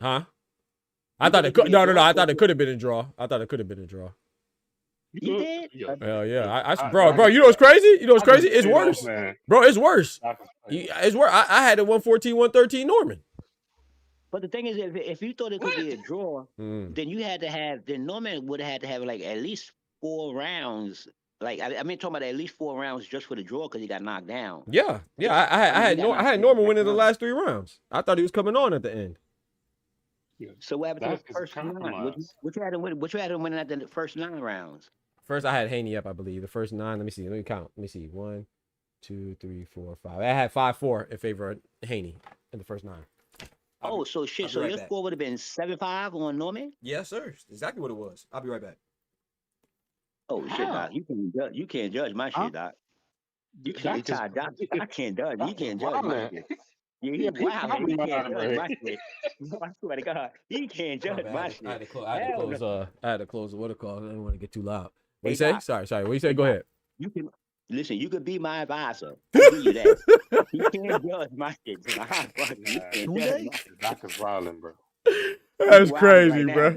Huh? I thought it could. No. I thought it could have been a draw. I thought it could have been a draw. You did? Hell yeah. Bro, you know what's crazy? You know what's crazy? It's worse. Bro, it's worse. It's worse. I had a 114, 113 Norman. But the thing is, if you thought it could be a draw, then you had to have. Then Norman would have had to have like at least 4 rounds. Like I mean, talking about at least 4 rounds just for the draw because he got knocked down. Yeah. I had Norman winning the last 3 rounds. I thought he was coming on at the end. So what happened to the first 9? What you had him winning at the first 9 rounds? First, I had Haney up, I believe. The first 9. Let me see. Let me count. Let me see. 1, 2, 3, 4, 5. I had 5-4 in favor of Haney in the first 9. Oh, so shit. So your score would have been 7-5 on Norman? Yes, sir. Exactly what it was. I'll be right back. Oh shit, Doc. You can't judge my shit, Doc. You can't judge. I can't judge. You can't judge my shit. Yeah, wow, you can't judge my shit. I swear to God, you can't judge my shit. I had to close. What it called? I didn't want to get too loud. What you say? Sorry. What you say? Go ahead. You can listen. You could be my advisor. I'll give you that. You can't judge my shit. You can't judge my shit. Doc is wilding, bro. That's crazy, bro.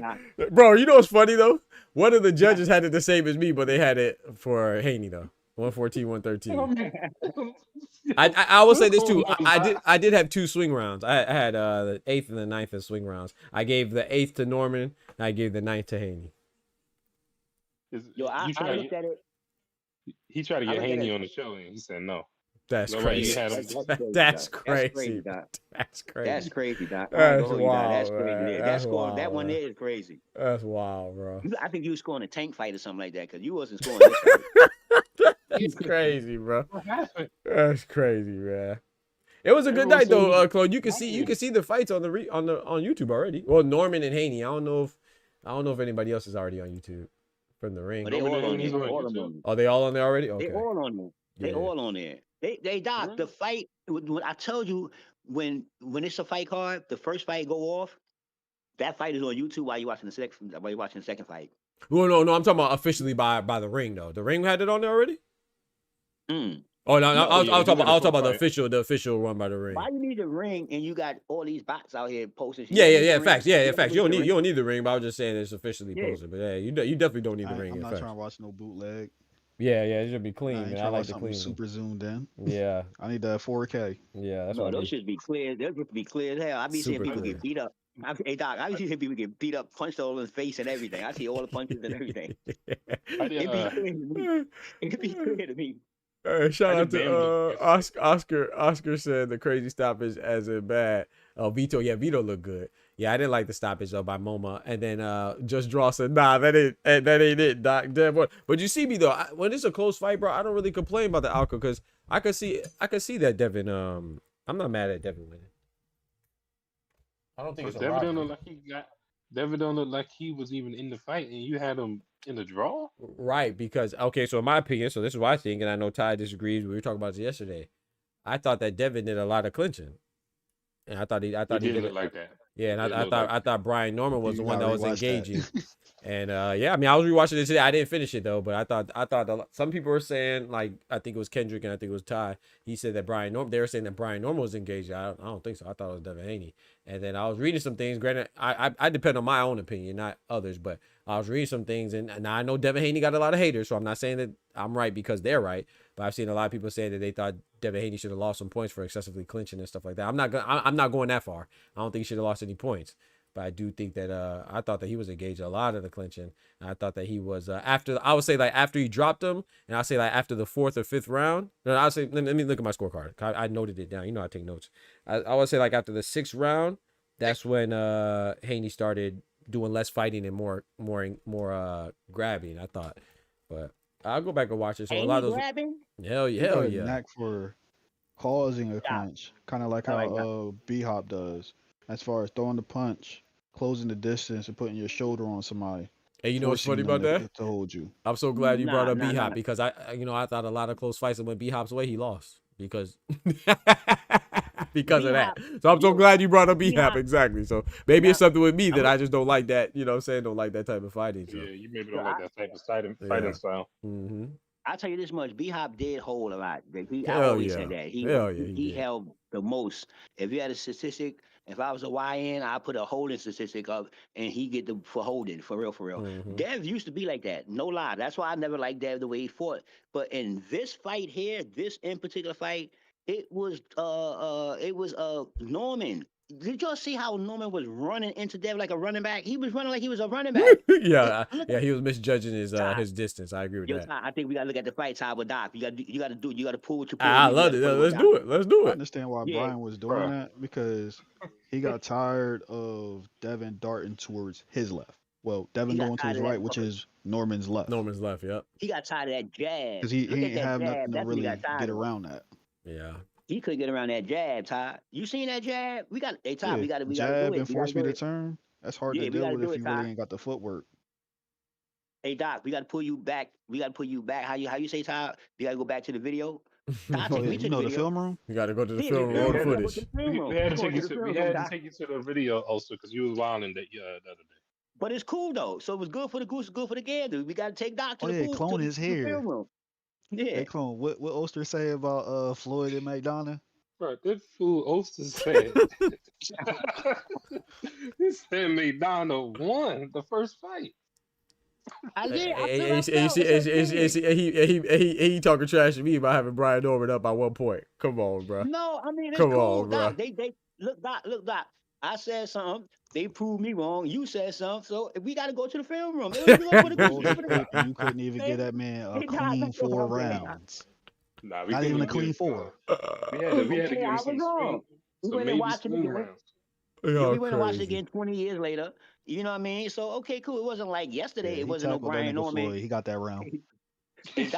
Bro, you know what's funny though? One of the judges had it the same as me, but they had it for Haney though. 114, 113. I will say this too. I did have 2 swing rounds. I had the 8th and the 9th as swing rounds. I gave the 8th to Norman, and I gave the 9th to Haney. Yo, I looked at it. He tried to get Haney on the show, and he said no. That's crazy. That's crazy. That's crazy, Doc. That's wild. That's crazy. That's wild, that one there is crazy. That's wild, bro. I think you were scoring a tank fight or something like that because you wasn't scoring this fight. That's crazy, bro. That's crazy, man. It was a good night though, Claude. You can see the fights on YouTube already. Well, Norman and Haney. I don't know if anybody else is already on YouTube from the ring. They all on there. Are they all on there already? Okay. They all on there. They all on there. They Doc, the fight. When I told you when it's a fight card, the first fight go off. That fight is on YouTube while you're watching the second fight. Well, no, I'm talking about officially by the ring though. The ring had it on there already. Oh no, I was talking about the official run by the ring. Why you need the ring and you got all these bots out here posting? Yeah, facts. Yeah, facts. You don't need the ring, but I was just saying it's officially posted. But yeah, you definitely don't need the ring. I'm not trying to watch no bootleg. Yeah, it should be clean, man. I like the clean. Super zoomed in. Yeah, I need that 4K. Yeah, that's those should be clear. Those should be clear as hell. I be seeing people get beat up. Hey Doc, I be seeing people get beat up, punched all in the face and everything. I see all the punches and everything. It'd be clear to me. Shout out to Oscar. Oscar said the crazy stoppage as in bad. Vito looked good. Yeah, I didn't like the stoppage though by MoMA. And then Just Draw said, nah, that ain't it, Doc. But you see me though, when it's a close fight, bro, I don't really complain about the outcome because I could see that Devin. I'm not mad at Devin winning. I don't think it's Devin don't look like Devin don't look like he was even in the fight, and you had him in the draw. Right, because so in my opinion, so this is what I think, and I know Ty disagrees. We were talking about this yesterday. I thought that Devin did a lot of clinching, and I thought he did look like that. Yeah, and I thought Brian Norman was the one that was engaging. And I mean, I was rewatching it today. I didn't finish it though, but I thought some people were saying, like, I think it was Kendrick and I think it was Ty. He said that they were saying that Brian Norman was engaged. I don't think so. I thought it was Devin Haney. And then I was reading some things. Granted, I depend on my own opinion, not others, but I was reading some things, and now I know Devin Haney got a lot of haters, so I'm not saying that I'm right because they're right, but I've seen a lot of people say that they thought Devin Haney should have lost some points for excessively clinching and stuff like that. I'm not going that far. I don't think he should have lost any points. But I do think that I thought that he was engaged in a lot of the clinching. And I thought that he was after he dropped him, and I'll say like after the 4th or 5th round. No, I'll say let me look at my scorecard. I noted it down. You know I take notes. I would say like after the 6th round, that's when Haney started doing less fighting and more grabbing. I thought, but I'll go back and watch it. So a Ain't lot he of those. grabbing? Hell He yeah, got hell a yeah. knack for causing a clinch, kind of like All right, how B-Hop does, as far as throwing the punch, closing the distance, and putting your shoulder on somebody. Hey, you know what's funny forcing about them that? to hold you. I'm so glad you brought up Nah. B-Hop because I thought a lot of close fights, and when B-Hop's way, he lost because because of that. So I'm so glad you brought up B-Hop. Exactly. So maybe it's something with me that I just don't like that. You know what I'm saying? Don't like that type of fighting. So. Yeah, you maybe don't like that type of fighting style. Mm-hmm. I'll tell you this much: B-Hop did hold a lot. I Hell always yeah. said that Hell yeah, he held the most. If you had a statistic, if I was a YN, I put a holding statistic up, and he get the for holding for real, for real. Mm-hmm. Dev used to be like that, no lie. That's why I never liked Dev the way he fought. But in this fight here, this in particular fight, it was Norman. Did y'all see how Norman was running into Dev like a running back? He was running like he was a running back. yeah, he was misjudging his distance. I agree with that. I think we gotta look at the fight time with Doc. You gotta pull what you pull. I love it. Let's do it. Let's do I it. understand why Brian was doing that because he got tired of Devin darting towards his left. Well, Devin going to his right, which is Norman's left. Norman's left, yep. He got tired of that jab. Because he ain't have nothing to really get around that. Yeah. He couldn't get around that jab, Todd. You seen that jab? Todd, we gotta jab do it. and force me to turn. That's hard to deal with if you really ain't got the footwork. Hey Doc, we gotta pull you back. How you say, Todd? We gotta go back to the video. Todd, you know the film room? You gotta go to the film room, roll the footage. We had to take you to the video also because you was wilding the other day. But it's cool though. So it was good for the goose, good for the gander. We gotta take Doc to the clone his hair. film room. Yeah. Hey, clone. What Oster say about Floyd and McDonough? Bro, that fool Oster said he said McDonough won the first fight. He talking trash to me about having Brian Norman up by 1 point. Come on, bro. No, I mean it's Come cool. on, bro. Doc, they look, Doc. I said something. They proved me wrong. You said something. So we got to go to the film room. You couldn't even get that man a clean 4 rounds. Nah, not even a clean 4. We had to give him some screen. We went and watched it again. We went and watched it again 20 years later. You know what I mean? So okay, cool. It wasn't like yesterday. It wasn't no Brian Norman. Floyd. He got that round. It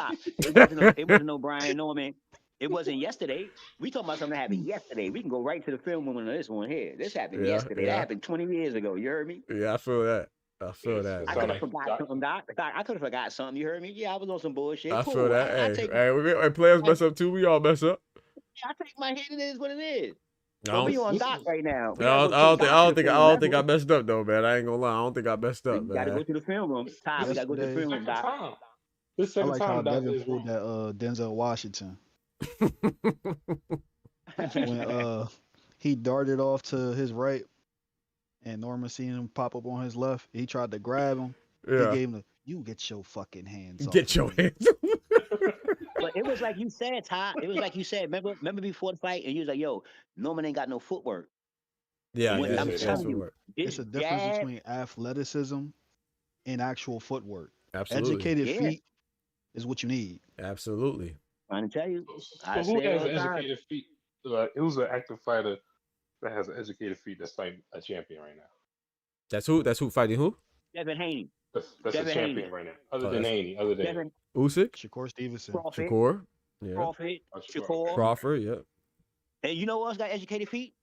wasn't no Brian Norman. It wasn't yesterday. We talking about something that happened yesterday. We can go right to the film room on this one here. This happened yesterday. That happened 20 years ago. You heard me? Yeah, I feel that. I could have forgot something, Doc. I could have forgot something. You heard me? Yeah, I was on some bullshit. I feel that. Hey, players mess up too. We all mess up. I take my hit. It is what it is. We on Doc right now. I don't think I messed up though, man. I ain't gonna lie. I don't think I messed up, man. We gotta go to the film room. We gotta go to the film room, Doc. This I like how Doc Devin pulled that Denzel Washington. When he darted off to his right and Norman seen him pop up on his left, he tried to grab him. Yeah. He gave him you get your fucking hands off. Get your hands But it was like you said, Todd. It was like you said. Remember before the fight, and you was like, "Yo, Norman ain't got no footwork." Yeah, I'm telling you, it's a difference between athleticism and actual footwork. Absolutely. Educated feet is what you need. Absolutely. I'm trying to tell you. So who has educated feet? Who's an active fighter that has educated feet that's fighting a champion right now? That's who fighting who? Devin Haney. That's a champion right now. Other than Haney. Other than Usyk. Shakur Stevenson. Shakur. Yeah. Shakur. Crawford. Yeah. And you know who else got educated feet?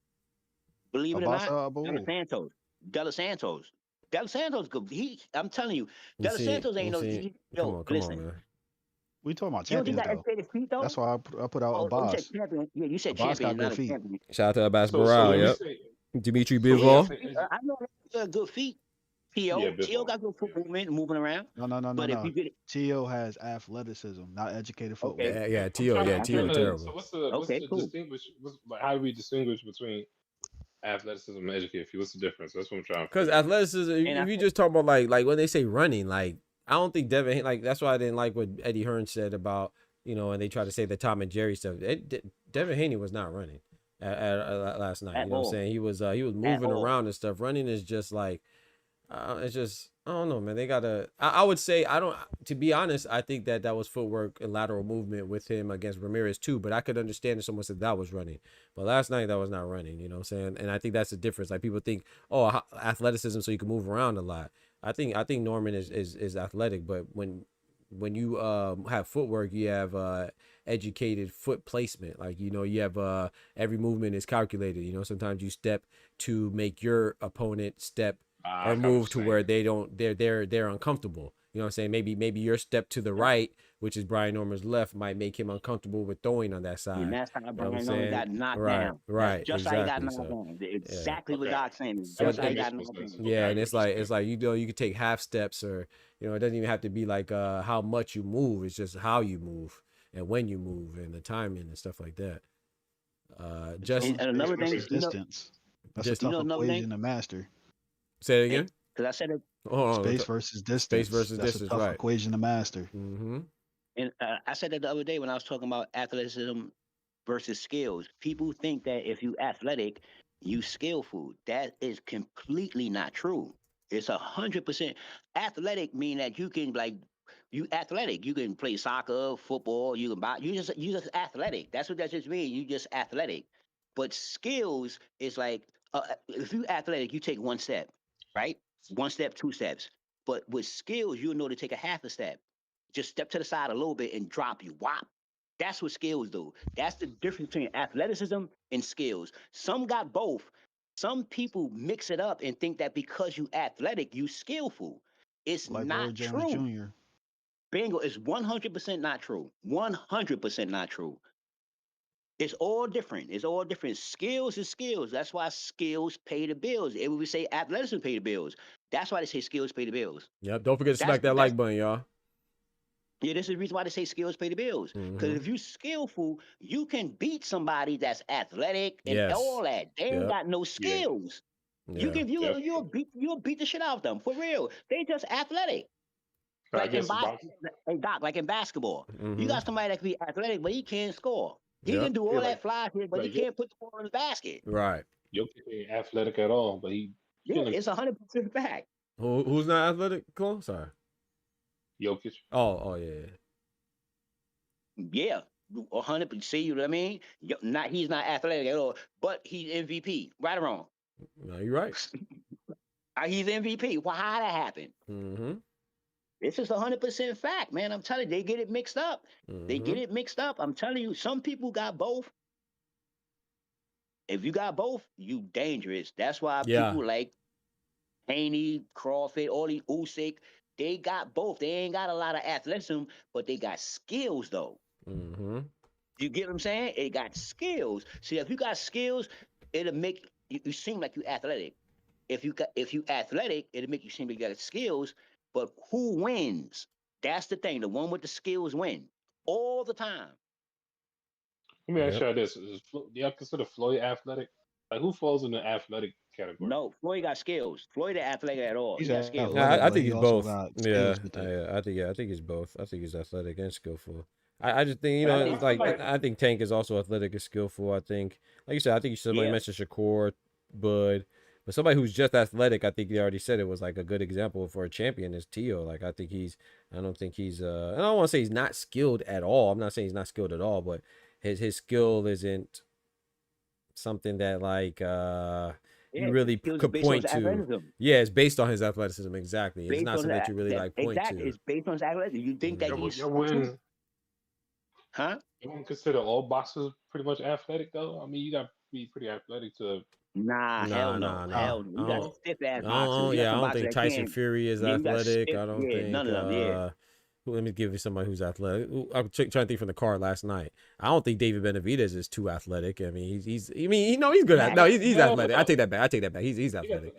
Believe it or not, De Los Santos. De Los Santos good. I'm telling you, De Los Santos ain't no. Listen. On, man. We talking about champions though. That's why I put out Abbas. You said Abbas champion, got not good feet. champion. Shout out to Abbas Barral. Yep. Dimitri Bivol. I know good feet. T.O. got good foot movement, moving around. No. If you get it, T.O. has athleticism, not educated footwork. Okay. Yeah, T.O. terrible. So what's the distinguish? How do we distinguish between athleticism and educated feet? What's the difference? That's what I'm trying to. Because athleticism, if you just talk about like when they say running, like I don't think Devin, like that's why I didn't like what Eddie Hearn said about, and they try to say the Tom and Jerry stuff. Devin Haney was not running last night. You know what I'm saying? He was moving around and stuff. Running is just like. It's just I don't know, man. They gotta. I would say I don't. To be honest, I think that was footwork and lateral movement with him against Ramirez too. But I could understand if someone said that was running. But last night that was not running. You know what I'm saying? And I think that's the difference. Like people think, athleticism so you can move around a lot. I think Norman is athletic, but when when you have footwork, you have educated foot placement. Like, you know, you have every movement is calculated. You know, sometimes you step to make your opponent step or move to where they're uncomfortable. You know what I'm saying? Maybe your step to the right, which is Brian Norman's left, might make him uncomfortable with throwing on that side. And that's how You know what Brian I'm Norman saying? got knocked Right, down. right, That's just exactly. how he got knocked So, down. yeah. Exactly what Doc's saying. So Just how he got knocked down. yeah, and it's like you know, you can take half steps, or you know, it doesn't even have to be like how much you move. It's just how you move and when you move and the timing and stuff like that. Just and another thing, distance. That's just a tough another equation thing? to master. Say it again. Because I said it. Space versus distance. Space versus That's distance, a tough right? equation to master. Mm-hmm. And I said that the other day when I was talking about athleticism versus skills. People think that if you athletic, you skillful. That is completely not true. It's 100% athletic. Mean that you can you athletic. You can play soccer, football. You can buy. You just athletic. That's what that just means. You just athletic. But skills is like if you athletic, you take one step, right? One step, two steps. But with skills, you'll know to take a half a step. Just step to the side a little bit and drop you. Whop. That's what skills do. That's the difference between athleticism and skills. Some got both. Some people mix it up and think that because you athletic, you skillful. It's Like Roy not Jones true. Jr. Bingo, it's 100% not true. 100% not true. It's all different. It's all different. Skills is skills. That's why skills pay the bills. If we say athleticism pay the bills, that's why they say skills pay the bills. Yep. Don't forget to smack that like button, y'all. Yeah, this is the reason why they say skills pay the bills. Because if you skillful, you can beat somebody that's athletic and all that. They ain't got no skills. You can you'll beat the shit out of them for real. They just athletic. Like in like in basketball, you got somebody that can be athletic, but he can't score. He can do all that fly shit, but he can't put the ball in the basket. Right. Jokic ain't athletic at all, but he. Yeah, it's 100% fact. Who's not athletic? Cole? Sorry. Jokic. Oh yeah. Yeah, 100%. See, you know what I mean? He's not athletic at all, but he's MVP. Right or wrong? No, you're right. He's MVP. Well, how that happen? This is 100% fact, man. I'm telling you, they get it mixed up. They get it mixed up. I'm telling you, some people got both. If you got both, you dangerous. That's why people like Haney, Crawford, all these Usyk, they got both. They ain't got a lot of athleticism, but they got skills though. You get what I'm saying? They got skills. See, if you got skills, it'll make you seem like you athletic. If you athletic, it'll make you seem like you got skills. But who wins? That's the thing. The one with the skills win all the time. Let me ask y'all this: do y'all consider Floyd athletic? Like, who falls in the athletic category? No, Floyd got skills. Floyd ain't athletic at all. He's He got skills. I think he's both. Yeah, I think he's both. I think he's athletic and skillful. I just think, you know, it's like I think Tank is also athletic and skillful. I think, like you said, I think somebody mentioned Shakur, Bud, but somebody who's just athletic, I think you already said it was like a good example for a champion is Tio. Like I don't think he's I don't want to say he's not skilled at all. I'm not saying he's not skilled at all, but his skill isn't something that like you really could point to. Yeah, it's based on his athleticism. Exactly. It's not something that you really like point to. It's based on his athleticism. You think that he's Huh? You wouldn't consider all boxers pretty much athletic though? I mean, you got to be pretty athletic to. Hell no. Hell no. You got stiff ass boxers. I don't think Tyson Fury is athletic. I don't think none of them. Let me give you somebody who's athletic. I'm trying to think from the card last night. I don't think David Benavidez is too athletic. I mean, he's good at. No, he's athletic. I take that back. He's athletic.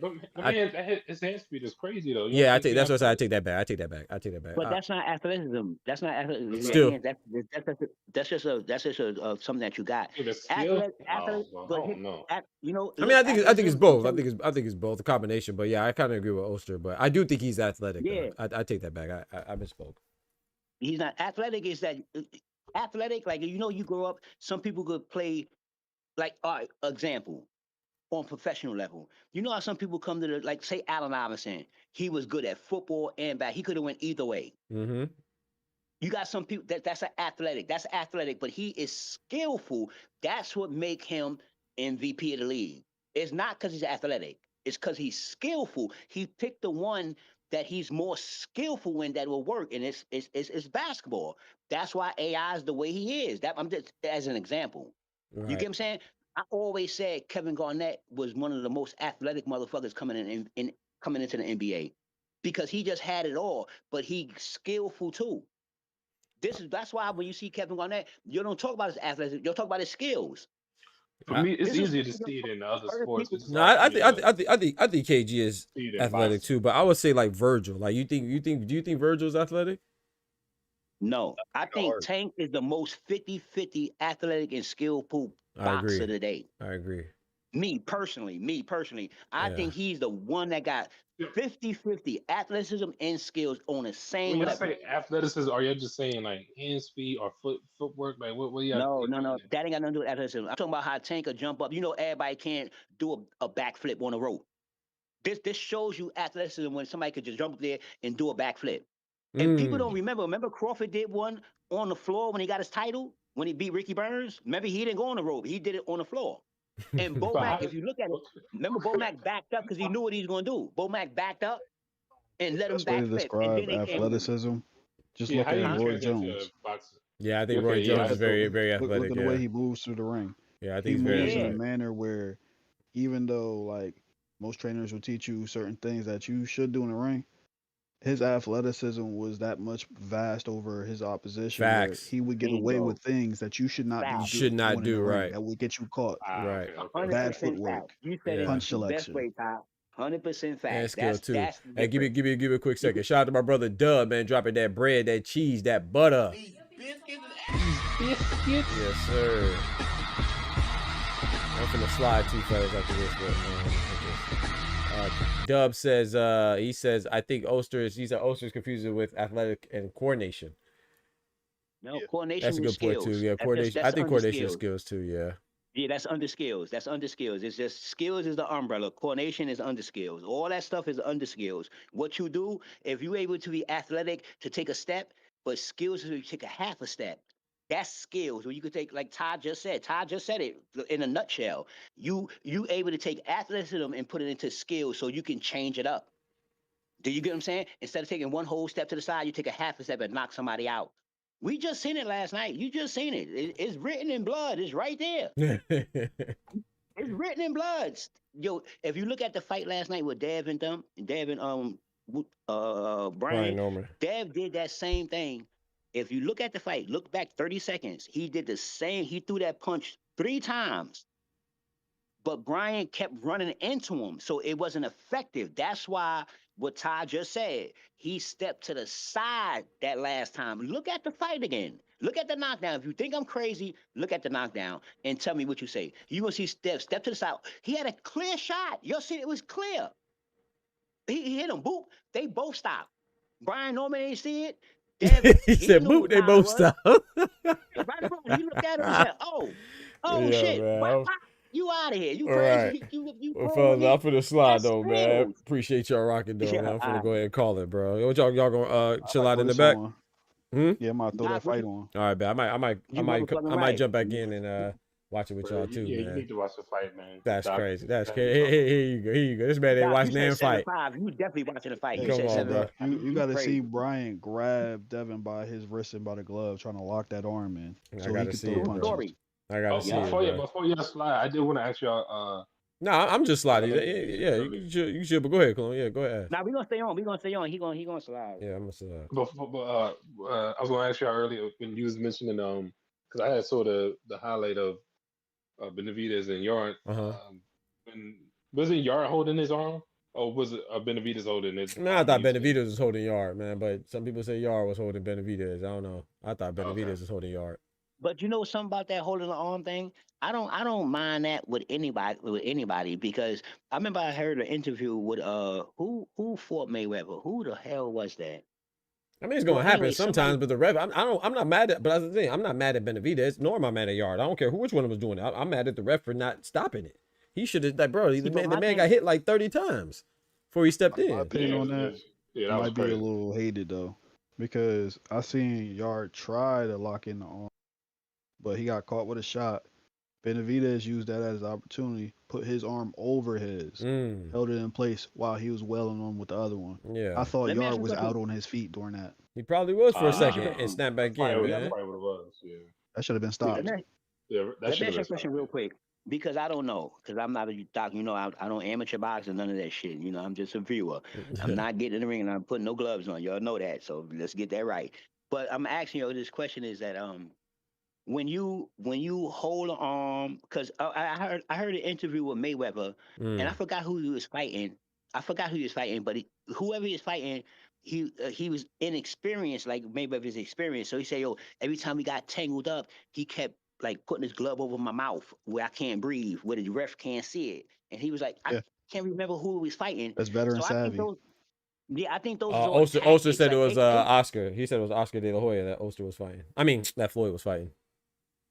His hand speed is crazy though. Yeah, that's what I say. I take that back. But that's not athleticism. That's not athleticism. Still, that's just something that you got. Athlete, you know. I mean, I think it's both. I think it's both a combination. But yeah, I kind of agree with Oster. But I do think he's athletic. Yeah, I take that back. I misspoke. He's not athletic. Is that athletic? Like, you know, you grow up. Some people could play. Like, all right, example, on professional level. You know how some people come to like say Allen Iverson. He was good at football and back. He could have went either way. You got some people that's an athletic. That's athletic, but he is skillful. That's what make him MVP of the league. It's not because he's athletic. It's because he's skillful. He picked the one that he's more skillful in that will work, and it's basketball. That's why AI is the way he is. That I'm just as an example. You get what I'm saying? I always said Kevin Garnett was one of the most athletic motherfuckers coming in coming into the NBA because he just had it all, but he's skillful too. That's why when you see Kevin Garnett, you don't talk about his athleticism, you'll talk about his skills. For me, it's easier to see it in other sports. It's No, hard I for me think KG is see it in athletic boxing. too, but I would say like Virgil. Like do you think Virgil's athletic? No, I think Tank is the most 50-50 athletic and skillful boxer today. I agree. Me personally, I think he's the one that got 50-50 athleticism and skills on the same When you level. say athleticism, are you just saying like hand speed or footwork? Like what you No, that ain't got nothing to do with athleticism. I'm talking about how Tank could jump up. You know, everybody can't do a backflip on a rope. This shows you athleticism when somebody could just jump up there and do a backflip. And people don't remember. Remember Crawford did one on the floor when he got his title, when he beat Ricky Burns? Remember, he didn't go on the rope. He did it on the floor. And Bo Mack, if you look at it, remember Bo Mack backed up because he knew what he was going to do. Bo Mack backed up and let him Best way to backflip. And describe then they came. athleticism, just look at Roy Jones. Yeah, I think Roy Jones is very, very athletic. Look at the way he moves through the ring. Yeah, I think he he's very moves in a athletic. manner where, even though like most trainers will teach you certain things that you should do in the ring, his athleticism was that much vast over his opposition. Facts. He would get away with things that you should not be doing in the ring, that would get you caught. Right. Bad footwork. You said it Punch the best selection. way, Top. 100% fact. And skill too. That's Hey, give me a quick second. Shout out to my brother Dub, man, dropping that bread, that cheese, that butter. Yes, sir. I'm finna slide too fast after this, but Dub says he says I think Oster's confused it with athletic and coordination. No, coordination. That's a good point too. Yeah, coordination. I think coordination skills too. Yeah. Yeah, that's under skills. That's under skills. It's just skills is the umbrella. Coordination is under skills. All that stuff is under skills. What you do, if you're able to be athletic to take a step, but skills is when you take a half a step. That's skills. Where you could take, like Todd just said. Todd just said it in a nutshell. You able to take athleticism and put it into skills so you can change it up. Do you get what I'm saying? Instead of taking one whole step to the side, you take a half a step and knock somebody out. We just seen it last night. You just seen it. It's written in blood. It's right there. It's written in blood. Yo, if you look at the fight last night with Devin Brian Norman. Dev did that same thing. If you look at the fight, look back 30 seconds. He did the same. He threw that punch 3 times. But Brian kept running into him, so it wasn't effective. That's why what Ty just said, he stepped to the side that last time. Look at the fight again. Look at the knockdown. If you think I'm crazy, look at the knockdown and tell me what you say. You gonna see step to the side. He had a clear shot. You'll see it was clear. He hit him. Boop. They both stopped. Brian Norman ain't see it. He said, "Boop." They both stopped. Right, he looked at him and said, "Oh, Yeah, shit." man. You out of here. You All crazy. right. You Well, crazy. fellas, I'm finna slide That's though, man. skills. Appreciate y'all rocking though, Yeah, man. I'm finna alright. go ahead and call it, bro. What y'all gonna chill might out throw in the this back? on. Hmm? Yeah, I might throw that fight on. All right, man. I might motherfucking right. jump back in and watch it with y'all too, Yeah, you man. need to watch the fight, man. That's Doc- crazy. That's Doc- crazy. Here you go. This man ain't Doc, watching you damn said fight. 7-5. You definitely watching the fight. Hey, You come said on, bro. 7-5. You got to crazy. see Bryant grab Devin by his wrist and by the glove, trying to lock that arm in, I so he gotta could see throw it, bro. punches. Story. I gotta see it, before bro. you slide, I did want to ask y'all. No, I'm just sliding. Yeah, you should. But go ahead, Clone. Yeah, go ahead. Now we gonna stay on. He gonna slide. Yeah, I'm gonna slide. I was gonna ask y'all earlier when you was mentioning because I had saw the highlight of Benavidez and Yard. Wasn't Yard holding his arm, or was it Benavidez holding his? Man, I thought Benavidez was holding Yard, man, but some people say Yard was holding Benavidez. I don't know. I thought Benavidez was holding Yard. But you know something about that holding the arm thing? I don't mind that with anybody because I remember I heard an interview with who fought Mayweather. Who the hell was that? I mean, it's gonna happen anyway, sometimes, but the ref, I'm not mad at. But that's the thing, I'm not mad at Benavidez, nor am I mad at Yard. I don't care which one of them was doing it. I'm mad at the ref for not stopping it. He should have, like, bro. The man got hit like 30 times before he stepped in. My opinion on that, that might was be a crazy. little hated though, because I seen Yard try to lock in the arm, but he got caught with a shot, Benavidez used that as an opportunity, put his arm over his, held it in place while he was welling on with the other one. Yeah. I thought Let me ask Yard you was something. out on his feet during that. He probably was for a second Yeah. and snapped back That's in, probably man. what it was. Yeah. That should have been stopped. Let me Yeah, that ask should you have a question real quick, because I don't know, because I'm not a doctor. You know, I don't amateur box and none of that shit. You know, I'm just a viewer. I'm not getting in the ring and I'm putting no gloves on. Y'all know that, so let's get that right. But I'm asking you this question: is that when you hold an arm, because I heard an interview with Mayweather, and I forgot who he was fighting. But whoever he was fighting, he was inexperienced, like Mayweather's experience. So he said, "Yo, every time we got tangled up, he kept like putting his glove over my mouth where I can't breathe, where the ref can't see it." And he was like, "I can't remember who he was fighting." That's veteran so savvy. I think those. Oster said it was Oscar. He said it was Oscar De La Hoya that Oster was fighting. I mean, that Floyd was fighting.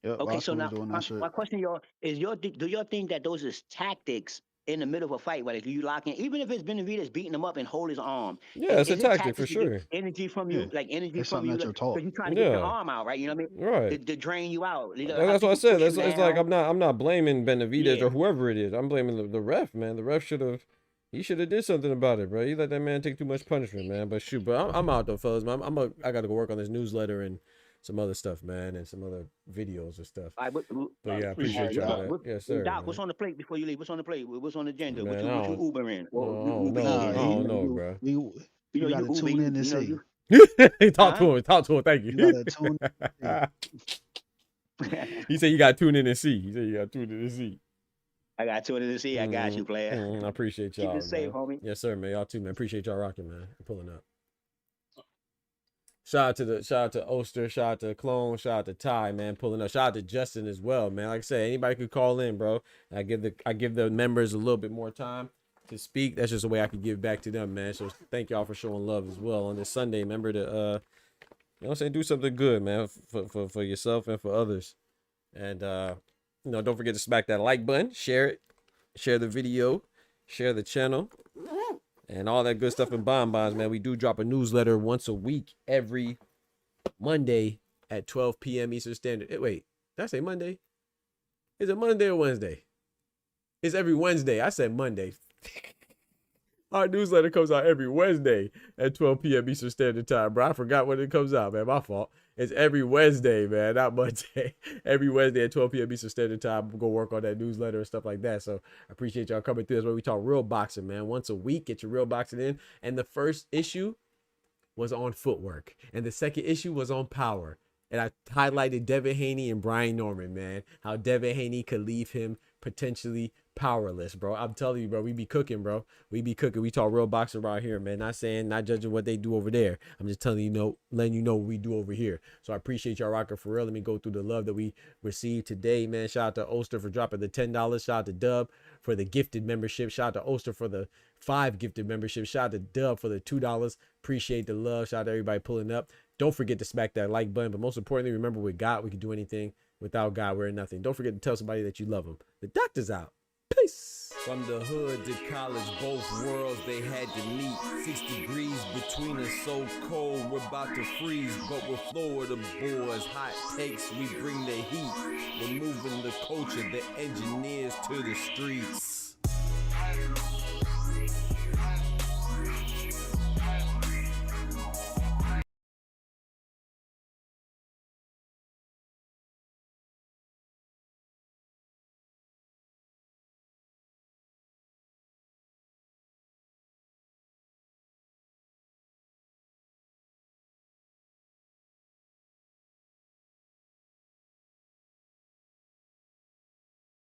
Yep, Okay, Oscar so now was doing that shit. my question, y'all, is do y'all think that those is tactics in the middle of a fight? Like, if you lock in, even if it's Benavidez beating him up and hold his arm, Yeah, it's a it tactic for tactics to get sure. energy from you, like energy It's from something you, that you're taught. because you're trying to get your Yeah. arm out, right? You know what I mean? Right. To drain you out. You know, That's what I said. It's like down. I'm not blaming Benavidez Yeah. or whoever it is. I'm blaming the ref, man. The ref should have did something about it, bro. He let that man take too much punishment, man. But shoot, bro, I'm out though, fellas, man. I got to go work on this newsletter and some other stuff, man, and some other videos and stuff. All right, But yeah, I appreciate y'all, man. Yes, sir. Doc, man. what's on the plate before you leave? What's on the plate? What's on the agenda? Man, what you Ubering? I don't know, bro. You gotta tune in and see. Talk to him. Talk to him. Thank you. You gotta tune He said you got to tune in and see. I got 2 in the sea. I got you, player. I appreciate y'all. Keep it safe, man. homie. Yes, sir, man. Y'all too, man. Appreciate y'all rocking, man. Pulling up. Shout out to Oster, shout out to Clone, shout out to Ty, man, pulling up. Shout out to Justin as well, man. Like I said, anybody could call in, bro. I give the members a little bit more time to speak. That's just a way I could give back to them, man. So thank y'all for showing love as well on this Sunday. Remember to you know what I'm saying, do something good, man, for yourself and for others. And you know, don't forget to smack that like button, share it, share the video, share the channel, and all that good stuff in bonbons, man. We do drop a newsletter once a week, every Monday at 12 p.m. Eastern Standard. Wait, did I say Monday? Is it Monday or Wednesday? It's every Wednesday. I said Monday. Our newsletter comes out every Wednesday at 12 p.m. Eastern Standard Time, bro. I forgot when it comes out, man. My fault. It's every Wednesday, man, not Monday. Every Wednesday at 12 p.m. Eastern Standard Time. We'll go work on that newsletter and stuff like that. So I appreciate y'all coming through. That's where we talk real boxing, man. Once a week, get your real boxing in. And the first issue was on footwork. And the second issue was on power. And I highlighted Devin Haney and Brian Norman, man. How Devin Haney could leave him potentially powerless, bro. I'm telling you, bro, we be cooking, bro. We be cooking. We talk real boxing around here, man. Not judging what they do over there. I'm just telling you, letting you know what we do over here. So I appreciate y'all rocking for real. Let me go through the love that we received today, man. Shout out to Oster for dropping the $10. Shout out to Dub for the gifted membership. Shout out to Oster for the 5 gifted memberships. Shout out to Dub for the $2. Appreciate the love. Shout out to everybody pulling up. Don't forget to smack that like button. But most importantly, remember, with God, we can do anything. Without God, we're nothing. Don't forget to tell somebody that you love them. The doctor's out. Peace. From the hood to college, both worlds they had to meet. 6 degrees between us, so cold, we're about to freeze. But we're Florida boys, hot takes, we bring the heat. We're moving the culture, the engineers to the streets.